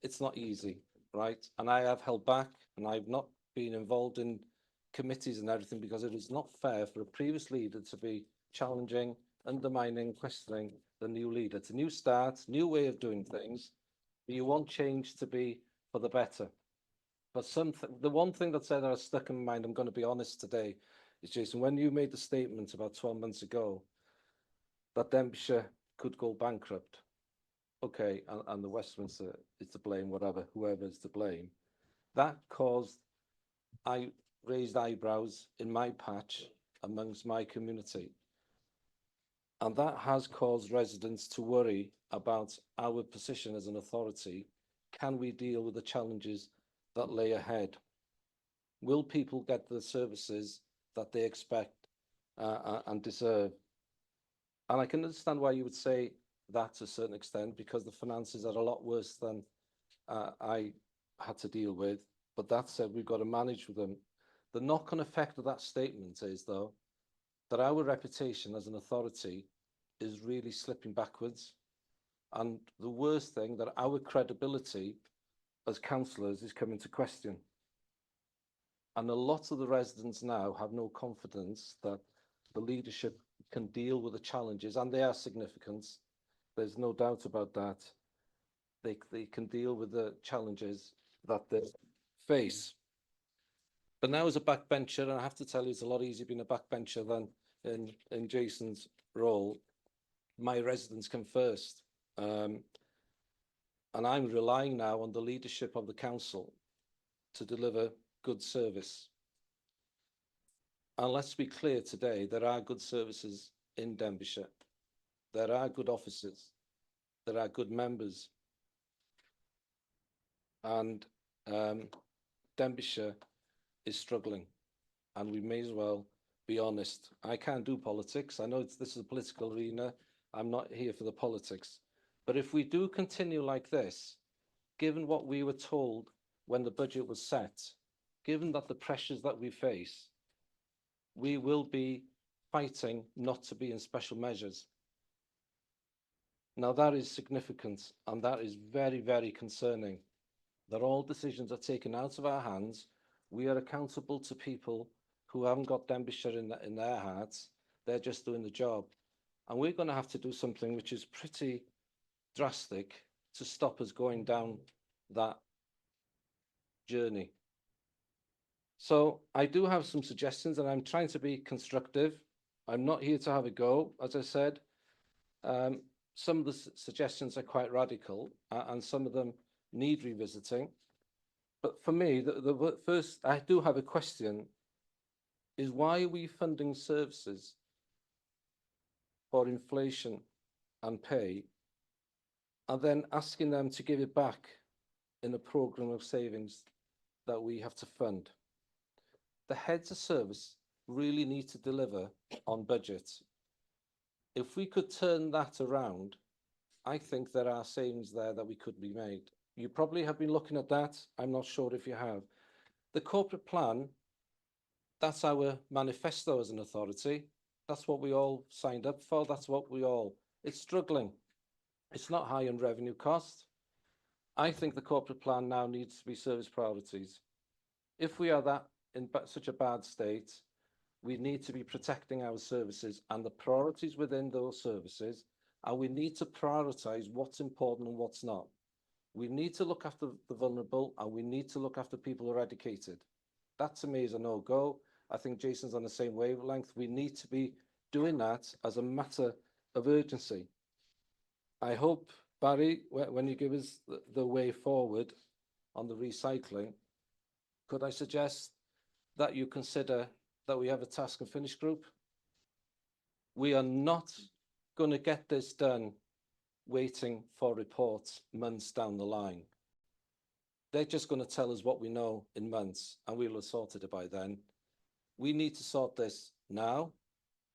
It's not easy, right? And I have held back, and I've not been involved in committees and everything because it is not fair for a previous leader to be challenging, undermining, questioning the new leader. It's a new start, new way of doing things. But you want change to be for the better. But the one thing that said that has stuck in my mind, I'm going to be honest today, is Jason, when you made the statement about 12 months ago that Denbighshire could go bankrupt, okay, and the Westminster is to blame, whatever, whoever is to blame, that caused raised eyebrows in my patch amongst my community. And that has caused residents to worry about our position as an authority. Can we deal with the challenges that lay ahead? Will people get the services that they expect and deserve? And I can understand why you would say that to a certain extent, because the finances are a lot worse than I had to deal with. But that said, we've got to manage with them. The knock-on effect of that statement is, though, that our reputation as an authority is really slipping backwards. And the worst thing, that our credibility as councillors is coming to question. And a lot of the residents now have no confidence that the leadership can deal with the challenges, and they are significant. There's no doubt about that. They can deal with the challenges that they face. But now as a backbencher, and I have to tell you, it's a lot easier being a backbencher than in Jason's role. My residents come first. And I'm relying now on the leadership of the council to deliver good service. And let's be clear today, there are good services in Denbighshire. There are good officers. There are good members. And Denbighshire is struggling. And we may as well be honest. I can't do politics. I know this is a political arena. I'm not here for the politics. But if we do continue like this, given what we were told when the budget was set, given that the pressures that we face, we will be fighting not to be in special measures. Now that is significant, and that is very, very concerning, that all decisions are taken out of our hands. We are accountable to people who haven't got Denbighshire in their hearts. They're just doing the job. And we're going to have to do something which is pretty drastic to stop us going down that journey. So I do have some suggestions, and I'm trying to be constructive. I'm not here to have a go, as I said. Some of the suggestions are quite radical, and some of them need revisiting. But for me, the first, I do have a question, is why are we funding services for inflation and pay, and then asking them to give it back in a programme of savings that we have to fund? The heads of service really need to deliver on budget. If we could turn that around, I think there are savings there that we could be made. You probably have been looking at that. I'm not sure if you have. The corporate plan, that's our manifesto as an authority. That's what we all signed up for. That's what it's struggling. It's not high in revenue cost. I think the corporate plan now needs to be service priorities. If we are that in such a bad state, we need to be protecting our services and the priorities within those services, and we need to prioritise what's important and what's not. We need to look after the vulnerable, and we need to look after people who are educated. That to me is a no-go. I think Jason's on the same wavelength. We need to be doing that as a matter of urgency. I hope, Barry, when you give us the way forward on the recycling, could I suggest that you consider that we have a task and finish group? We are not going to get this done waiting for reports months down the line. They're just going to tell us what we know in months, and we'll have sorted it by then. We need to sort this now.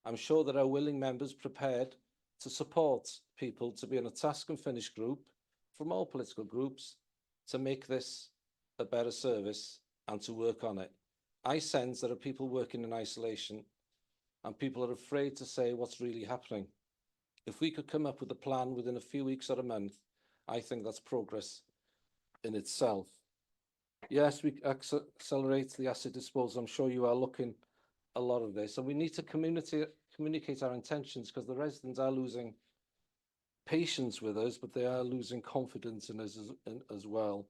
I'm sure there are willing members prepared to support people to be in a task and finish group from all political groups to make this a better service and to work on it. I sense there are people working in isolation and people are afraid to say what's really happening. If we could come up with a plan within a few weeks or a month, I think that's progress in itself. Yes, we accelerate the asset disposal. I'm sure you are looking a lot of this, and we need to communicate our intentions, because the residents are losing patience with us, but they are losing confidence in us as well.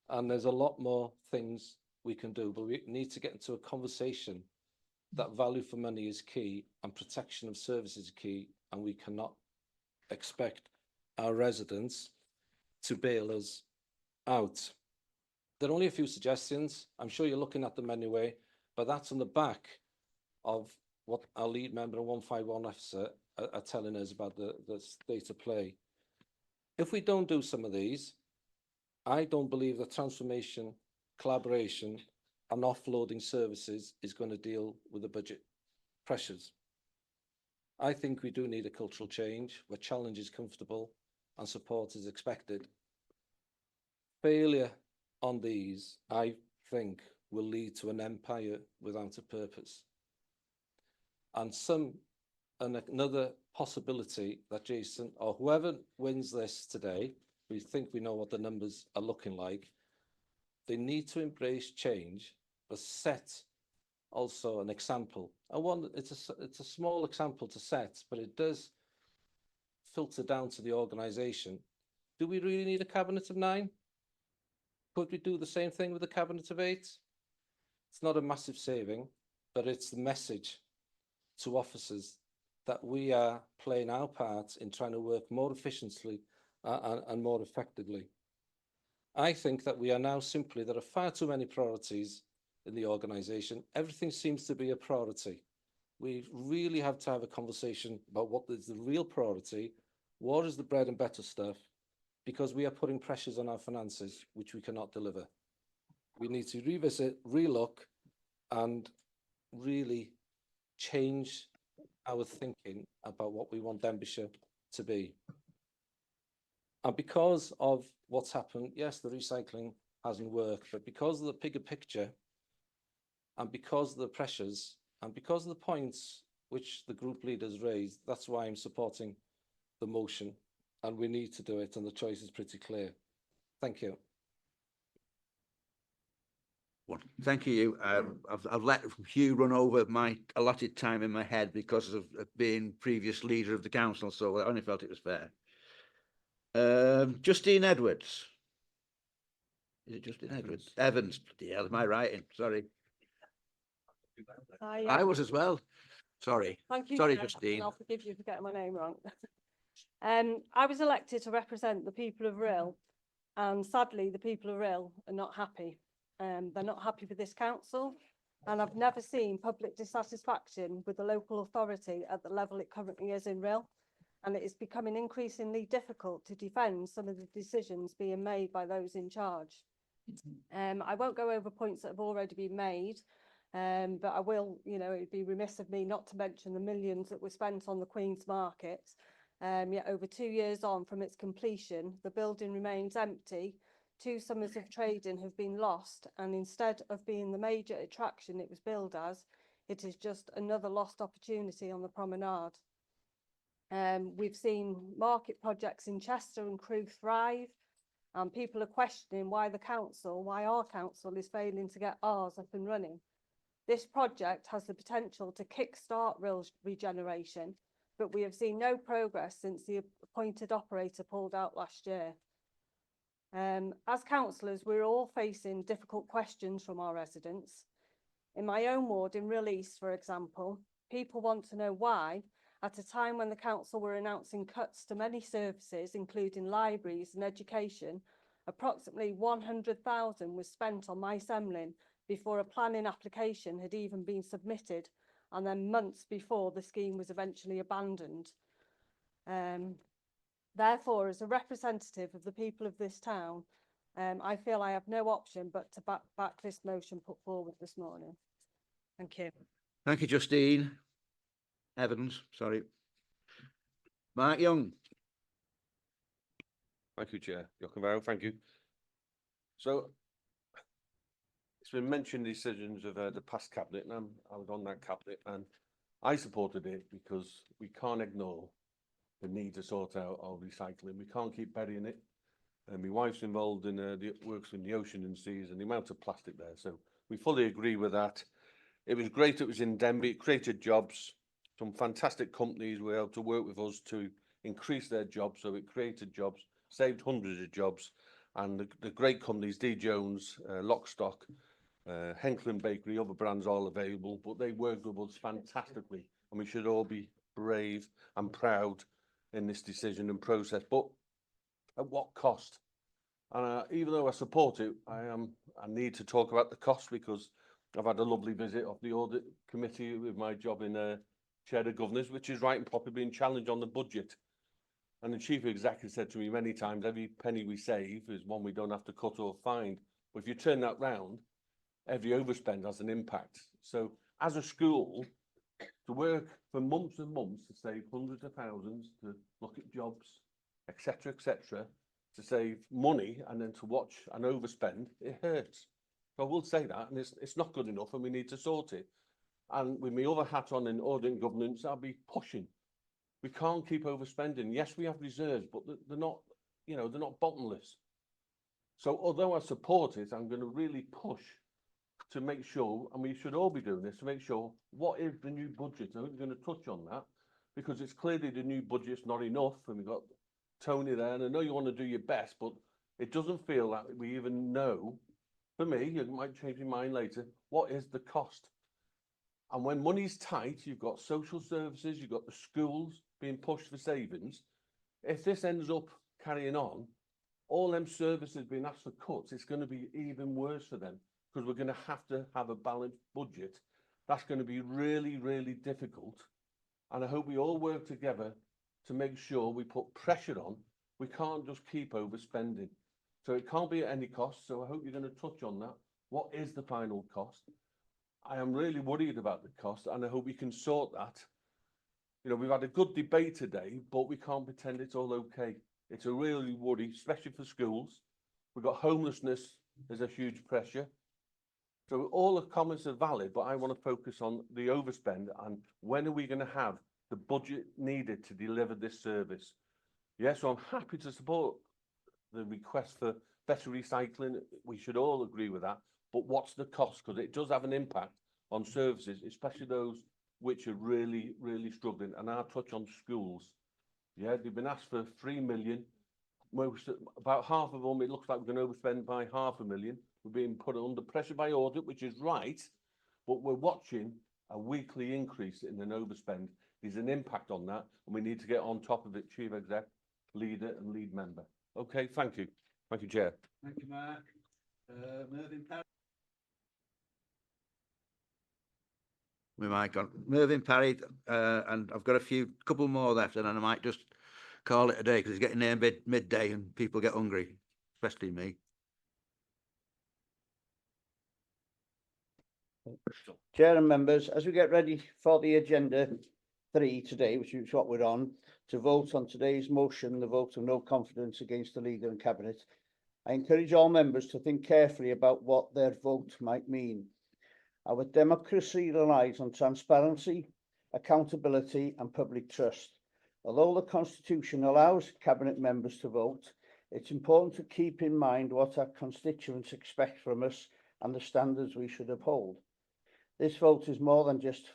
And there's a lot more things we can do, but we need to get into a conversation that value for money is key and protection of services is key, and we cannot expect our residents to bail us out. There are only a few suggestions. I'm sure you're looking at them anyway, but that's on the back of what our lead member and 151 officer are telling us about the state of play. If we don't do some of these, I don't believe that transformation, collaboration and offloading services is going to deal with the budget pressures. I think we do need a cultural change where challenge is comfortable and support is expected. Failure on these, I think, will lead to an empire without a purpose. And another possibility that Jason or whoever wins this today, we think we know what the numbers are looking like, they need to embrace change, but set also an example. And one, it's a small example to set, but it does filter down to the organisation. Do we really need a cabinet of 9? Could we do the same thing with a cabinet of 8? It's not a massive saving, but it's the message to officers that we are playing our part in trying to work more efficiently and more effectively. I think that we are now simply, there are far too many priorities in the organisation. Everything seems to be a priority. We really have to have a conversation about what is the real priority, what is the bread and butter stuff, because we are putting pressures on our finances, which we cannot deliver. We need to revisit, relook, and really change our thinking about what we want Denbighshire to be. And because of what's happened, yes, the recycling hasn't worked, but because of the bigger picture, and because of the pressures, and because of the points which the group leaders raised, that's why I'm supporting the motion, and we need to do it, and the choice is pretty clear. Thank you. Well, thank you. I've let Hugh run over my allotted time in my head because of being previous leader of the council, so I only felt it was fair. Justine Edwards. Is it Justine Edwards? Evans. Yeah, that's my writing. Sorry. I was as well. Sorry. Thank you. Sorry, Chair, Justine. and I'll forgive you for getting my name wrong. I was elected to represent the people of Rhyl, and sadly, the people of Rhyl are not happy. They're not happy with this council, and I've never seen public dissatisfaction with the local authority at the level it currently is in Rhyl, and it is becoming increasingly difficult to defend some of the decisions being made by those in charge. I won't go over points that have already been made, but I will, it'd be remiss of me not to mention the millions that were spent on the Queen's Market. Yet over 2 years on from its completion, the building remains empty. 2 summers of trading have been lost, and instead of being the major attraction it was billed as, it is just another lost opportunity on the promenade. We've seen market projects in Chester and Crewe thrive, and people are questioning why our council is failing to get ours up and running. This project has the potential to kickstart Rhyl's regeneration, but we have seen no progress since the appointed operator pulled out last year. As councillors, we're all facing difficult questions from our residents. In my own ward in Rhyl East, for example, people want to know why, at a time when the council were announcing cuts to many services, including libraries and education, approximately 100,000 was spent on my Semlin before a planning application had even been submitted, and then months before the scheme was eventually abandoned. Therefore, as a representative of the people of this town, I feel I have no option but to back this motion put forward this morning. Thank you. Thank you, Justine Evans. Sorry. Mark Young. Thank you, Chair. Thank you. So it's been mentioned decisions of the past cabinet, and I was on that cabinet, and I supported it because we can't ignore the need to sort out our recycling. We can't keep burying it. And my wife's involved in the works in the ocean and seas and the amount of plastic there. So we fully agree with that. It was great. It was in Denby. It created jobs. Some fantastic companies were able to work with us to increase their jobs. So it created jobs, saved hundreds of jobs. And the great companies, D. Jones, Lockstock, Henkel & Bakery, other brands all available, but they worked with us fantastically. And we should all be brave and proud in this decision and process. But at what cost? And even though I support it, I need to talk about the cost, because I've had a lovely visit of the audit committee with my job in chair of governors, which is right and proper being challenged on the budget. And the chief executive said to me many times, every penny we save is one we don't have to cut or find. But if you turn that round, every overspend has an impact. So as a school, to work for months and months to save hundreds of thousands, to look at jobs, etc., to save money and then to watch an overspend, it hurts. So I will say that, and it's not good enough, and we need to sort it. And with my other hat on in audit and governance, I'll be pushing. We can't keep overspending. Yes, we have reserves, but they're not, they're not bottomless. So although I support it, I'm going to really push to make sure, and we should all be doing this, to make sure what is the new budget. I'm going to touch on that, because it's clearly the new budget's not enough, and we've got Tony there, and I know you want to do your best, but it doesn't feel like we even know. For me, you might change your mind later, what is the cost? And when money's tight, you've got social services, you've got the schools being pushed for savings. If this ends up carrying on, all them services being asked for cuts, it's going to be even worse for them, because we're going to have a balanced budget. That's going to be really, really difficult. And I hope we all work together to make sure we put pressure on. We can't just keep overspending. So it can't be at any cost. So I hope you're going to touch on that. What is the final cost? I am really worried about the cost, and I hope we can sort that. We've had a good debate today, but we can't pretend it's all okay. It's a really worry, especially for schools. We've got homelessness, there's a huge pressure. So all the comments are valid, but I want to focus on the overspend and when are we going to have the budget needed to deliver this service. Yeah, so I'm happy to support the request for better recycling. We should all agree with that. But what's the cost? Because it does have an impact on services, especially those which are really, really struggling. And I'll touch on schools. Yeah, they've been asked for 3 million. About half of them, it looks like we're going to overspend by $500,000. We're being put under pressure by audit, which is right, but we're watching a weekly increase in an overspend. There's an impact on that, and we need to get on top of it, Chief Exec, Leader and Lead Member. Okay, thank you. Thank you, Chair. Thank you, Mark. Mervyn Parry. We might go Mervyn Parry, and I've got a couple more left, and then I might just call it a day, because it's getting near midday and people get hungry, especially me. Chair and members, as we get ready for the agenda 3 today, which is what we're on, to vote on today's motion, the vote of no confidence against the Leader and Cabinet, I encourage all members to think carefully about what their vote might mean. Our democracy relies on transparency, accountability and public trust. Although the Constitution allows Cabinet members to vote, it's important to keep in mind what our constituents expect from us and the standards we should uphold. This vote is more than just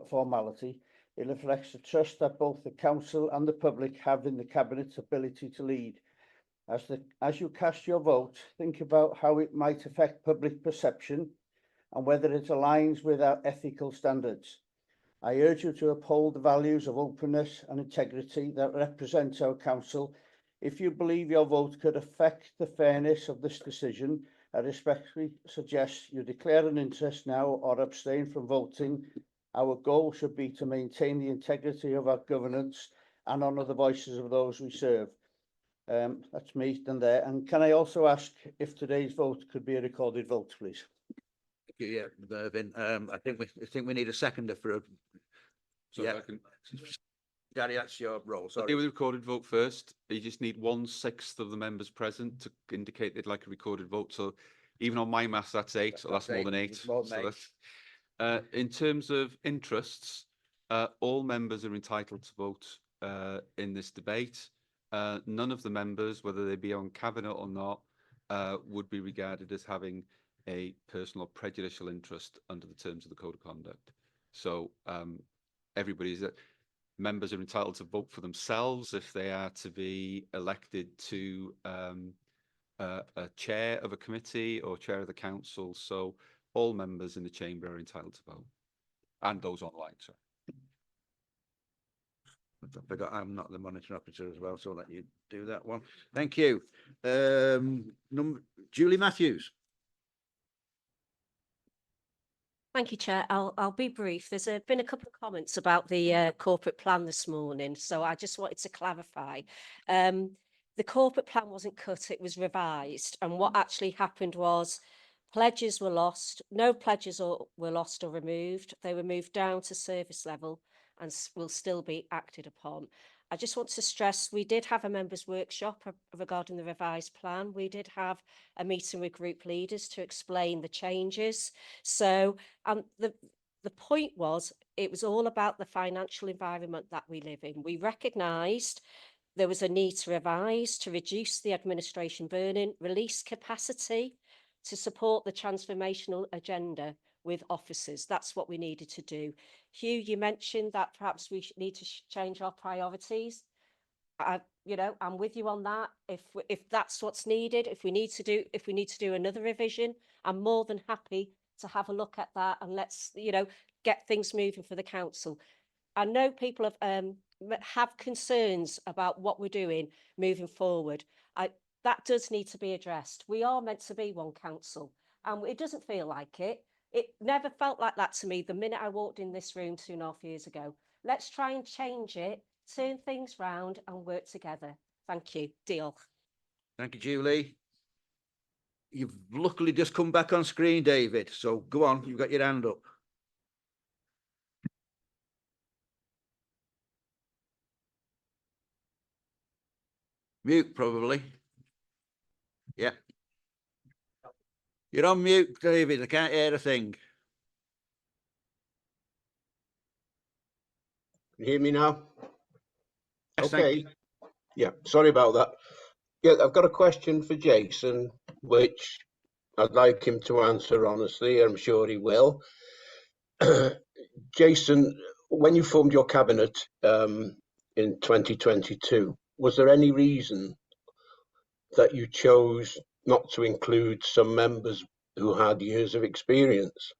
formality. It reflects the trust that both the Council and the public have in the Cabinet's ability to lead. As you cast your vote, think about how it might affect public perception and whether it aligns with our ethical standards. I urge you to uphold the values of openness and integrity that represent our Council. If you believe your vote could affect the fairness of this decision, I respectfully suggest you declare an interest now or abstain from voting. Our goal should be to maintain the integrity of our governance and honour the voices of those we serve. That's me done there. And can I also ask if today's vote could be a recorded vote, please? Yeah, Mervyn. I think we need a seconder for a. So Yeah. Gary, that's your role. I'll Sorry. deal with the recorded vote first. You just need 1/6 of the members present to indicate they'd like a recorded vote. So even on my maths, that's 8. So that's more than 8. It's more than So 8. that's, in terms of interests, all members are entitled to vote in this debate. None of the members, whether they be on cabinet or not, would be regarded as having a personal or prejudicial interest under the terms of the Code of Conduct. So everybody's members are entitled to vote for themselves if they are to be elected to a chair of a committee or chair of the council. So all members in the chamber are entitled to vote, and those online. Sorry. I forgot I'm not the monitoring officer as well, so I'll let you do that one. Thank you. Julie Matthews. Thank you, Chair. I'll be brief. There's been a couple of comments about the corporate plan this morning, so I just wanted to clarify. The corporate plan wasn't cut, it was revised, and what actually happened was pledges were lost. No pledges were lost or removed. They were moved down to service level and will still be acted upon. I just want to stress we did have a members' workshop regarding the revised plan. We did have a meeting with group leaders to explain the changes. So the point was, it was all about the financial environment that we live in. We recognised there was a need to revise, to reduce the administration burden, release capacity to support the transformational agenda with officers. That's what we needed to do. Hugh, you mentioned that perhaps we need to change our priorities. I'm with you on that. If that's what's needed, if we need to do another revision, I'm more than happy to have a look at that, and let's get things moving for the council. I know people have concerns about what we're doing moving forward. That does need to be addressed. We are meant to be one council, and it doesn't feel like it. It never felt like that to me the minute I walked in this room 2.5 years ago. Let's try and change it, turn things round and work together. Thank you. Deal. Thank you, Julie. You've luckily just come back on screen, David. So go on, you've got your hand up. Mute, probably. Yeah. You're on mute, David. I can't hear a thing. Can you hear me now? Yes, okay. Yeah, sorry about that. Yeah, I've got a question for Jason, which I'd like him to answer honestly. I'm sure he will. Jason, when you formed your cabinet in 2022, was there any reason that you chose not to include some members who had years of experience?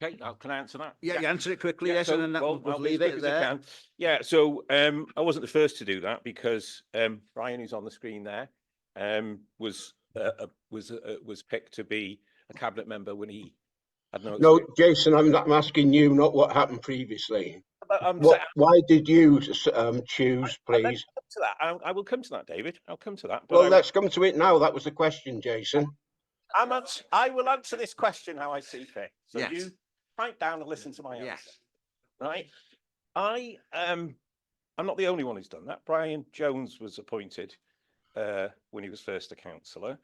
Okay, can I answer that? Yeah, you answer it quickly, yes, and then that well, we'll I'll be as leave quick it as I there. can. Yeah, so I wasn't the first to do that because Brian, who's on the screen there, was picked to be a cabinet member when he had no experience. No, Jason, I'm asking you, not what happened previously. But Why did you choose, please? I will come to that, David. I'll come to that. But Well, let's come to it now. That was the question, Jason. I will answer this question how I see fit. So Yes. you write down and listen to my answer. Yes. Right. I'm not the only one who's done that. Brian Jones was appointed when he was first a councillor.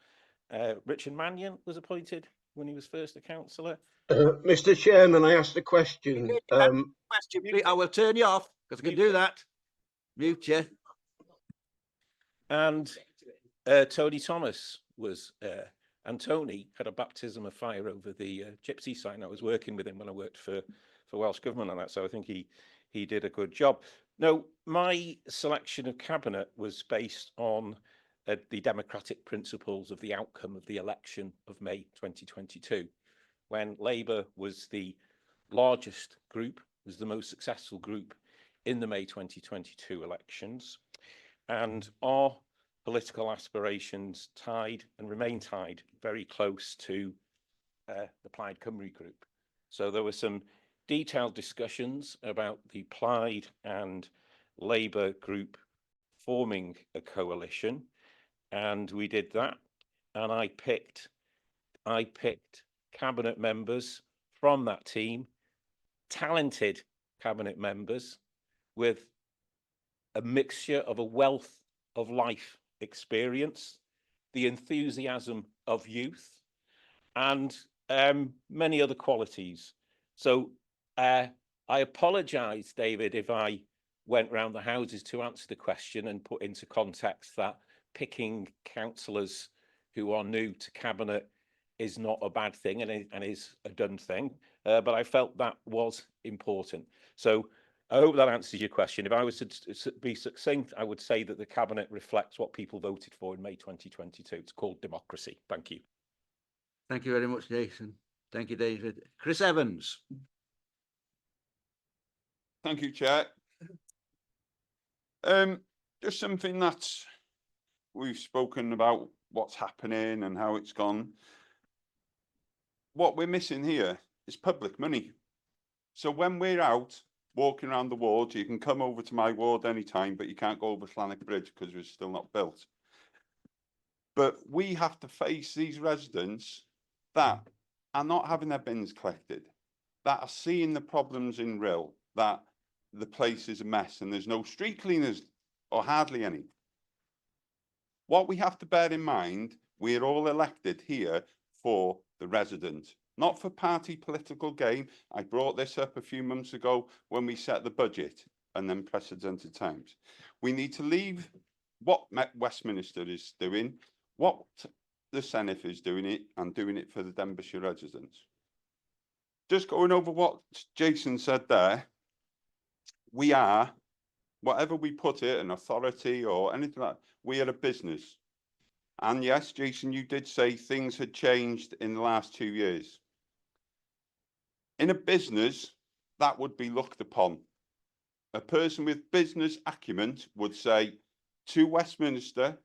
Richard Mannion was appointed when he was first a councillor. Mr. Chairman, I asked a question. I will turn you off because I can do that. Mute you. And Tony Thomas was, and Tony had a baptism of fire over the gypsy sign. I was working with him when I worked for Welsh Government on that, so I think he did a good job. No, my selection of cabinet was based on the democratic principles of the outcome of the election of May 2022, when Labour was the largest group, was the most successful group in the May 2022 elections, and our political aspirations tied and remain tied very close to the Plaid Cymru group. So there were some detailed discussions about the Plaid and Labour group forming a coalition, and we did that, and I picked cabinet members from that team, talented cabinet members with a mixture of a wealth of life experience, the enthusiasm of youth, and many other qualities. So I apologise, David, if I went round the houses to answer the question and put into context that picking councillors who are new to cabinet is not a bad thing and is a done thing, but I felt that was important. So I hope that answers your question. If I was to be succinct, I would say that the cabinet reflects what people voted for in May 2022. It's called democracy. Thank you. Thank you very much, Jason. Thank you, David. Chris Evans. Thank you, Chair. Just something that we've spoken about, what's happening and how it's gone. What we're missing here is public money. So when we're out walking around the wards, you can come over to my ward anytime, but you can't go over Llanwick Bridge because it's still not built. But we have to face these residents that are not having their bins collected, that are seeing the problems in Rill, that the place is a mess and there's no street cleaners or hardly any. What we have to bear in mind, we're all elected here for the resident, not for party political gain. I brought this up a few months ago when we set the budget and then precedented times. We need to leave what Westminster is doing, what the Senate is doing it, and doing it for the Denbighshire residents. Just going over what Jason said there, we are, whatever we put it, an authority or anything like that, we are a business. And yes, Jason, you did say things had changed in the last 2 years. In a business, that would be looked upon. A person with business acumen would say to Westminster,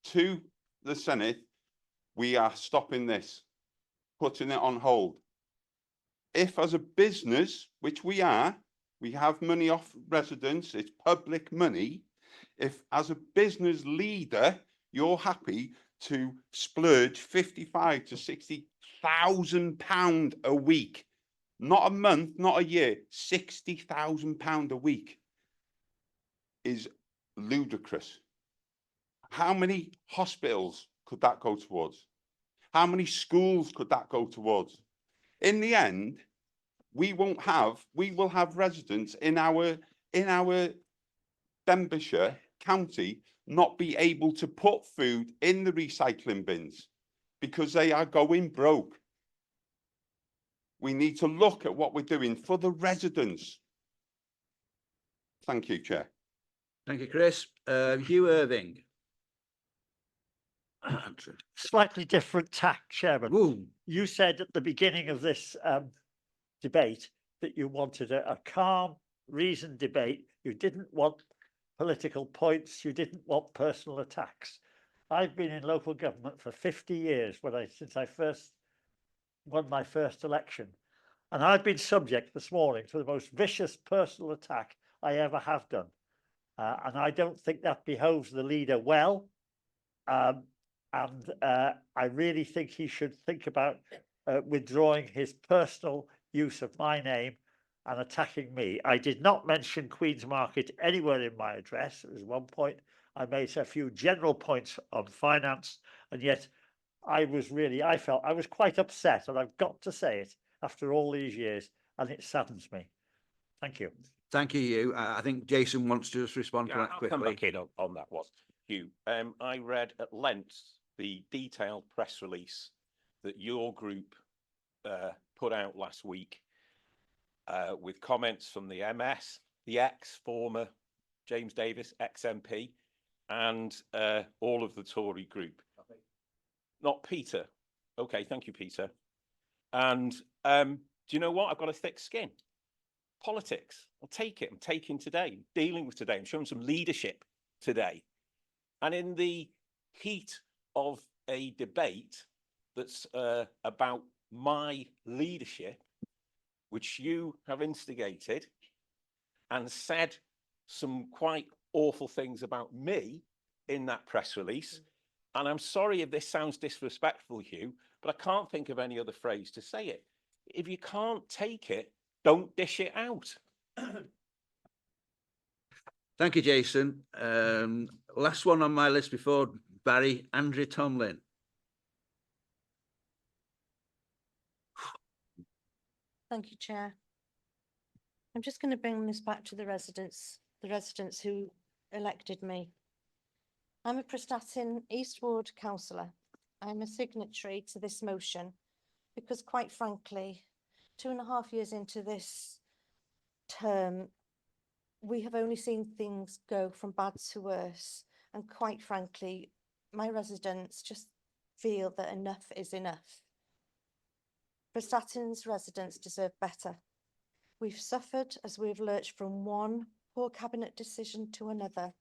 to the Senate, we are stopping this, putting it on hold. If as a business, which we are, we have money off residents, it's public money. If as a business leader, you're happy to splurge 55 to 60,000 pound a week, not a month, not a year, 60,000 pound a week is ludicrous. How many hospitals could that go towards? How many schools could that go towards? In the end, we will have residents in our Denbighshire county not be able to put food in the recycling bins because they are going broke. We need to look at what we're doing for the residents. Thank you, Chair. Thank you, Chris. Hugh Irving. Slightly different tack, Chairman. Ooh. You said at the beginning of this debate that you wanted a calm, reasoned debate. You didn't want political points. You didn't want personal attacks. I've been in local government for 50 years since I first won my first election. And I've been subject this morning to the most vicious personal attack I ever have done. And I don't think that behoves the leader well. I really think he should think about withdrawing his personal use of my name and attacking me. I did not mention Queen's Market anywhere in my address. There was one point I made a few general points on finance, and yet I felt I was quite upset, and I've got to say it after all these years, and it saddens me. Thank you. Thank you, Hugh. I think Jason wants to just respond to that I'll quickly. come back in on that one, Hugh. I read at length the detailed press release that your group put out last week with comments from the MS, the ex-former James Davis, ex-MP, and all of the Tory group. Not Peter. Okay, thank you, Peter. And do you know what? I've got a thick skin. Politics. I'll take it. I'm taking today, dealing with today. I'm showing some leadership today. And in the heat of a debate that's about my leadership, which you have instigated and said some quite awful things about me in that press release. And I'm sorry if this sounds disrespectful, Hugh, but I can't think of any other phrase to say it. If you can't take it, don't dish it out. Thank you, Jason. Last one on my list before Barry, Andrew Tomlin. Thank you, Chair. I'm just going to bring this back to the residents who elected me. I'm a Prestatyn East Ward councillor. I'm a signatory to this motion because, quite frankly, 2.5 years into this term, we have only seen things go from bad to worse. And quite frankly, my residents just feel that enough is enough. Prestatyn's residents deserve better. We've suffered as we've lurched from one poor cabinet decision to another,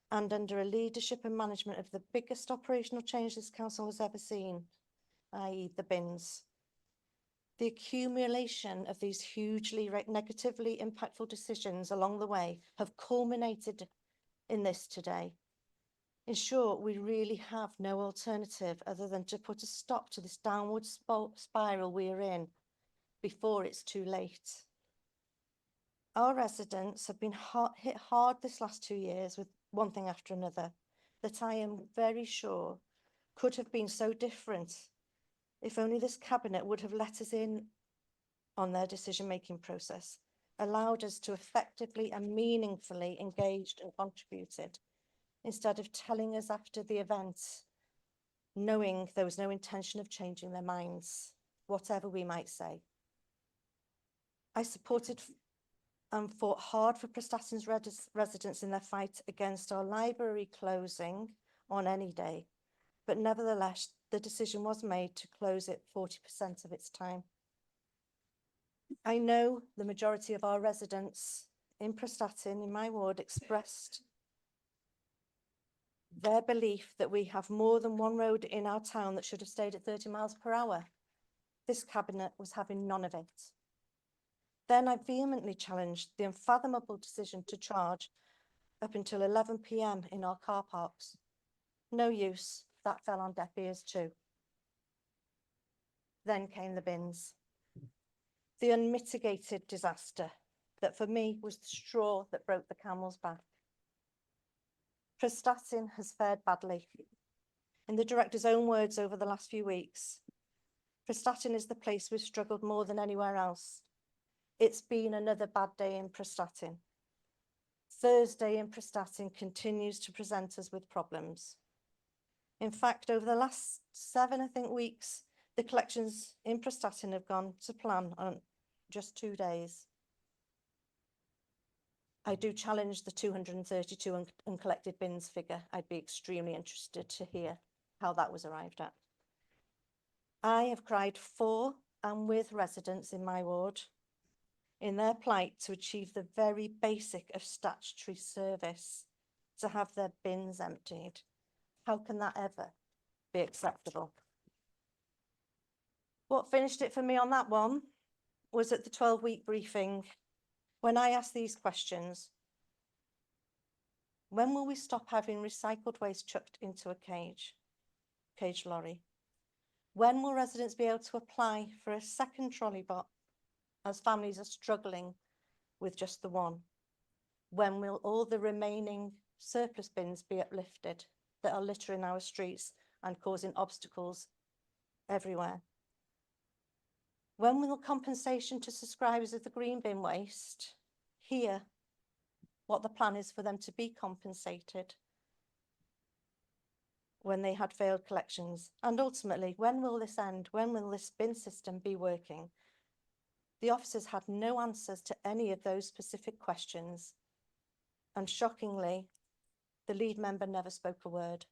and under a leadership and management of the biggest operational change this council has ever seen, i.e. the bins. The accumulation of these hugely negatively impactful decisions along the way have culminated in this today. In short, we really have no alternative other than to put a stop to this downward spiral we are in before it's too late. Our residents have been hit hard this last 2 years with one thing after another that I am very sure could have been so different if only this cabinet would have let us in on their decision-making process, allowed us to effectively and meaningfully engaged and contributed, instead of telling us after the event, knowing there was no intention of changing their minds, whatever we might say. I supported and fought hard for Prestatyn's residents in their fight against our library closing on any day, but nevertheless, the decision was made to close it 40% of its time. I know the majority of our residents in Prestatyn, in my ward, expressed their belief that we have more than one road in our town that should have stayed at 30 miles per hour. This cabinet was having none of it. Then I vehemently challenged the unfathomable decision to charge up until 11 p.m. in our car parks. No use, that fell on deaf ears too. Then came the bins. The unmitigated disaster that for me was the straw that broke the camel's back. Prestatyn has fared badly. In the director's own words over the last few weeks, Prestatyn is the place we've struggled more than anywhere else. It's been another bad day in Prestatyn. Thursday in Prestatyn continues to present us with problems. In fact, over the last 7, weeks, the collections in Prestatyn have gone to plan on just 2 days. I do challenge the 232 uncollected bins figure. I'd be extremely interested to hear how that was arrived at. I have cried for and with residents in my ward in their plight to achieve the very basic of statutory service, to have their bins emptied. How can that ever be acceptable? What finished it for me on that one was at the 12-week briefing when I asked these questions. When will we stop having recycled waste chucked into a cage lorry? When will residents be able to apply for a second trolley bot as families are struggling with just the one? When will all the remaining surplus bins be uplifted that are littering our streets and causing obstacles everywhere? When will compensation to subscribers of the green bin waste hear what the plan is for them to be compensated when they had failed collections? And ultimately, when will this end? When will this bin system be working? The officers had no answers to any of those specific questions. And shockingly, the lead member never spoke a word.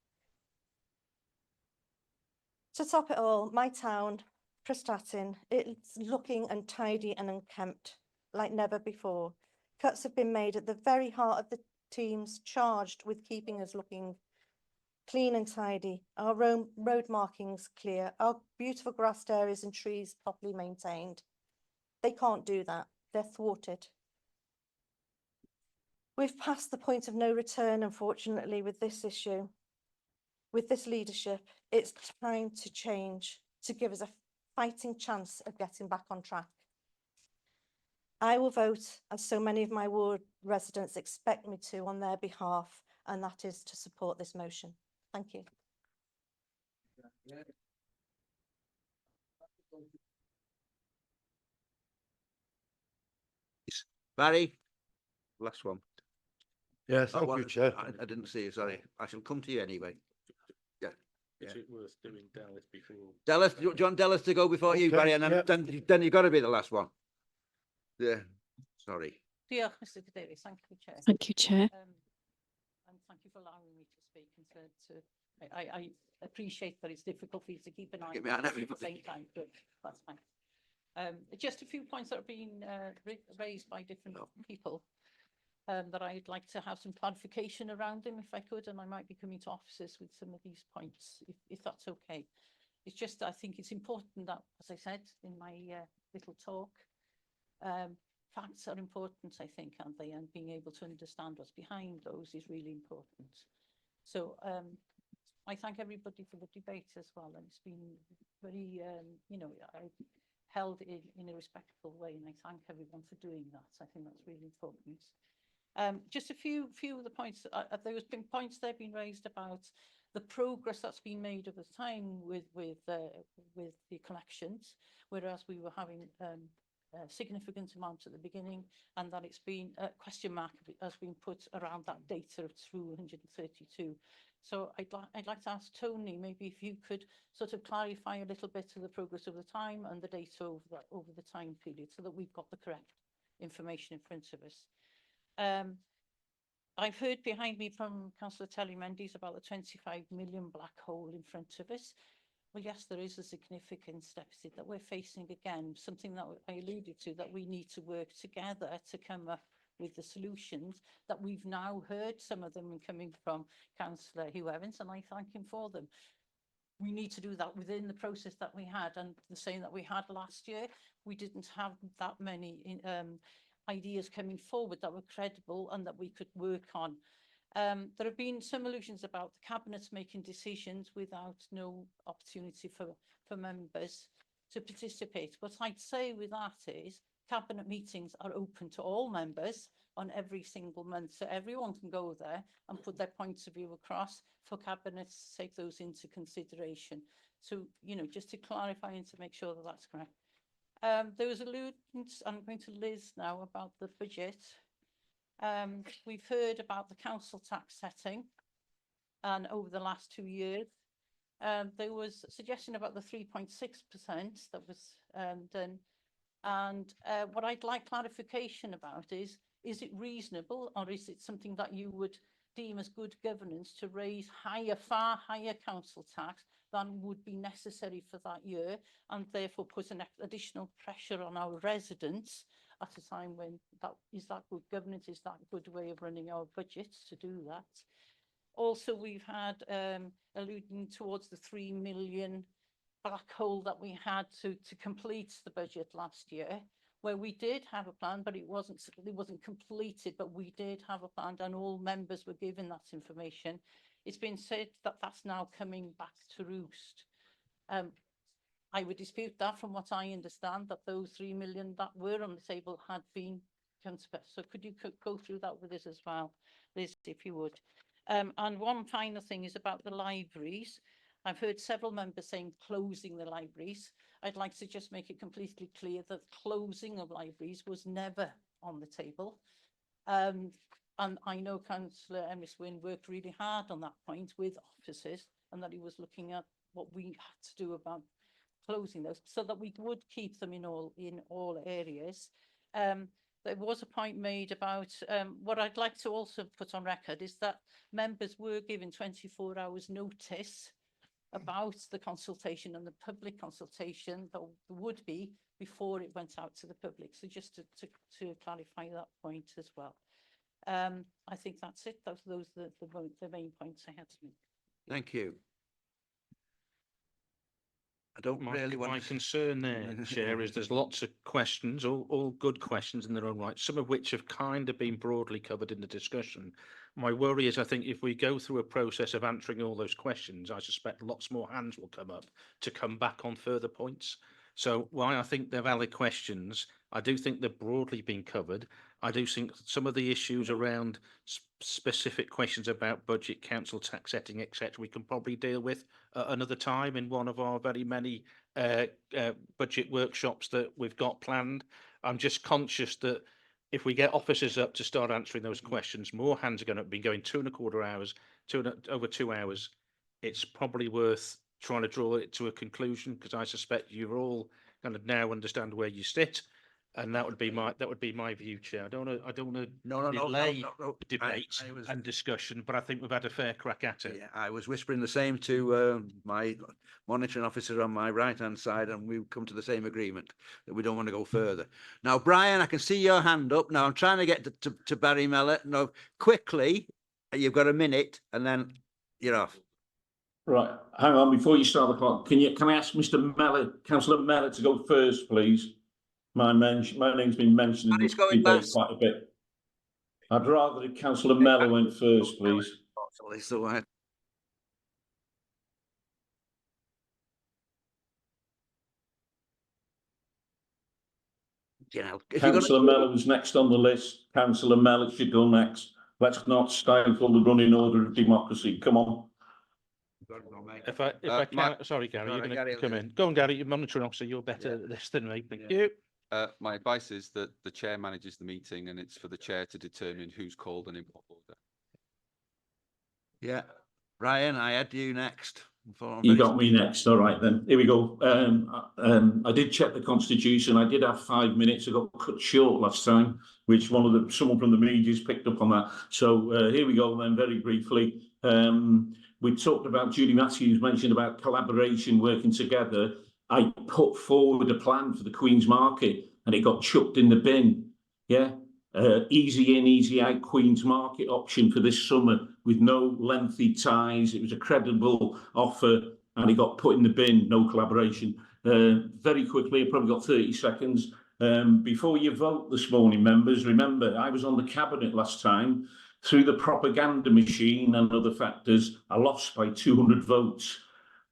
To top it all, my town, Prestatyn, it's looking untidy and unkempt like never before. Cuts have been made at the very heart of the teams charged with keeping us looking clean and tidy, our road markings clear, our beautiful grassed areas and trees properly maintained. They can't do that. They're thwarted. We've passed the point of no return, unfortunately, with this issue. With this leadership, it's time to change, to give us a fighting chance of getting back on track. I will vote, as so many of my ward residents expect me to, on their behalf, and that is to support this motion. Thank you. Barry, last one. Yeah, Oh, thank well, you, Chair. I didn't see you, sorry. I shall come to you anyway. Yeah. Is it worth doing Dallas before? Dallas, do you want Dallas to go before you, Okay, Barry? And yeah. then you've got to be the last one. Yeah, sorry. Diolch, Mr Cadeirydd. Thank you, Chair. Thank you, Chair. And thank you for allowing me to speak and I appreciate that it's difficult for you to keep an eye Get on me on it at the everybody. same time, but that's fine. Just a few points that have been raised by different people that I'd like to have some clarification around them if I could, and I might be coming to offices with some of these points if that's okay. It's just, I think it's important that, as I said in my little talk, facts are important, I think, aren't they? And being able to understand what's behind those is really important. So I thank everybody for the debate as well, and it's been very, I held in a respectful way, and I thank everyone for doing that. I think that's really important. Just a few of the points. There's been points that have been raised about the progress that's been made over time with the collections, whereas we were having a significant amount at the beginning, and that it's been a question mark has been put around that data of 232. So I'd like to ask Tony, maybe if you could sort of clarify a little bit of the progress over the time and the data over the time period, so that we've got the correct information in front of us. I've heard behind me from Councillor Telly Mendes about the 25 million black hole in front of us. Well, yes, there is a significant deficit that we're facing again, something that I alluded to, that we need to work together to come up with the solutions that we've now heard, some of them coming from Councillor Hugh Evans, and I thank him for them. We need to do that within the process that we had, and the same that we had last year. We didn't have that many ideas coming forward that were credible and that we could work on. There have been some allusions about the Cabinet making decisions without no opportunity for members to participate. What I'd say with that is Cabinet meetings are open to all members on every single month, so everyone can go there and put their points of view across for Cabinet to take those into consideration. So, just to clarify and to make sure that that's correct. There was alludance, I'm going to Liz now, about the budget. We've heard about the council tax setting, and over the last 2 years, there was a suggestion about the 3.6% that was done. And what I'd like clarification about is it reasonable, or is it something that you would deem as good governance to raise far higher council tax than would be necessary for that year, and therefore put an additional pressure on our residents at a time when that good governance, is that a good way of running our budgets to do that? Also, we've had alluding towards the 3 million black hole that we had to complete the budget last year, where we did have a plan, but it wasn't completed, but we did have a plan and all members were given that information. It's been said that that's now coming back to roost. I would dispute that. From what I understand, that those 3 million that were on the table had been considered. So could you go through that with us as well, Liz, if you would? And one final thing is about the libraries. I've heard several members saying closing the libraries. I'd like to just make it completely clear that closing of libraries was never on the table. And I know Councillor Emrys Wynne worked really hard on that point with officers, and that he was looking at what we had to do about closing those, so that we would keep them in all areas. There was a point made about what I'd like to also put on record is that members were given 24 hours notice about the consultation and the public consultation that would be before it went out to the public. So just to clarify that point as well. I think that's it. Those are the main points I had to make. Thank you. I don't really want my concern there, Chair, is there's lots of questions, all good questions in their own right, some of which have kind of been broadly covered in the discussion. My worry is, I think if we go through a process of answering all those questions, I suspect lots more hands will come up to come back on further points. So while I think they're valid questions, I do think they've broadly been covered. I do think some of the issues around specific questions about budget, council tax setting, etc., we can probably deal with at another time in one of our very many budget workshops that we've got planned. I'm just conscious that if we get officers up to start answering those questions, more hands are going to be going 2.25 hours, over 2 hours. It's probably worth trying to draw it to a conclusion, because I suspect you're all kind of now understand where you sit, and that would be my view, Chair. I don't want to delay debate and discussion, but I think we've had a fair crack at it. Yeah, I was whispering the same to my monitoring officer on my right-hand side, and we've come to the same agreement that we don't want to go further. Now, Brian, I can see your hand up. Now, I'm trying to get to Barry Mellor. No, quickly, you've got a minute, and then you're off. Right, hang on, before you start the clock, can I ask Mr. Mellor, Councillor Mellor, to go first, please? My name's been mentioned in this debate quite a bit. I'd rather that Councillor Mellor went first, please. So you know, Councillor Mellor was next on the list. Councillor Mellor should go next. Let's not stifle the running order of democracy. Come on. If I can, sorry, Gary, you're going to come in. Go on, Gary, you're monitoring officer. You're better at this than me. Thank you. My advice is that the chair manages the meeting, and it's for the chair to determine who's called and in what order. Yeah, Ryan, I had you next. You got me next. All right, then. Here we go. I did check the constitution. I did have 5 minutes. I got cut short last time, which someone from the media's picked up on that. So here we go then, very briefly. We talked about, Judy Matthews mentioned about collaboration, working together. I put forward a plan for the Queen's Market and it got chucked in the bin. Yeah. Easy in, easy out Queen's Market option for this summer with no lengthy ties. It was a credible offer and it got put in the bin, no collaboration. Very quickly, I've probably got 30 seconds. Before you vote this morning, members, remember, I was on the cabinet last time. Through the propaganda machine and other factors, I lost by 200 votes.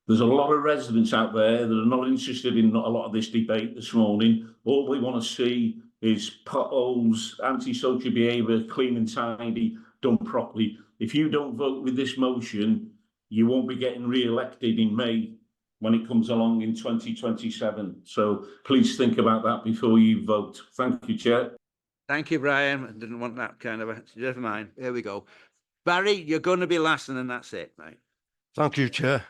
There's a lot of residents out there that are not interested in a lot of this debate this morning. All they want to see is potholes, antisocial behaviour, clean and tidy, done properly. If you don't vote with this motion, you won't be getting re-elected in May when it comes along in 2027. So please think about that before you vote. Thank you, Chair. Thank you, Brian. I didn't want that kind of never mind. Here we go. Barry, you're going to be last, and then that's it, mate. Thank you, Chair.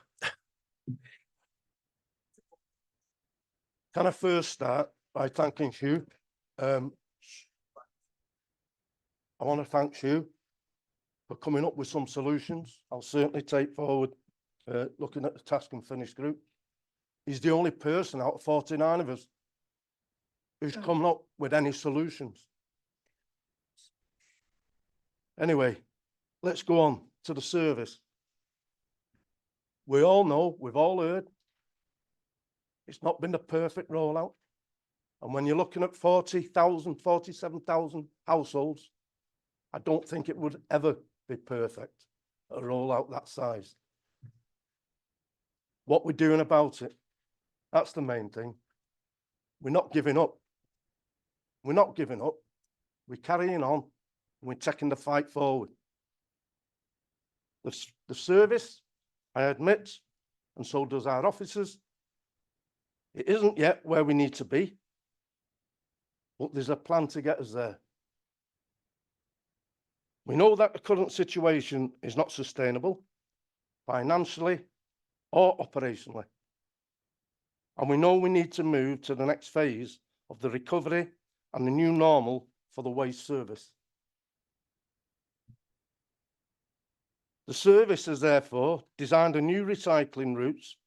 Can I first start by thanking Hugh? I want to thank Hugh for coming up with some solutions. I'll certainly take forward looking at the task and finish group. He's the only person out of 49 of us who's come up with any solutions. Anyway, let's go on to the service. We all know, we've all heard, it's not been a perfect rollout. And when you're looking at 40,000, 47,000 households, I don't think it would ever be perfect, a rollout that size. What we're doing about it, that's the main thing. We're not giving up. We're not giving up. We're carrying on. We're taking the fight forward. The service, I admit, and so does our officers, it isn't yet where we need to be, but there's a plan to get us there. We know that the current situation is not sustainable, financially or operationally. And we know we need to move to the next phase of the recovery and the new normal for the waste service. The service has therefore designed a new recycling routes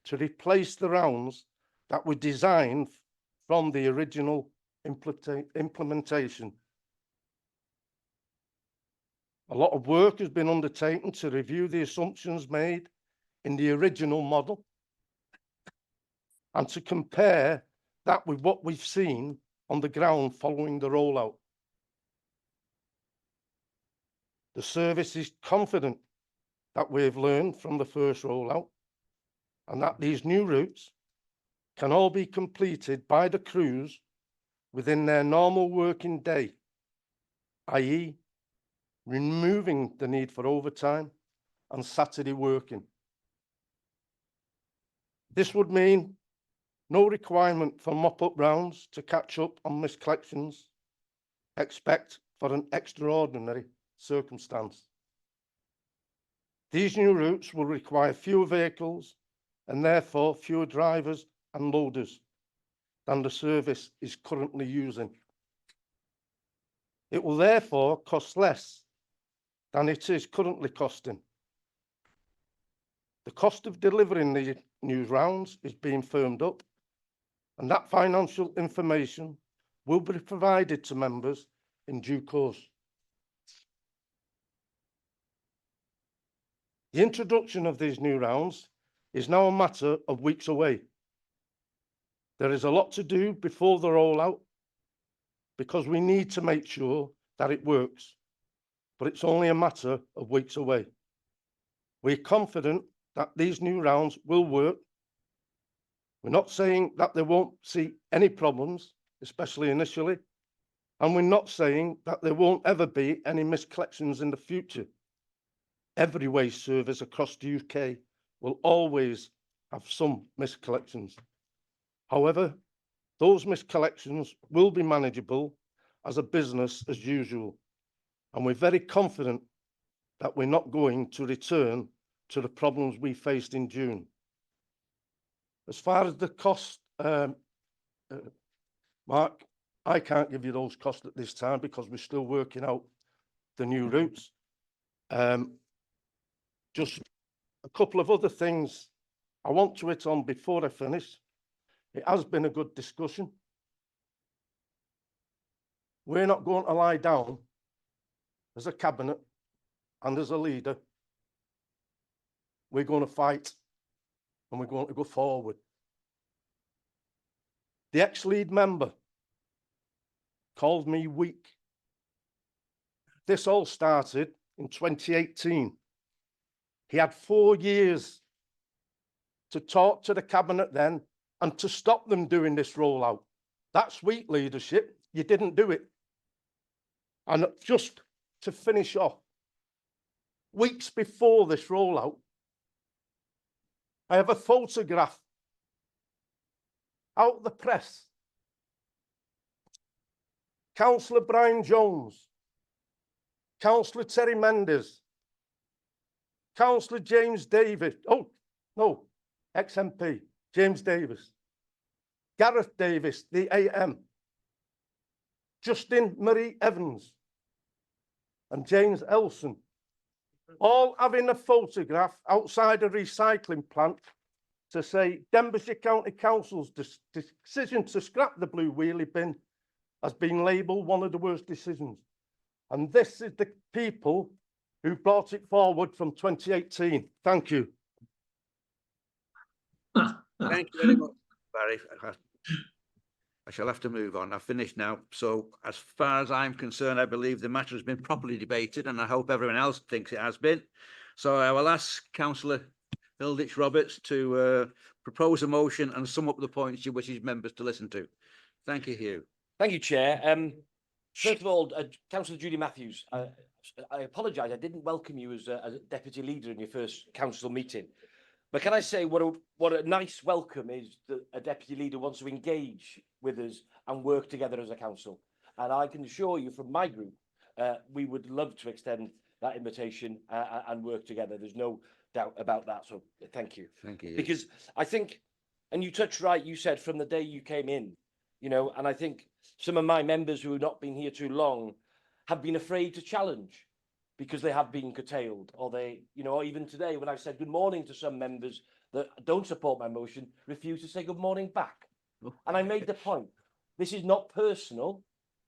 to replace the rounds that were designed from the original implementation. A lot of work has been undertaken to review the assumptions made in the original model and to compare that with what we've seen on the ground following the rollout. The service is confident that we've learned from the first rollout and that these new routes can all be completed by the crews within their normal working day, i.e. removing the need for overtime and Saturday working. This would mean no requirement for mop-up rounds to catch up on missed collections, except for an extraordinary circumstance. These new routes will require fewer vehicles and therefore fewer drivers and loaders than the service is currently using. It will therefore cost less than it is currently costing. The cost of delivering these new rounds is being firmed up, and that financial information will be provided to members in due course. The introduction of these new rounds is now a matter of weeks away. There is a lot to do before the rollout because we need to make sure that it works, but it's only a matter of weeks away. We're confident that these new rounds will work. We're not saying that they won't see any problems, especially initially, and we're not saying that there won't ever be any missed collections in the future. Every waste service across the UK will always have some missed collections. However, those missed collections will be manageable as a business as usual, and we're very confident that we're not going to return to the problems we faced in June. As far as the cost, Mark, I can't give you those costs at this time because we're still working out the new routes. Just a couple of other things I want to hit on before I finish. It has been a good discussion. We're not going to lie down as a cabinet and as a leader. We're going to fight and we're going to go forward. The ex-lead member called me weak. This all started in 2018. He had 4 years to talk to the cabinet then and to stop them doing this rollout. That's weak leadership. You didn't do it. And just to finish off, weeks before this rollout, I have a photograph out of the press. Councillor Brian Jones, Councillor Terry Mendes, Councillor James Davis, oh, no, ex-MP, James Davis, Gareth Davis, the AM, Justin Marie Evans, and James Elson, all having a photograph outside a recycling plant to say Denbighshire County Council's decision to scrap the blue wheelie bin has been labelled one of the worst decisions. And this is the people who brought it forward from 2018. Thank you. Thank you very much, Barry. I shall have to move on. I've finished now. So as far as I'm concerned, I believe the matter has been properly debated and I hope everyone else thinks it has been. So I will ask Councillor Hilditch Roberts to propose a motion and sum up the points she wishes members to listen to. Thank you, Hugh. Thank you, Chair. First of all, Councillor Judy Matthews, I apologise. I didn't welcome you as a deputy leader in your first council meeting. But can I say what a nice welcome is that a deputy leader wants to engage with us and work together as a council. And I can assure you from my group, we would love to extend that invitation and work together. There's no doubt about that. So thank you. Thank you. Because I think, and you touched right, you said from the day you came in, you know, and I think some of my members who have not been here too long have been afraid to challenge because they have been curtailed, or they, you know, or even today when I've said good morning to some members that don't support my motion, refuse to say good morning back. And I made the point, this is not personal,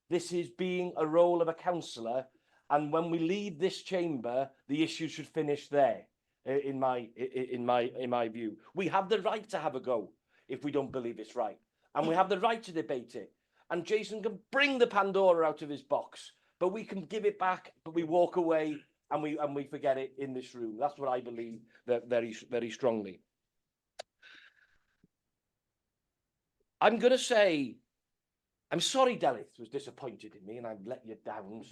this is being a role of a councillor, and when we leave this chamber, the issue should finish there, in my view. We have the right to have a go if we don't believe it's right, and we have the right to debate it. And Jason can bring the Pandora out of his box, but we can give it back, but we walk away and we forget it in this room. That's what I believe very, very strongly. I'm going to say, I'm sorry Delith was disappointed in me and I've let you down,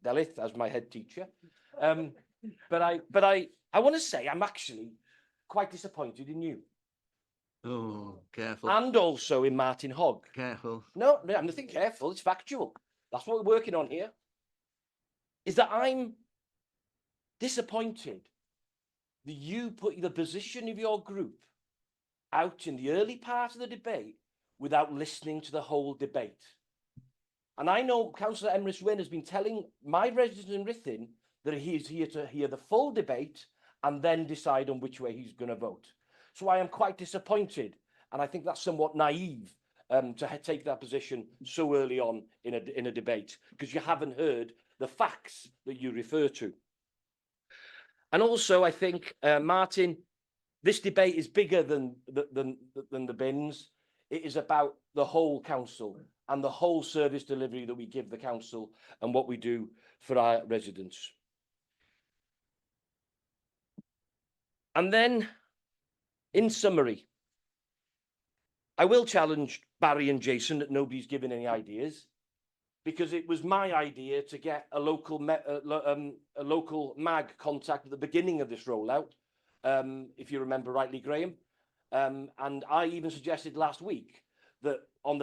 Delith, as my head teacher. But I want to say I'm actually quite disappointed in you. Oh, careful. And also in Martin Hogg. Careful. No, I'm nothing careful. It's factual. That's what we're working on here. Is that I'm disappointed that you put the position of your group out in the early part of the debate without listening to the whole debate. And I know Councillor Emrys Wynne has been telling my resident in Ruthin that he is here to hear the full debate and then decide on which way he's going to vote. So I am quite disappointed, and I think that's somewhat naive to take that position so early on in a debate, because you haven't heard the facts that you refer to. And also, I think, Martin, this debate is bigger than the bins. It is about the whole council and the whole service delivery that we give the council and what we do for our residents. And then, in summary, I will challenge Barry and Jason that nobody's given any ideas, because it was my idea to get a local MAG contact at the beginning of this rollout, if you remember rightly, Graham. And I even suggested last week that on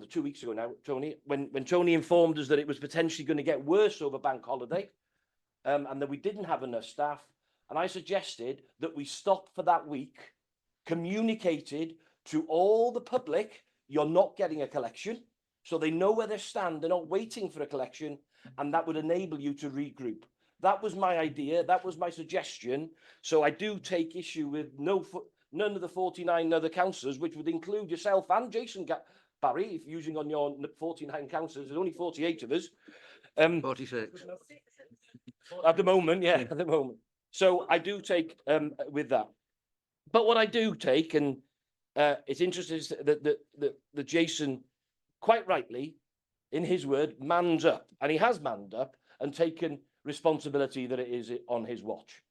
2 weeks ago now, Tony, when Tony informed us that it was potentially going to get worse over bank holiday, and that we didn't have enough staff, and I suggested that we stop for that week, communicated to all the public, you're not getting a collection, so they know where they stand, they're not waiting for a collection, and that would enable you to regroup. That was my idea, that was my suggestion, so I do take issue with none of the 49 other councillors, which would include yourself and Jason Barry, if using on your 49 councillors, there's only 48 of us. 46. At the moment, yeah, at the moment. So I do take with that. But what I do take, and it's interesting that Jason, quite rightly, in his word, mans up. And he has manned up and taken responsibility that it is on his watch.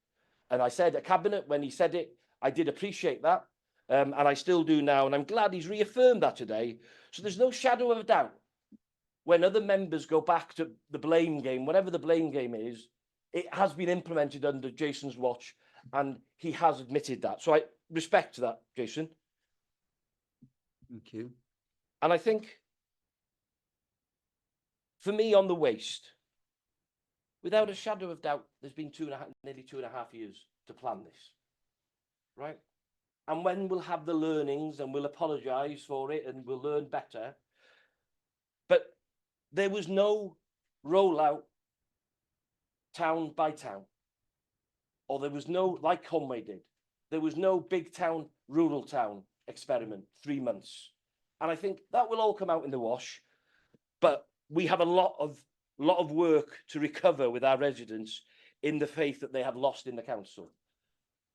And I said at Cabinet, when he said it, I did appreciate that. And I still do now. And I'm glad he's reaffirmed that today. So there's no shadow of a doubt when other members go back to the blame game, whatever the blame game is, it has been implemented under Jason's watch, and he has admitted that. So I respect that, Jason. Thank you. And I think, for me, on the waste, without a shadow of doubt, there's been nearly 2.5 years to plan this, right? And when we'll have the learnings and we'll apologise for it and we'll learn better, but there was no rollout town by town, or there was no, like Conway did, there was no big town, rural town experiment, 3 months. And I think that will all come out in the wash, but we have a lot of work to recover with our residents in the faith that they have lost in the council.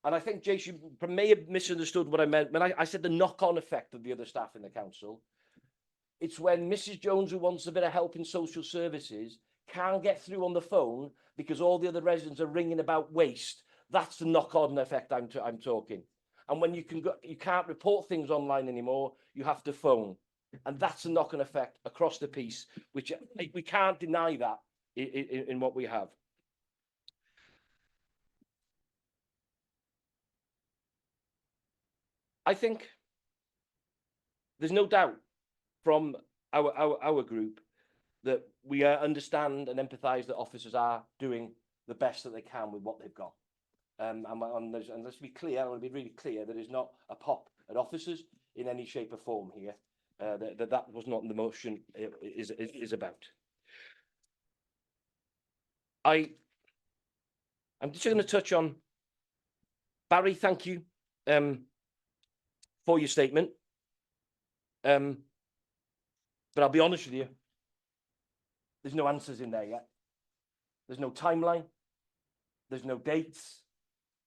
And I think Jason may have misunderstood what I meant when I said the knock-on effect of the other staff in the council. It's when Mrs. Jones, who wants a bit of help in social services, can't get through on the phone because all the other residents are ringing about waste. That's the knock-on effect I'm talking. And when you can't report things online anymore, you have to phone. And that's a knock-on effect across the piece, which we can't deny that in what we have. I think there's no doubt from our group that we understand and empathise that officers are doing the best that they can with what they've got. And let's be clear, I want to be really clear, there is not a pop at officers in any shape or form here. That was not the motion is about. I'm just going to touch on, Barry, thank you for your statement. But I'll be honest with you, there's no answers in there yet. There's no timeline. There's no dates.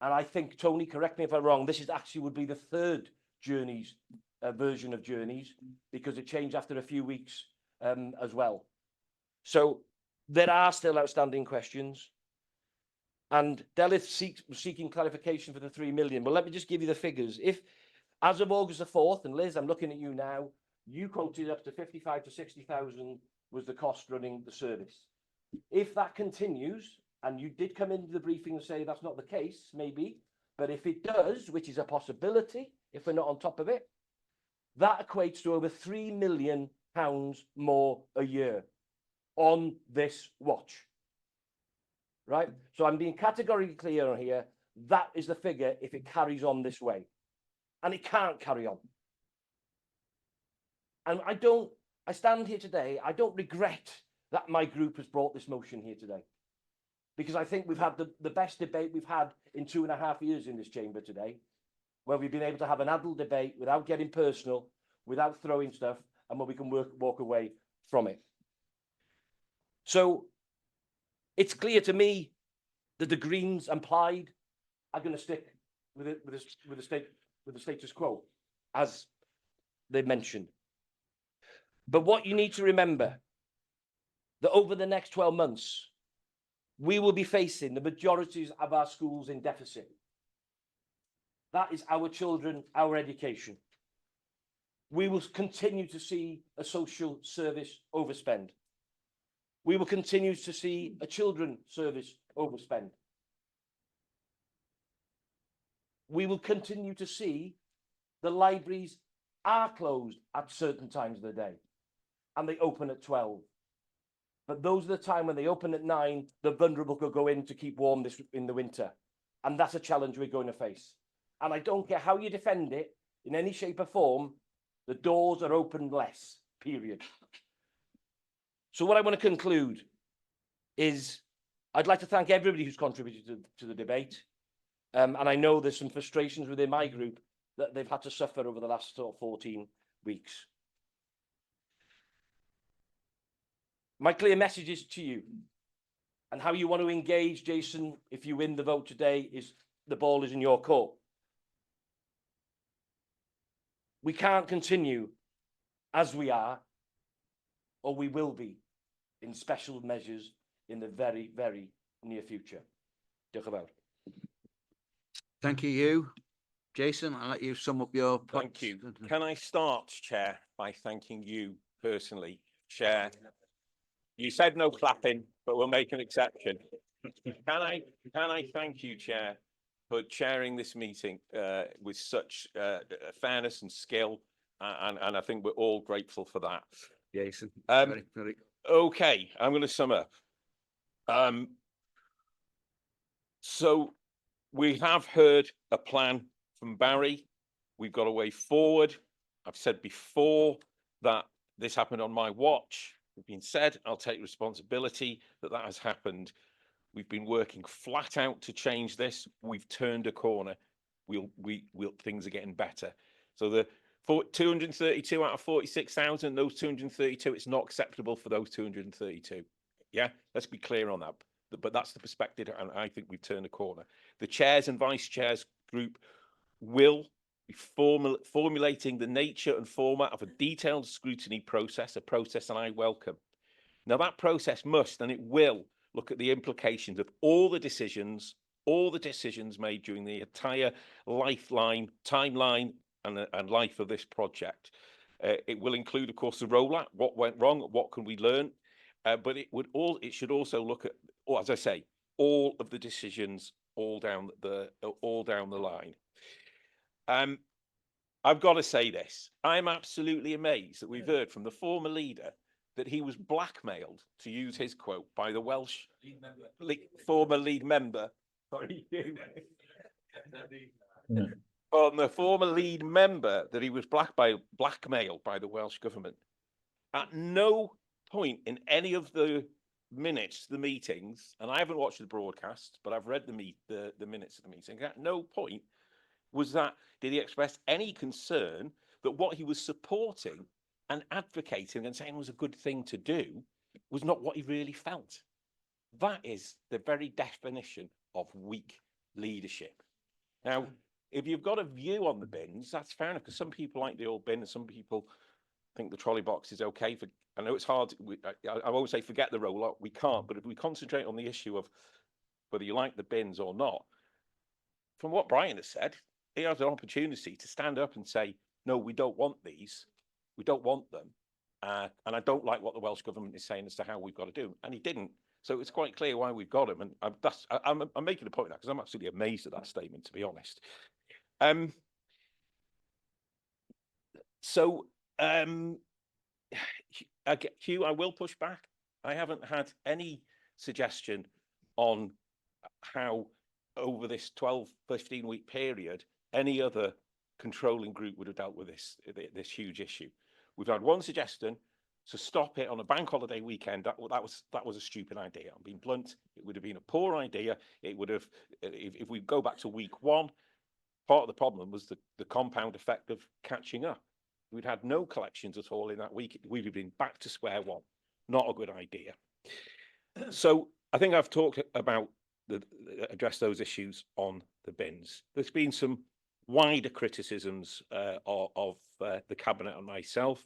And I think, Tony, correct me if I'm wrong, this is actually would be the third Journeys version of Journeys, because it changed after a few weeks as well. So there are still outstanding questions. And Delith seeking clarification for the 3 million. Well, let me just give you the figures. If, as of August the 4th, and Liz, I'm looking at you now, You quoted up to 55 to 60,000 was the cost running the service. If that continues, and you did come into the briefing and say that's not the case, maybe, but if it does, which is a possibility, if we're not on top of it, that equates to over £3 million more a year on this watch. Right? So I'm being categorically clear on here. That is the figure if it carries on this way. And it can't carry on. And I stand here today, I don't regret that my group has brought this motion here today. Because I think we've had the best debate we've had in 2.5 years in this chamber today, where we've been able to have an adult debate without getting personal, without throwing stuff, and where we can walk away from it. So it's clear to me that the Greens and Plaid are going to stick with the status quo, as they mentioned. But what you need to remember, that over the next 12 months, we will be facing the majorities of our schools in deficit. That is our children, our education. We will continue to see a social service overspend. We will continue to see a children's service overspend. We will continue to see the libraries are closed at certain times of the day and they open at 12. But those are the time when they open at 9, the vulnerable could go in to keep warm in the winter. And that's a challenge we're going to face. And I don't care how you defend it in any shape or form, the doors are open less, period. So what I want to conclude is I'd like to thank everybody who's contributed to the debate. And I know there's some frustrations within my group that they've had to suffer over the last 14 weeks. My clear message is to you, and how you want to engage, Jason, if you win the vote today, is the ball is in your court. We can't continue as we are, or we will be, in special measures in the very, very near future. Diolch yn fawr. Thank you. Jason, I'll let you sum up your Thank you. Can I start, Chair, by thanking you personally, Chair? You said no clapping, but we'll make an exception. Can I thank you, Chair, for chairing this meeting with such fairness and skill, and I think we're all grateful for that. Jason. Okay, I'm going to sum up. So we have heard a plan from Barry. We've got a way forward. I've said before that this happened on my watch. It's been said, I'll take responsibility that has happened. We've been working flat out to change this. We've turned a corner. Things are getting better. So the 232 out of 46,000, those 232, it's not acceptable for those 232. Yeah, let's be clear on that. But that's the perspective, and I think we've turned a corner. The chairs and vice chairs group will be formulating the nature and format of a detailed scrutiny process, a process that I welcome. Now that process must, and it will, look at the implications of all the decisions made during the entire timeline and life of this project. It will include, of course, the rollout, what went wrong, what can we learn, but it should also look at, as I say, all of the decisions all down the line. I've got to say this. I'm absolutely amazed that we've heard from the former leader that he was blackmailed, to use his quote, by the Welsh former lead member. Sorry, on the former lead member, that he was blackmailed by the Welsh government. At no point in any of the minutes, the meetings, and I haven't watched the broadcast, but I've read the minutes of the meeting. At no point did he express any concern that what he was supporting and advocating and saying was a good thing to do was not what he really felt. That is the very definition of weak leadership. Now, if you've got a view on the bins, that's fair enough, because some people like the old bin and some people think the trolley box is okay. I know it's hard. I won't say forget the rollout. We can't. But if we concentrate on the issue of whether you like the bins or not, from what Brian has said, he has an opportunity to stand up and say, no, we don't want these. We don't want them. And I don't like what the Welsh Government is saying as to how we've got to do them. And he didn't. So it's quite clear why we've got him. And I'm making a point now because I'm absolutely amazed at that statement, to be honest. Hugh, I will push back. I haven't had any suggestion on how over this 12, 15-week period, any other controlling group would have dealt with this huge issue. We've had one suggestion to stop it on a bank holiday weekend. That was a stupid idea. I'm being blunt. It would have been a poor idea. It would have, if we go back to week one, part of the problem was the compound effect of catching up. We'd had no collections at all in that week. We'd have been back to square one. Not a good idea. So I think I've talked about address those issues on the bins. There's been some wider criticisms of the Cabinet and myself.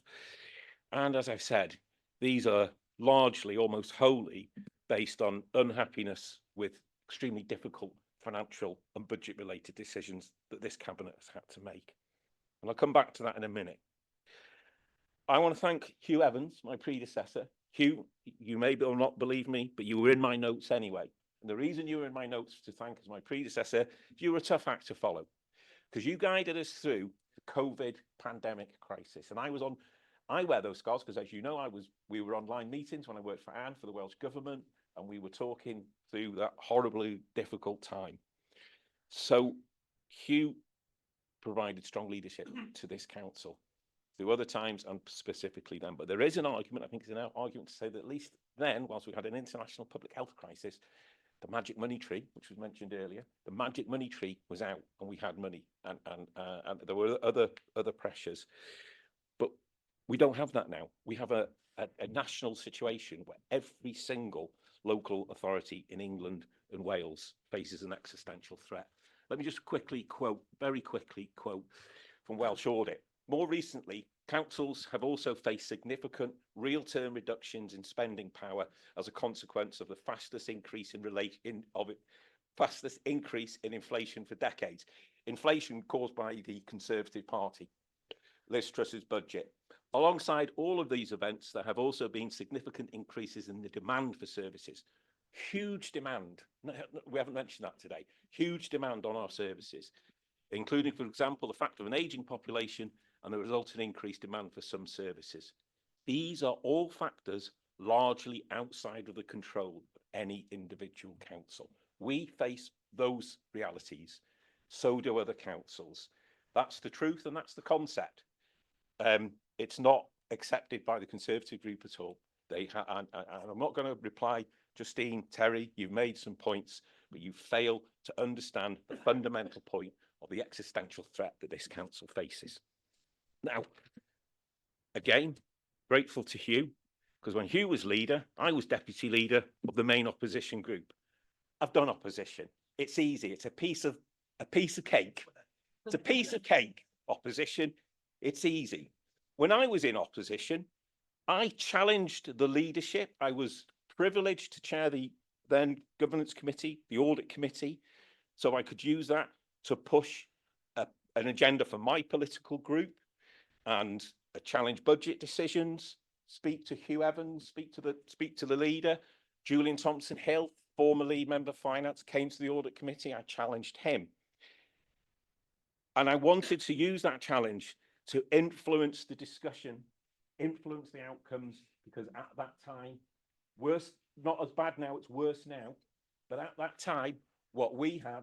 And as I've said, these are largely, almost wholly, based on unhappiness with extremely difficult financial and budget-related decisions that this Cabinet has had to make. And I'll come back to that in a minute. I want to thank Hugh Evans, my predecessor. Hugh, you may or not believe me, but you were in my notes anyway. And the reason you were in my notes to thank as my predecessor, you were a tough act to follow, because you guided us through the COVID pandemic crisis. And I wear those scars because, as you know, we were online meetings when I worked for Anne for the Welsh Government, and we were talking through that horribly difficult time. So Hugh provided strong leadership to this council through other times and specifically then. But there is an argument, I think it's an argument to say that at least then, whilst we had an international public health crisis, the magic money tree, which was mentioned earlier, the magic money tree was out and we had money, and there were other pressures. But we don't have that now. We have a national situation where every single local authority in England and Wales faces an existential threat. Let me just very quickly quote from Welsh Audit. More recently, councils have also faced significant real-term reductions in spending power as a consequence of the fastest increase in inflation for decades. Inflation caused by the Conservative Party, Liz Truss's budget. Alongside all of these events, there have also been significant increases in the demand for services. Huge demand. We haven't mentioned that today. Huge demand on our services, including, for example, the fact of an ageing population and the resulting increased demand for some services. These are all factors largely outside of the control of any individual council. We face those realities. So do other councils. That's the truth and that's the concept. It's not accepted by the Conservative group at all. And I'm not going to reply, Justine, Terry, you've made some points, but you fail to understand the fundamental point of the existential threat that this council faces. Now, again, grateful to Hugh, because when Hugh was leader, I was deputy leader of the main opposition group. I've done opposition. It's easy. It's a piece of cake. It's a piece of cake. Opposition. It's easy. When I was in opposition, I challenged the leadership. I was privileged to chair the then governance committee, the audit committee, so I could use that to push an agenda for my political group and challenge budget decisions, speak to Hugh Evans, speak to the leader. Julian Thompson-Hill, former lead member of finance, came to the audit committee. I challenged him. And I wanted to use that challenge to influence the discussion, influence the outcomes, because at that time, worse, not as bad now, it's worse now, but at that time, what we had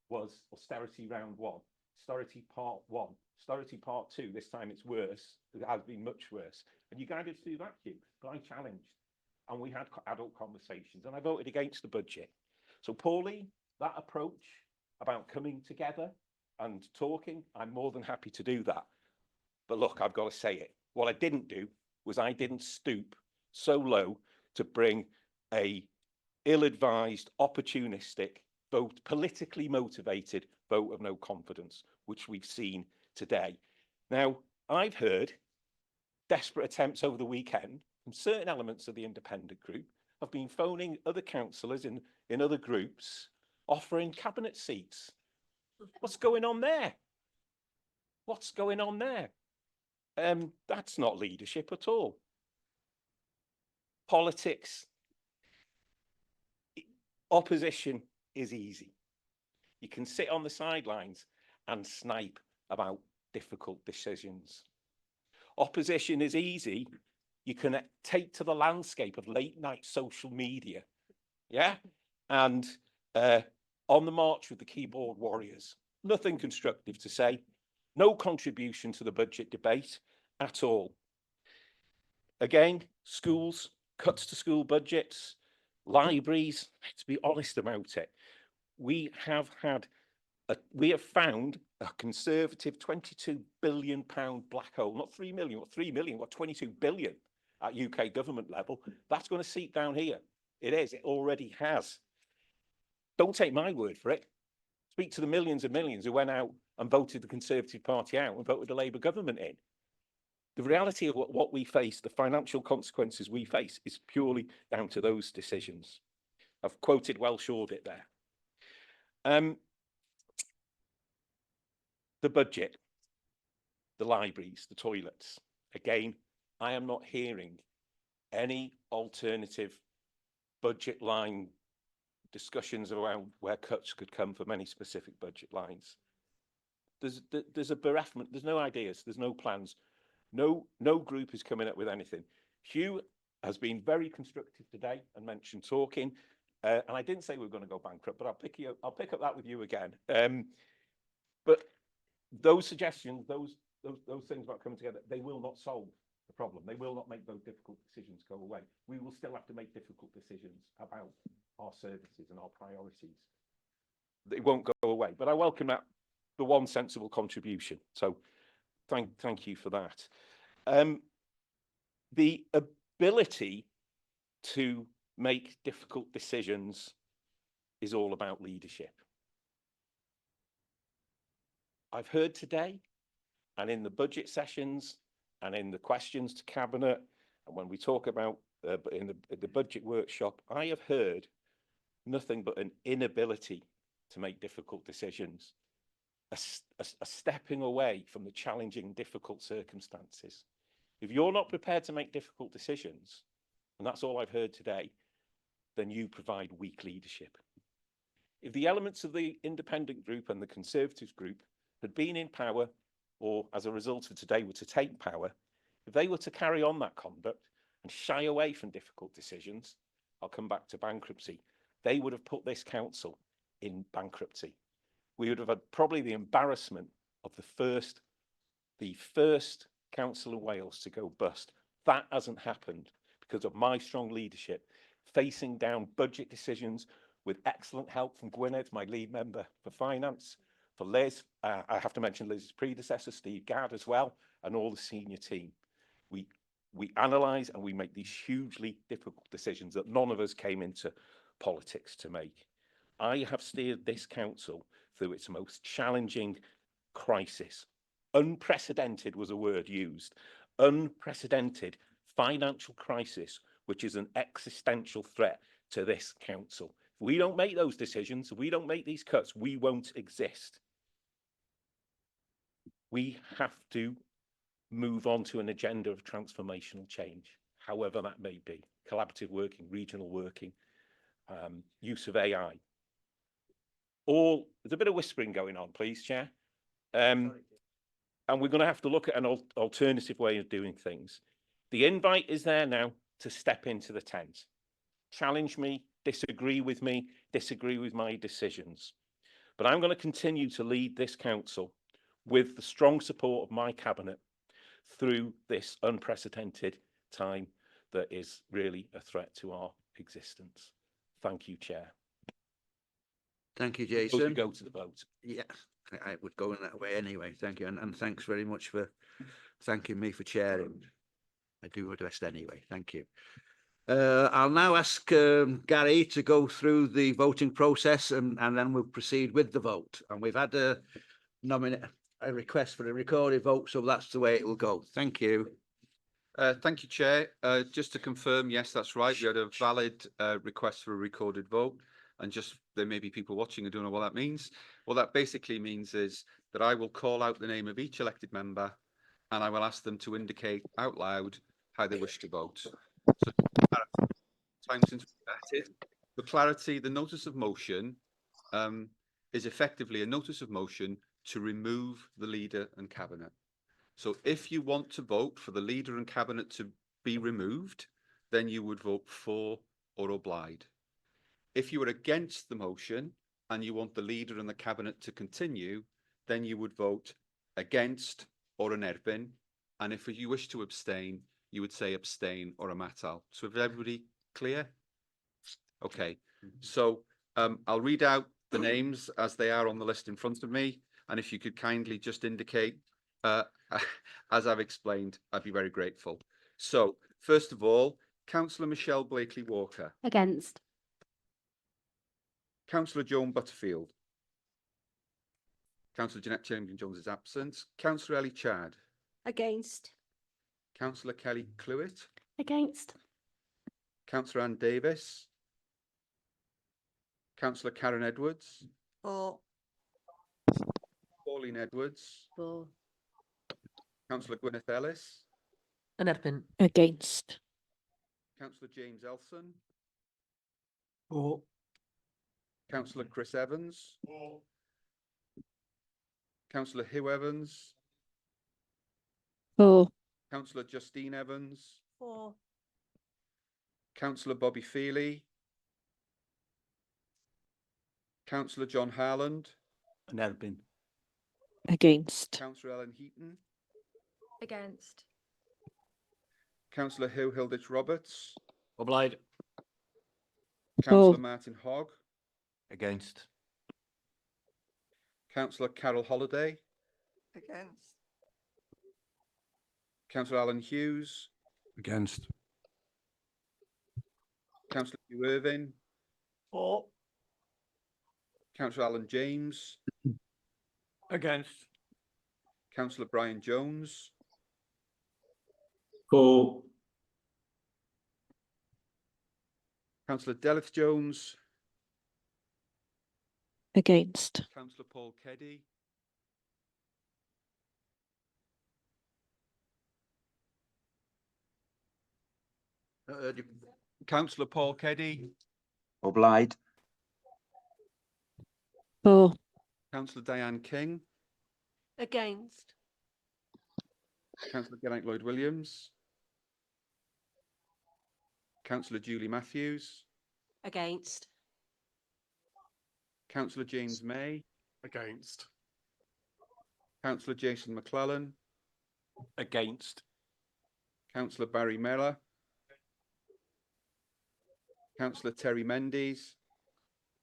was austerity round one, austerity part one, austerity part two. This time it's worse. It has been much worse. And you guided through that, Hugh, but I challenged. And we had adult conversations, and I voted against the budget. So, Pauline, that approach about coming together and talking, I'm more than happy to do that. But look, I've got to say it. What I didn't do was I didn't stoop so low to bring a ill-advised, opportunistic, vote, politically motivated vote of no confidence, which we've seen today. Now, I've heard desperate attempts over the weekend from certain elements of the independent group have been phoning other councillors in other groups, offering cabinet seats. What's going on there? What's going on there? That's not leadership at all. Politics, opposition is easy. You can sit on the sidelines and snipe about difficult decisions. Opposition is easy. You can take to the landscape of late night social media, yeah? And on the march with the keyboard warriors. Nothing constructive to say. No contribution to the budget debate at all. Again, schools, cuts to school budgets, libraries, let's be honest about it. We have found a conservative £22 billion black hole, not 3 million, what 3 million, what 22 billion at UK government level. That's going to seep down here. It is, it already has. Don't take my word for it. Speak to the millions and millions who went out and voted the Conservative Party out and voted the Labour government in. The reality of what we face, the financial consequences we face, is purely down to those decisions. I've quoted Welsh Audit there. The budget, the libraries, the toilets. Again, I am not hearing any alternative budget line discussions around where cuts could come from any specific budget lines. There's a bereft, there's no ideas, there's no plans. No group is coming up with anything. Hugh has been very constructive today and mentioned talking, and I didn't say we were going to go bankrupt, but I'll pick up that with you again. But those suggestions, those things about coming together, they will not solve the problem. They will not make those difficult decisions go away. We will still have to make difficult decisions about our services and our priorities. They won't go away. But I welcome that, the one sensible contribution. So thank you for that. The ability to make difficult decisions is all about leadership. I've heard today, and in the budget sessions, and in the questions to Cabinet, and when we talk about in the budget workshop, I have heard nothing but an inability to make difficult decisions, a stepping away from the challenging, difficult circumstances. If you're not prepared to make difficult decisions, and that's all I've heard today, then you provide weak leadership. If the elements of the independent group and the Conservatives group had been in power, or as a result of today were to take power, if they were to carry on that conduct and shy away from difficult decisions, I'll come back to bankruptcy, they would have put this council in bankruptcy. We would have had probably the embarrassment of the first council of Wales to go bust. That hasn't happened because of my strong leadership, facing down budget decisions with excellent help from Gwynedd, my lead member for finance, for Liz, I have to mention Liz's predecessor, Steve Gadd as well, and all the senior team. We analyse and we make these hugely difficult decisions that none of us came into politics to make. I have steered this council through its most challenging crisis. Unprecedented was a word used. Unprecedented financial crisis, which is an existential threat to this council. If we don't make those decisions, if we don't make these cuts, we won't exist. We have to move on to an agenda of transformational change, however that may be. Collaborative working, regional working, use of AI. There's a bit of whispering going on, please, Chair. And we're going to have to look at an alternative way of doing things. The invite is there now to step into the tent. Challenge me, disagree with my decisions. But I'm going to continue to lead this council with the strong support of my Cabinet through this unprecedented time that is really a threat to our existence. Thank you, Chair. Thank you, Jason. We go to the vote. Yes, I would go in that way anyway. Thank you. And thanks very much for thanking me for chairing. I do my best anyway. Thank you. I'll now ask Gary to go through the voting process and then we'll proceed with the vote. And we've had a request for a recorded vote, so that's the way it will go. Thank you. Thank you, Chair. Just to confirm, yes, that's right. We had a valid request for a recorded vote. And just there may be people watching who don't know what that means. What that basically means is that I will call out the name of each elected member and I will ask them to indicate out loud how they wish to vote. So, time since we met. For clarity, the notice of motion is effectively a notice of motion to remove the leader and cabinet. So if you want to vote for the leader and cabinet to be removed, then you would vote for or obliged. If you were against the motion and you want the leader and the cabinet to continue, then you would vote against or an erbyn. And if you wish to abstain, you would say abstain or a matal. So is everybody clear? Okay, so I'll read out the names as they are on the list in front of me. And if you could kindly just indicate, as I've explained, I'd be very grateful. So first of all, Councillor Michelle Blakely-Walker. Against. Councillor Joan Butterfield. Councillor Jeanette Chamberlain-Jones is absent. Councillor Ellie Chad. Against. Councillor Kelly Clewett. Against. Councillor Ann Davis. Councillor Karen Edwards. For. Pauline Edwards. For. Councillor Gwyneth Ellis. An erbyn. Against. Councillor James Elson. For. Councillor Chris Evans. For. Councillor Hugh Evans. For. Councillor Justine Evans. For. Councillor Bobby Feely. Councillor John Harland. An erbyn. Against. Councillor Ellen Heaton. Against. Councillor Hugh Hilditch Roberts. Obliged. Councillor Martin Hogg. Against. Councillor Carol Holliday. Against. Councillor Alan Hughes. Against. Councillor Hugh Irving. For. Councillor Alan James. Against. Councillor Brian Jones. For. Councillor Delith Jones. Against. Councillor Paul Keddy. Councillor Paul Keddy. Obliged. For. Councillor Diane King. Against. Councillor Geraint Lloyd Williams. Councillor Julie Matthews. Against. Councillor James May. Against. Councillor Jason McClellan. Against. Councillor Barry Mellor. Councillor Terry Mendes.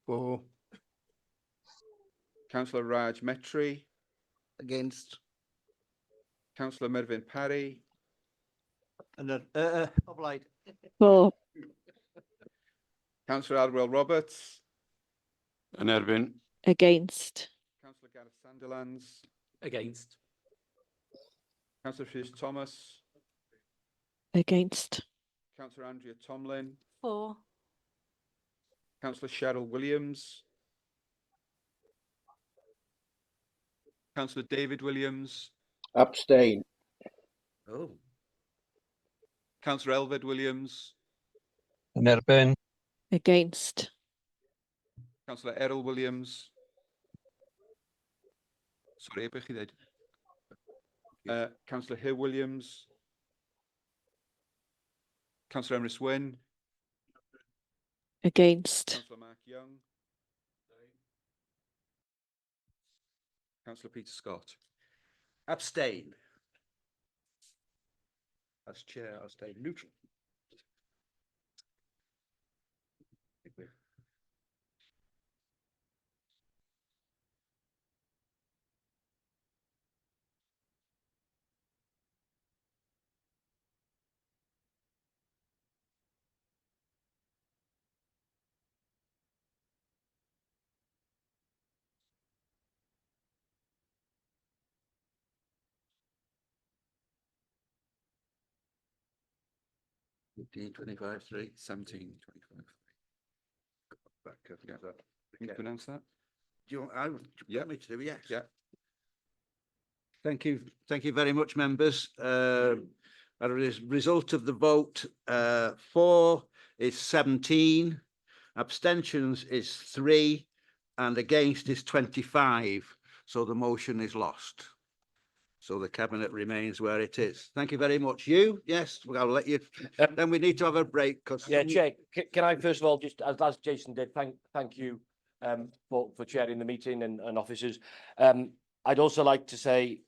For. Councillor Raj Metri. Against. Councillor Mervyn Parry. And obliged. For. Councillor Adwell Roberts. An erbyn. Against. Councillor Gareth Sandilands. Against. Councillor Fish Thomas. Against. Councillor Andrea Tomlin. For. Councillor Cheryl Williams. Councillor David Williams. Abstain. Oh. Councillor Elfed Williams. An erbyn. Against. Councillor Errol Williams. Sorry, heb ik gedaan. Councillor Hugh Williams. Councillor Emrys Wynne. Against. Councillor Mark Young. Councillor Peter Scott. Abstain. As chair, I'll stay neutral. Fifteen, 25, 3, 17, 25. Back, yeah. Can you pronounce that? Do you want, I would, Yeah. me to do, yes. Yeah. Thank you very much, members. As a result of the vote, for is 17, abstentions is 3, and against is 25. So the motion is lost. So the cabinet remains where it is. Thank you very much. You, yes, I'll let you. Then we need to have a break because Yeah, Chair, can I first of all just, as Jason did, thank you for chairing the meeting and officers. I'd also like to say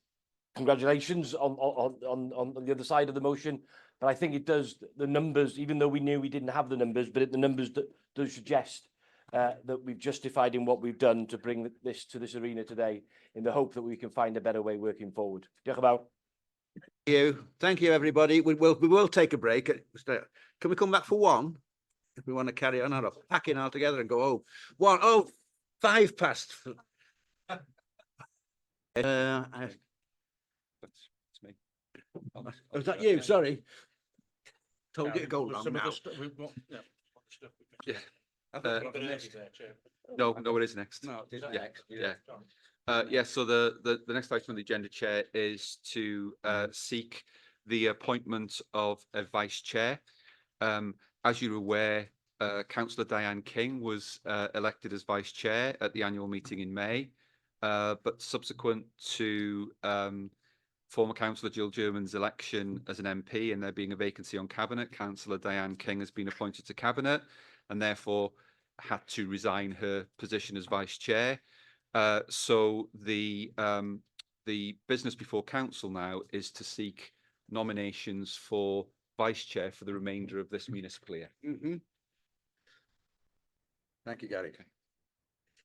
congratulations on the other side of the motion, but I think it does, the numbers, even though we knew we didn't have the numbers, but the numbers do suggest that we've justified in what we've done to bring this to this arena today, in the hope that we can find a better way working forward. Diolch yn fawr. Thank you, everybody. We will take a break. Can we come back for one? If we want to carry on, or pack in all together and go home. 5 past. That's me. Was that you? Sorry. Told you to go long now. Yeah. No, it is next. No, it is Yeah, next. yeah. So the next item on the agenda, Chair, is to seek the appointment of a vice chair. As you're aware, Councillor Diane King was elected as vice chair at the annual meeting in May, but subsequent to former Councillor Jill German's election as an MP and there being a vacancy on Cabinet, Councillor Diane King has been appointed to Cabinet and therefore had to resign her position as vice chair. So the business before council now is to seek nominations for vice chair for the remainder of this municipal year. Thank you, Gary. It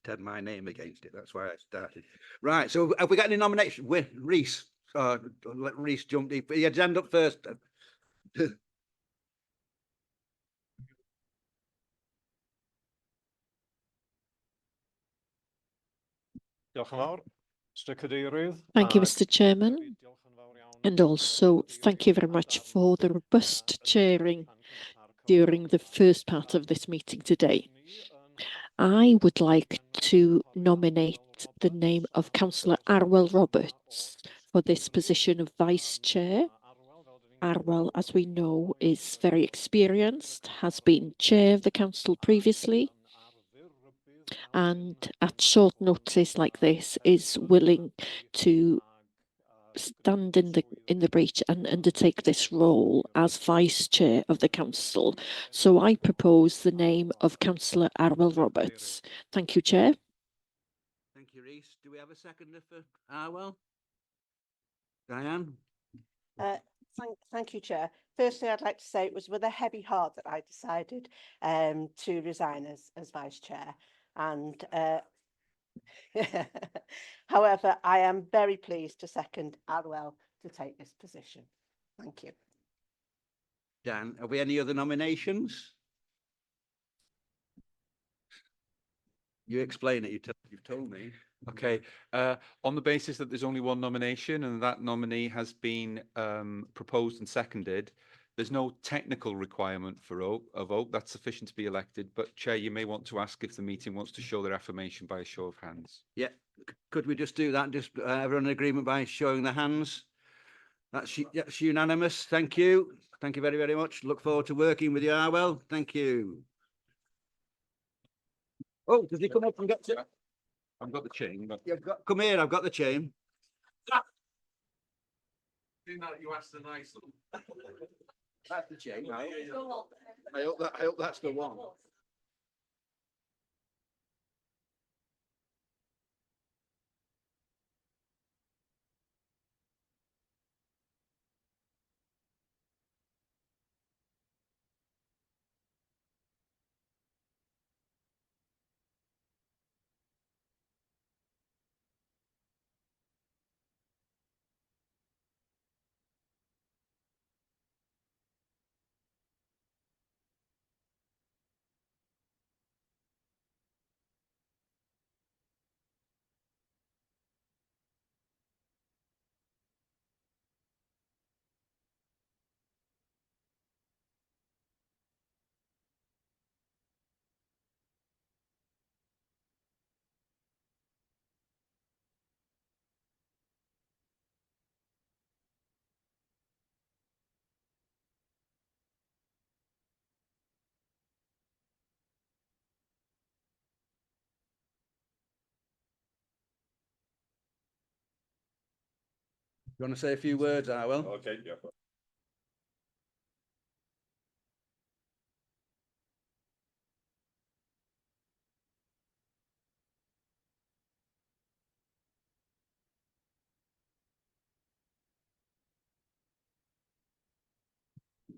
had my name against it. That's why I started. Right. So have we got any nominations? Reese. Let Reese jump deep. You hand up first. Thank you, Mr. Chairman. And also, thank you very much for the robust chairing during the first part of this meeting today. I would like to nominate the name of Councillor Arwel Roberts for this position of Vice Chair. Arwel, as we know, is very experienced, has been Chair of the Council previously, and at short notice like this is willing to stand in the breach and undertake this role as Vice Chair of the Council. So I propose the name of Councillor Arwel Roberts. Thank you, Chair. Thank you, Reese. Do we have a seconder for Arwel? Diane? Thank you, Chair. Firstly, I'd like to say it was with a heavy heart that I decided to resign as Vice Chair. And however, I am very pleased to second Arwel to take this position. Thank you. Dan, have we any other nominations? You explain it. You've told me. Okay, on the basis that there's only one nomination and that nominee has been proposed and seconded, there's no technical requirement for a vote. That's sufficient to be elected. But Chair, you may want to ask if the meeting wants to show their affirmation by a show of hands. Yeah, could we just do that? Just everyone in agreement by showing the hands? That's unanimous. Thank you. Thank you very, very much. Look forward to working with you, Arwel. Thank you. Oh, does he come up and get to? I've got the chain, but come here. I've got the chain. Do that, you asked the nice one. That's the chain. I hope that's the one. You want to say a few words, I will. Okay, yeah.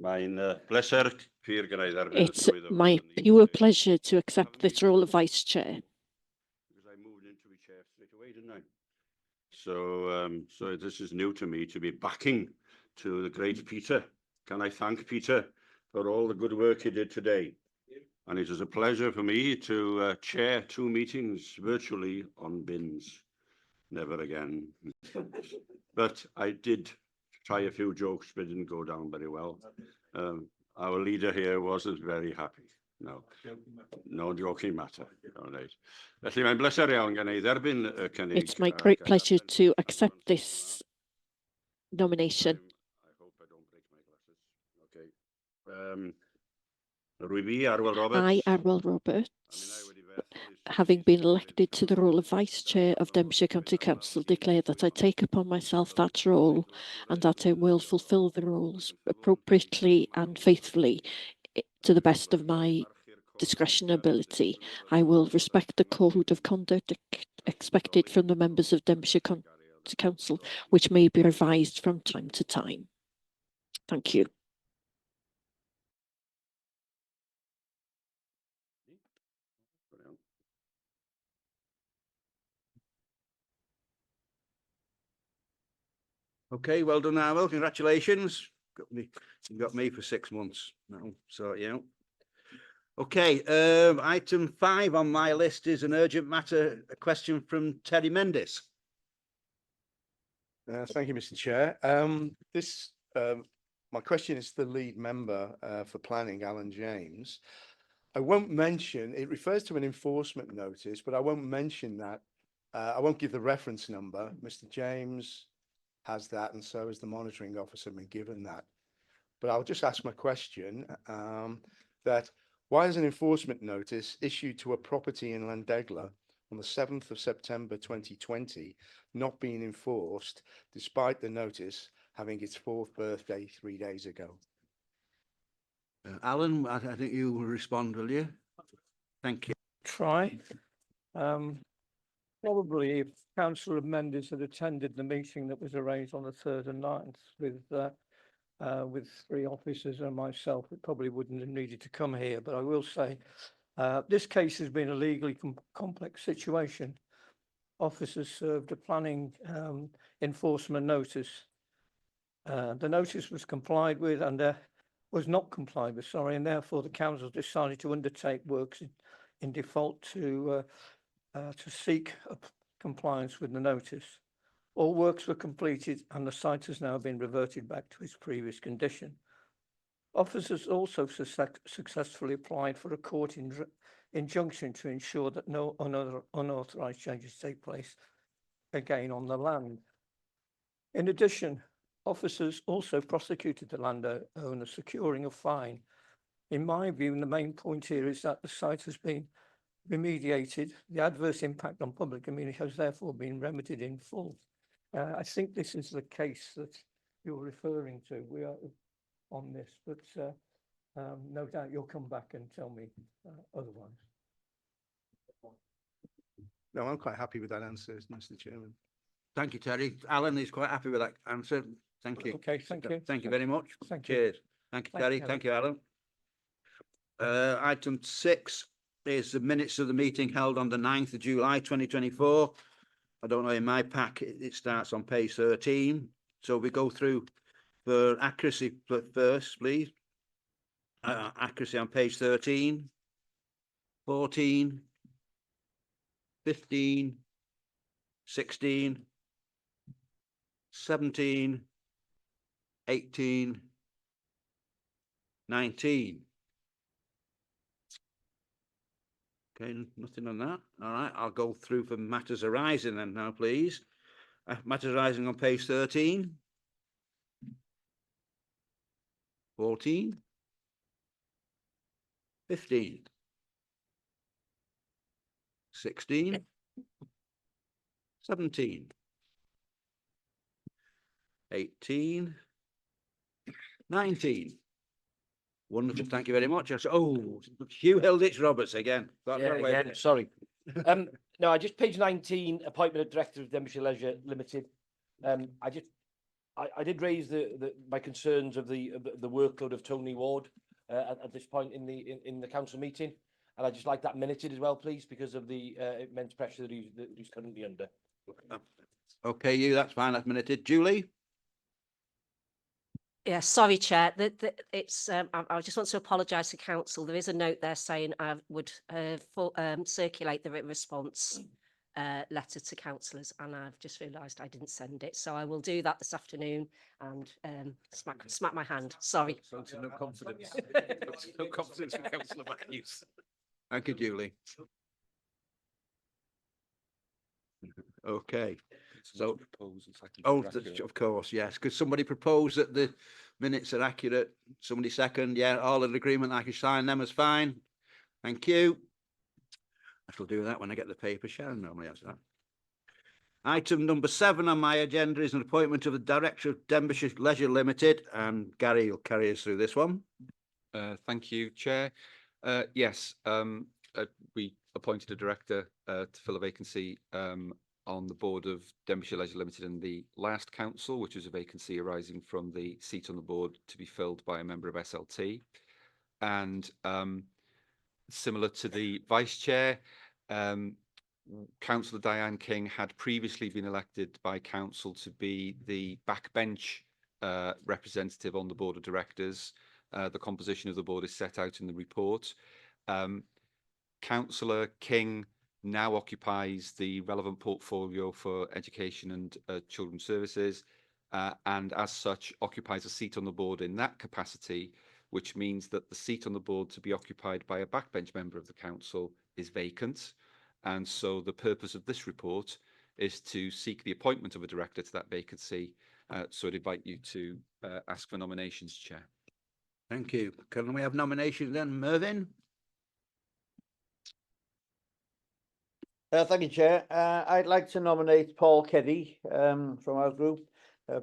Mijn pleasure, vier gynnaedd erbyn y It's swydd o my fod yn pure pleasure to accept this role of Vice Chair. because I moved into a chair straight away, didn't I? So this is new to me to be backing to the great Peter. Can I thank Peter for all the good work he did today? And it is a pleasure for me to chair 2 meetings virtually on bins. Never again. But I did try a few jokes, but didn't go down very well. Our leader here wasn't very happy. No joking matter. All right. Felly mae'n bleser iawn gen i dderbyn y cynnig. It's my great pleasure to accept this nomination. I hope I don't break my glasses. Okay. Rwyf Arwel Roberts. I, Arwel Roberts, having been elected to the role of Vice Chair of Denbighshire County Council, declare that I take upon myself that role and that I will fulfil the roles appropriately and faithfully to the best of my discretion and ability. I will respect the code of conduct expected from the members of Denbighshire County Council, which may be revised from time to time. Thank you. Okay, well done, Arwel. Congratulations. You got me for 6 months now, so yeah. Okay, item 5 on my list is an urgent matter, a question from Terry Mendes. Thank you, Mr. Chair. My question is to the lead member for planning, Alan James. I won't mention, it refers to an enforcement notice, but I won't mention that. I won't give the reference number. Mr. James has that, and so has the monitoring officer been given that. But I'll just ask my question, that why is an enforcement notice issued to a property in Llandegla on the 7th of September 2020 not being enforced, despite the notice having its 4th birthday 3 days ago? Alan, I think you will respond, will you? Thank you. Try. Probably if Councillor Mendes had attended the meeting that was arranged on the 3rd and 9th with 3 officers and myself, it probably wouldn't have needed to come here. But I will say this case has been a legally complex situation. Officers served a planning enforcement notice. The notice was complied with and was not complied with, sorry, and therefore the council decided to undertake works in default to seek compliance with the notice. All works were completed and the site has now been reverted back to its previous condition. Officers also successfully applied for a court injunction to ensure that no unauthorised changes take place again on the land. In addition, officers also prosecuted the landowner, securing a fine. In my view, the main point here is that the site has been remediated. The adverse impact on public community has therefore been remedied in full. I think this is the case that you're referring to. We are on this, but no doubt you'll come back and tell me otherwise. No, I'm quite happy with that answer, Mr. Chairman. Thank you, Terry. Alan is quite happy with that answer. Thank you. Okay, thank you. Thank you very much. Thank you. Cheers. Thank you, Terry. Thank you, Alan. Item 6 is the minutes of the meeting held on the 9th of July 2024. I don't know, in my pack, it starts on page 13. So we go through for accuracy first, please. Accuracy on page 13, 14, 15, 16, 17, 18, 19. Okay, nothing on that. All right, I'll go through for matters arising then now, please. Matters arising on page 13, 14, 15, 16, 17, 18, 19. Wonderful, thank you very much. Oh, Hugh Hilditch Roberts again. Yeah, again, sorry. No, I just page 19, appointment of director of Denbighshire Leisure Limited. I did raise my concerns of the workload of Tony Ward at this point in the council meeting, and I'd just like that minuted as well, please, because of the immense pressure that he's currently under. Okay, you, that's fine, that's minuted. Julie? Yeah, sorry, Chair. I just want to apologise to council. There is a note there saying I would circulate the written response letter to councillors, and I've just realised I didn't send it. So I will do that this afternoon and smack my hand. Sorry. No confidence. No confidence in Councillor Matthews. Thank you, Julie. Okay. So, of course, yes. Could somebody propose that the minutes are accurate? Somebody second? Yeah, all in agreement, I can sign them as fine. Thank you. I shall do that when I get the paper. Sharon normally has that. Item number 7 on my agenda is an appointment of the Director of Denbighshire Leisure Limited, and Gary will carry us through this one. Thank you, Chair. Yes, we appointed a director to fill a vacancy on the board of Denbighshire Leisure Limited in the last council, which was a vacancy arising from the seat on the board to be filled by a member of SLT. And similar to the vice chair, Councillor Diane King had previously been elected by council to be the backbench representative on the board of directors. The composition of the board is set out in the report. Councillor King now occupies the relevant portfolio for education and children's services, and as such occupies a seat on the board in that capacity, which means that the seat on the board to be occupied by a backbench member of the council is vacant. And so the purpose of this report is to seek the appointment of a director to that vacancy. So I'd invite you to ask for nominations, Chair. Thank you. Can we have nominations then? Mervyn? Thank you, Chair. I'd like to nominate Paul Keddy from our group.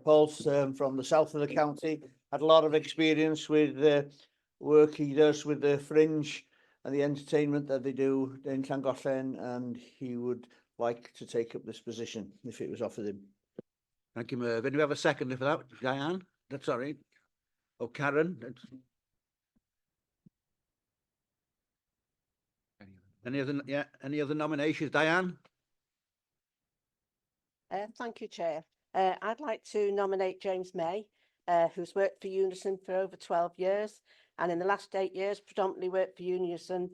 Paul's from the south of the county, had a lot of experience with the work he does with the Fringe and the entertainment that they do in Llangollen, and he would like to take up this position if it was offered him. Thank you, Mervyn. Do we have a second for that? Diane? That's sorry. Oh, Karen? Any other nominations? Diane? Thank you, Chair. I'd like to nominate James May, who's worked for Unison for over 12 years, and in the last 8 years predominantly worked for Unison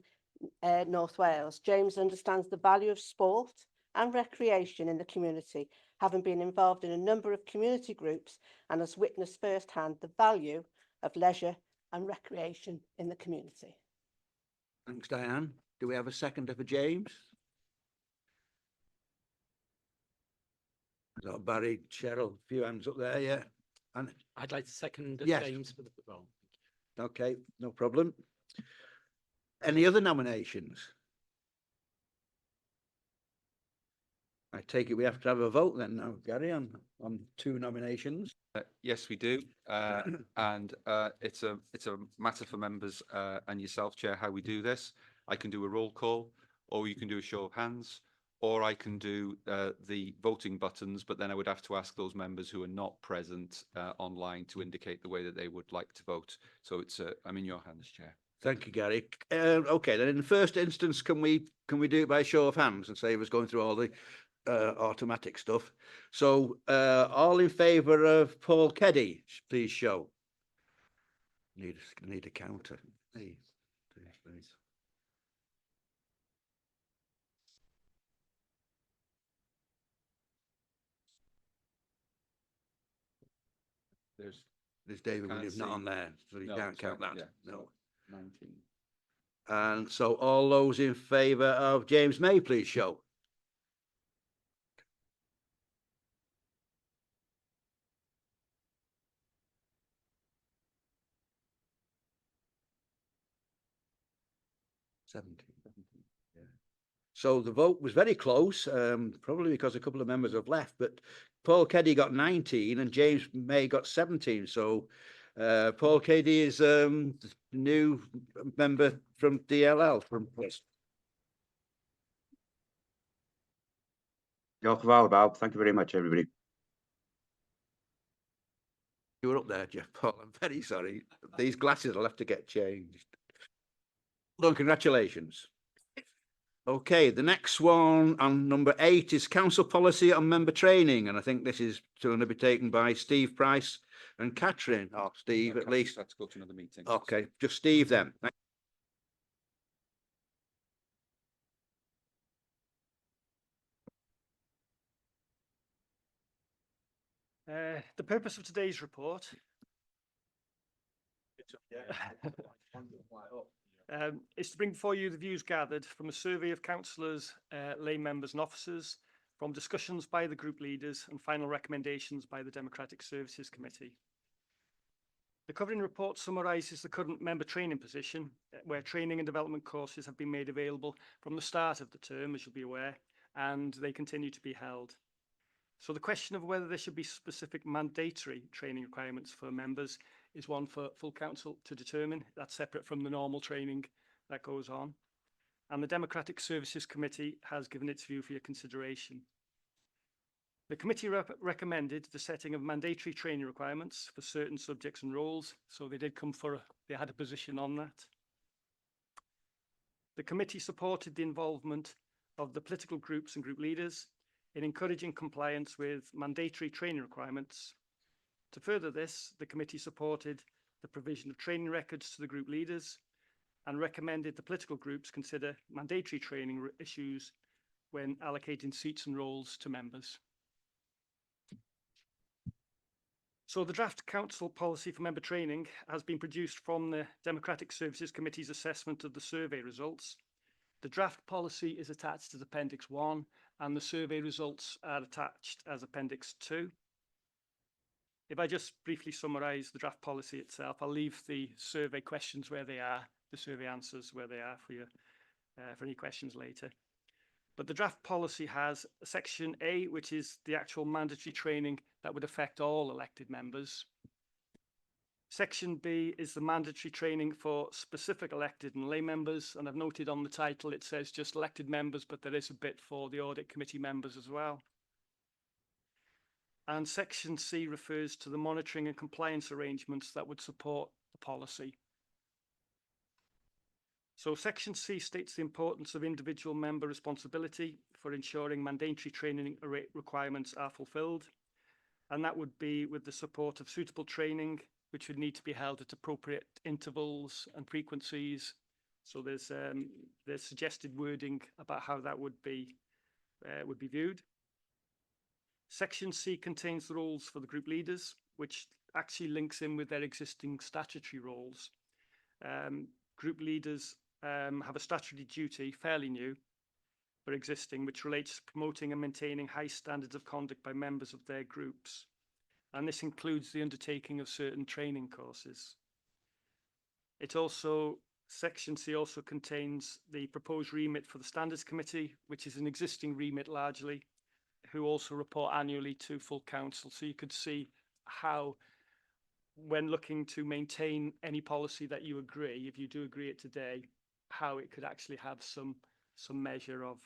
North Wales. James understands the value of sport and recreation in the community, having been involved in a number of community groups, and has witnessed firsthand the value of leisure and recreation in the community. Thanks, Diane. Do we have a seconder for James? Barry, Cheryl, a few hands up there, yeah. And I'd like to second yes. James for the role. Okay, no problem. Any other nominations? I take it we have to have a vote then now, Gary, on 2 nominations. Yes, we do, and it's a matter for members and yourself, Chair, how we do this. I can do a roll call, or you can do a show of hands, or I can do the voting buttons, but then I would have to ask those members who are not present online to indicate the way that they would like to vote. So it's I'm in your hands, Chair. Thank you, Gary. Okay, then in the first instance, can we do it by show of hands and say it was going through all the automatic stuff? So all in favour of Paul Keddy, please show. Need a counter. Hey, please. There's David Williams not on there, so you can't count that. Yeah, no. 19. And so all those in favour of James May, please show. Yeah. So the vote was very close, probably because a couple of members have left, but Paul Keddy got 19 and James May got 17. So Paul Keddy is the new member from DLL. Bob. Thank you very much, everybody. You were up there, Jeff Paul. I'm very sorry. These glasses will have to get changed. Well done, congratulations. Okay, the next one on number 8 is council policy on member training. And I think this is going to be taken by Steve Price and Catherine. Oh, Steve, at least. Let's go to another meeting. Okay, just Steve then. The purpose of today's report is to bring before you the views gathered from a survey of councillors, lay members and officers, from discussions by the group leaders and final recommendations by the Democratic Services Committee. The covering report summarises the current member training position, where training and development courses have been made available from the start of the term, as you'll be aware, and they continue to be held. So the question of whether there should be specific mandatory training requirements for members is one for full council to determine. That's separate from the normal training that goes on. And the Democratic Services Committee has given its view for your consideration. The committee recommended the setting of mandatory training requirements for certain subjects and roles. So they did come for, they had a position on that. The committee supported the involvement of the political groups and group leaders in encouraging compliance with mandatory training requirements. To further this, the committee supported the provision of training records to the group leaders and recommended the political groups consider mandatory training issues when allocating seats and roles to members. So the draft council policy for member training has been produced from the Democratic Services Committee's assessment of the survey results. The draft policy is attached as Appendix 1 and the survey results are attached as Appendix 2. If I just briefly summarise the draft policy itself, I'll leave the survey questions where they are, the survey answers where they are for you, for any questions later. But the draft policy has Section A, which is the actual mandatory training that would affect all elected members. Section B is the mandatory training for specific elected and lay members, and I've noted on the title it says just elected members, but there is a bit for the audit committee members as well. And Section C refers to the monitoring and compliance arrangements that would support the policy. So Section C states the importance of individual member responsibility for ensuring mandatory training requirements are fulfilled, and that would be with the support of suitable training, which would need to be held at appropriate intervals and frequencies. So there's suggested wording about how that would be viewed. Section C contains the roles for the group leaders, which actually links in with their existing statutory roles. Group leaders have a statutory duty, fairly new, but existing, which relates to promoting and maintaining high standards of conduct by members of their groups. And this includes the undertaking of certain training courses. Section C also contains the proposed remit for the Standards Committee, which is an existing remit largely, who also report annually to full council. So you could see how, when looking to maintain any policy that you agree, if you do agree it today, how it could actually have some measure of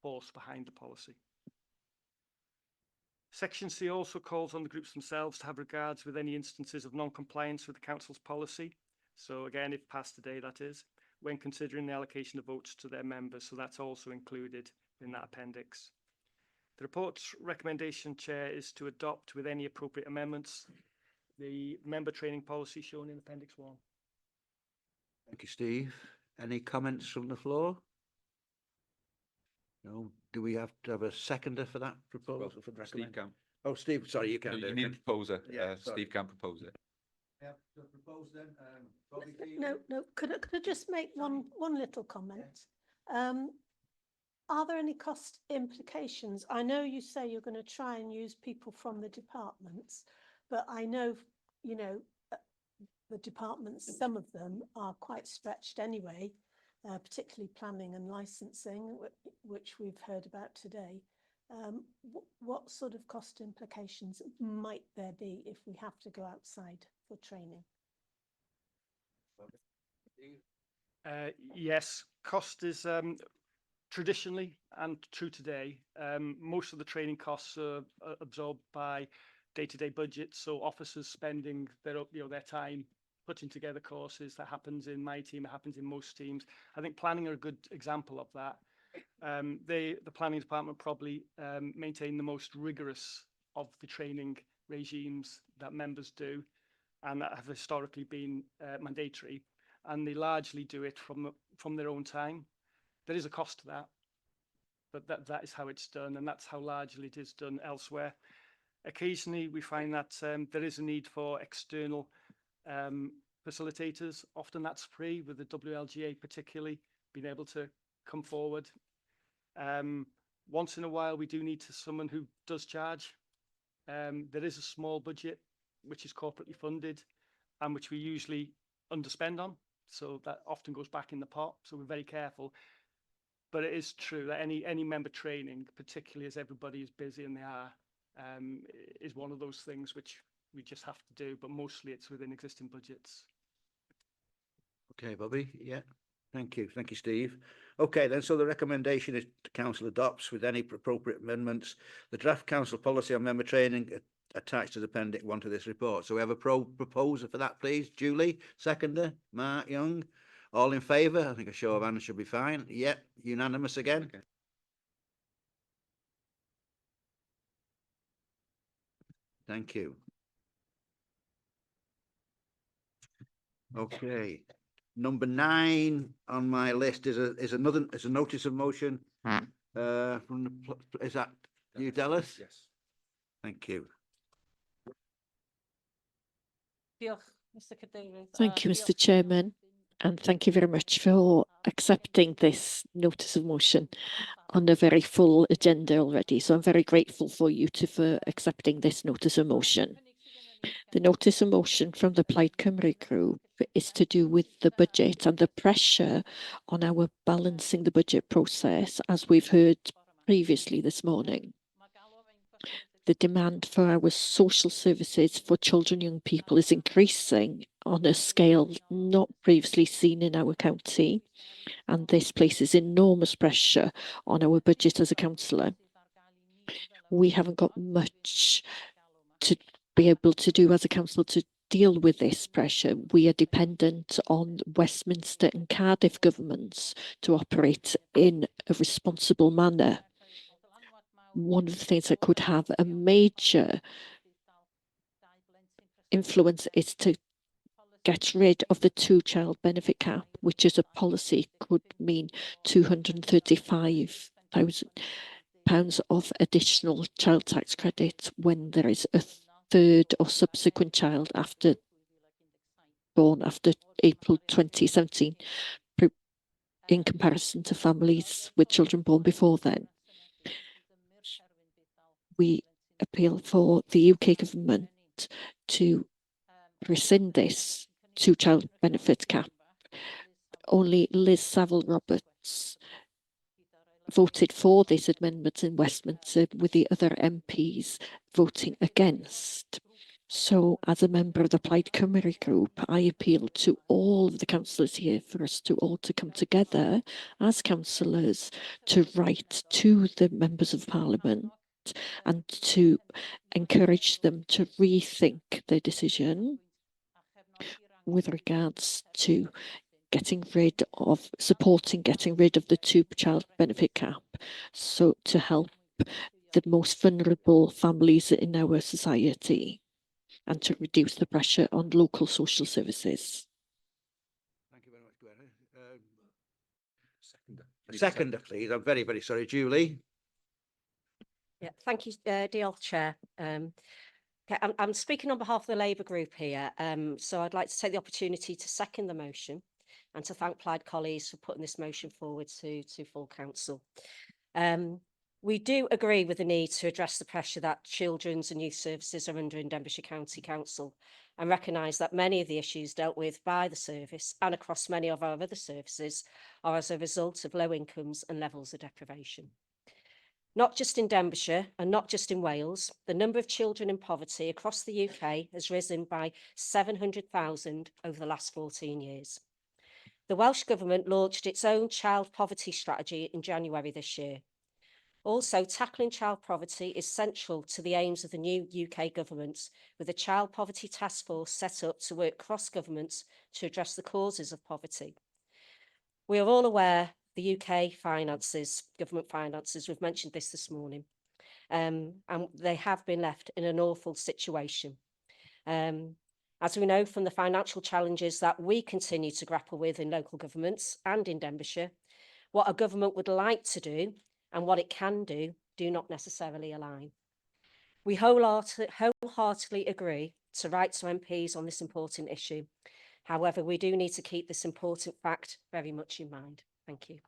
force behind the policy. Section C also calls on the groups themselves to have regards with any instances of non-compliance with the council's policy. So again, if passed today, that is, when considering the allocation of votes to their members. So that's also included in that appendix. The report's recommendation, Chair, is to adopt with any appropriate amendments the member training policy shown in Appendix 1. Thank you, Steve. Any comments from the floor? No. Do we have to have a seconder for that proposal? Well, for the Steve can. Oh, Steve, sorry, you can. You need a proposer. Yeah, Steve can propose it. Yeah, to propose then, No. Could I just make one little comment? Are there any cost implications? I know you say you're going to try and use people from the departments, but I know, the departments, some of them are quite stretched anyway, particularly planning and licensing, which we've heard about today. What sort of cost implications might there be if we have to go outside for training? Yes, cost is traditionally and true today. Most of the training costs are absorbed by day-to-day budgets, so officers spending their time putting together courses. That happens in my team, it happens in most teams. I think planning are a good example of that. The planning department probably maintain the most rigorous of the training regimes that members do, and that have historically been mandatory, and they largely do it from their own time. There is a cost to that, but that is how it's done, and that's how largely it is done elsewhere. Occasionally, we find that there is a need for external facilitators. Often that's free, with the WLGA particularly being able to come forward. Once in a while, we do need someone who does charge. There is a small budget, which is corporately funded, and which we usually underspend on. So that often goes back in the pot. So we're very careful. But it is true that any member training, particularly as everybody is busy, and they are, is one of those things which we just have to do. But mostly it's within existing budgets. Okay, Bobby. Yeah. Thank you. Thank you, Steve. Okay, then, so the recommendation is the council adopts with any appropriate amendments the draft council policy on member training attached as appendix 1 to this report. So we have a proposer for that, please. Julie, seconder. Mark Young. All in favour? I think a show of hands should be fine. Yep, unanimous again. Okay. Thank you. Okay. Number 9 on my list is a notice of motion from the is that you, Dallas? Yes. Thank you. Thank you, Mr. Chairman, and thank you very much for accepting this notice of motion on a very full agenda already. So I'm very grateful for you for accepting this notice of motion. The notice of motion from the Plaid Cymru group is to do with the budget and the pressure on our balancing the budget process, as we've heard previously this morning. The demand for our social services for children and young people is increasing on a scale not previously seen in our county, and this places enormous pressure on our budget as a councillor. We haven't got much to be able to do as a council to deal with this pressure. We are dependent on Westminster and Cardiff governments to operate in a responsible manner. One of the things that could have a major influence is to get rid of the 2-child benefit cap, which as a policy could mean £235,000 of additional child tax credit when there is a third or subsequent child born after April 2017, in comparison to families with children born before then. We appeal for the UK government to rescind this 2-child benefit cap. Only Liz Saville-Roberts voted for this amendment in Westminster, with the other MPs voting against. So, as a member of the Plaid Cymru group, I appeal to all of the councillors here for us to all to come together as councillors to write to the members of Parliament and to encourage them to rethink their decision with regards to supporting getting rid of the 2-child benefit cap, so to help the most vulnerable families in our society and to reduce the pressure on local social services. Thank you very much, Gwen. Seconder, please. I'm very, very sorry. Julie? Yeah, thank you, dear Chair. Okay, I'm speaking on behalf of the Labour group here, so I'd like to take the opportunity to second the motion and to thank Plaid colleagues for putting this motion forward to full council. We do agree with the need to address the pressure that children's and youth services are under in Denbighshire County Council, and recognise that many of the issues dealt with by the service and across many of our other services are as a result of low incomes and levels of deprivation. Not just in Denbighshire and not just in Wales, the number of children in poverty across the UK has risen by 700,000 over the last 14 years. The Welsh Government launched its own child poverty strategy in January this year. Also, tackling child poverty is central to the aims of the new UK government, with a child poverty task force set up to work cross-governments to address the causes of poverty. We are all aware the UK finances, government finances, we've mentioned this morning, and they have been left in an awful situation. As we know from the financial challenges that we continue to grapple with in local governments and in Denbighshire, what a government would like to do and what it can do not necessarily align. We wholeheartedly agree to write to MPs on this important issue. However, we do need to keep this important fact very much in mind. Thank you.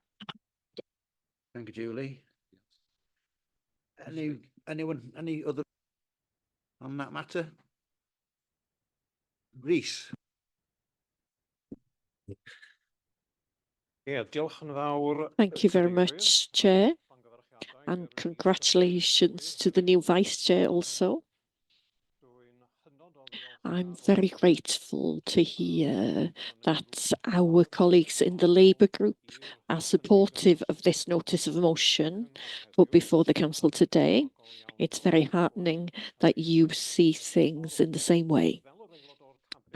Thank you, Julie. Any other on that matter? Rhys. Thank you very much, Chair, and congratulations to the new Vice Chair also. I'm very grateful to hear that our colleagues in the Labour group are supportive of this notice of motion put before the Council today. It's very heartening that you see things in the same way.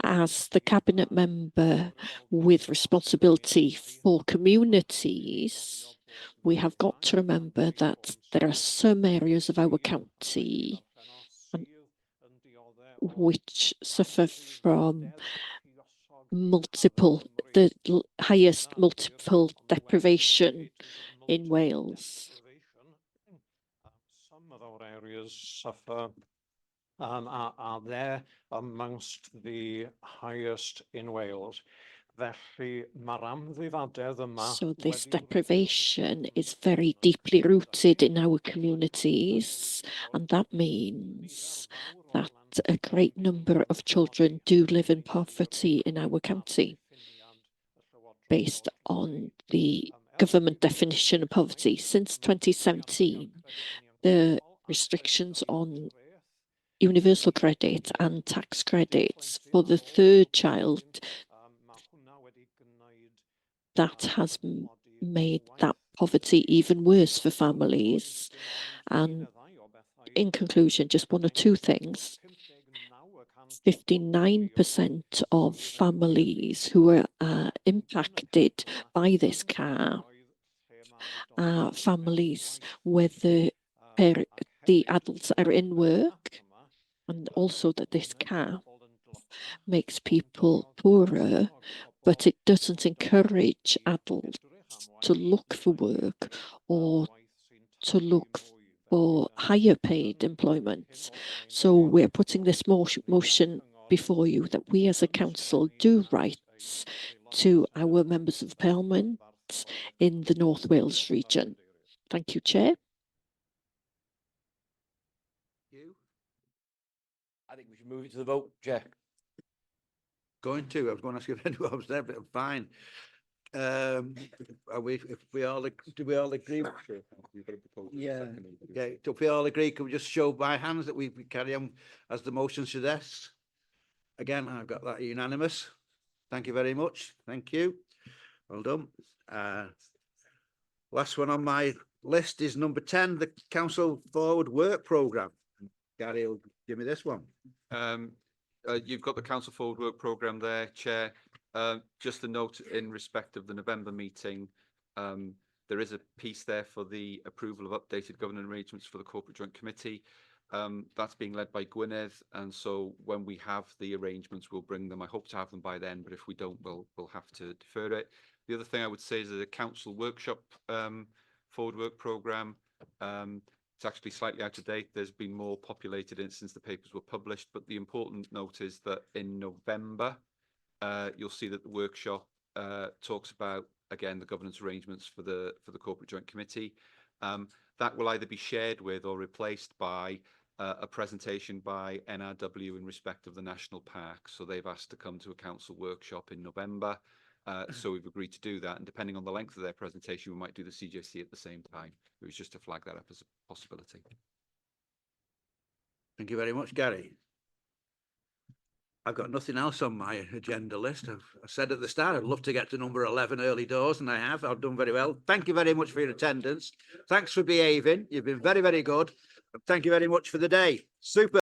As the Cabinet member with responsibility for communities, we have got to remember that there are some areas of our county which suffer from the highest multiple deprivation in Wales. Some of our areas suffer are there amongst the highest in Wales. So this deprivation is very deeply rooted in our communities, and that means that a great number of children do live in poverty in our county, based on the government definition of poverty. Since 2017, the restrictions on universal credit and tax credits for the third child, that has made that poverty even worse for families. And in conclusion, just one or two things. 59% of families who are impacted by this CAR are families where the adults are in work, and also that this CAR makes people poorer, but it doesn't encourage adults to look for work or to look for higher paid employment. So we're putting this motion before you that we as a council do rights to our members of parliament in the North Wales region. Thank you, Chair. I think we should move it to the vote, Chair. I was going to ask if anyone was there, but I'm fine. Do we all agree? Yeah. Okay. If we all agree, can we just show by hands that we carry on as the motion suggests? Again, I've got that unanimous. Thank you very much. Thank you. Well done. Last one on my list is number 10, the Council Forward Work Programme. Gary will give me this one. You've got the Council Forward Work Programme there, Chair. Just a note in respect of the November meeting, there is a piece there for the approval of updated governance arrangements for the Corporate Joint Committee. That's being led by Gwynedd, and so when we have the arrangements, we'll bring them. I hope to have them by then, but if we don't, we'll have to defer it. The other thing I would say is the Council Workshop Forward Work Programme. It's actually slightly out of date. There's been more populated in since the papers were published, but the important note is that in November, you'll see that the workshop talks about, again, the governance arrangements for the Corporate Joint Committee. That will either be shared with or replaced by a presentation by NRW in respect of the National Park. So they've asked to come to a council workshop in November. So we've agreed to do that, and depending on the length of their presentation, we might do the CJC at the same time. It was just to flag that up as a possibility. Thank you very much, Gary. I've got nothing else on my agenda list. I said at the start, I'd love to get to number 11 early doors, and I have. I've done very well. Thank you very much for your attendance. Thanks for behaving. You've been very, very good. Thank you very much for the day. Super.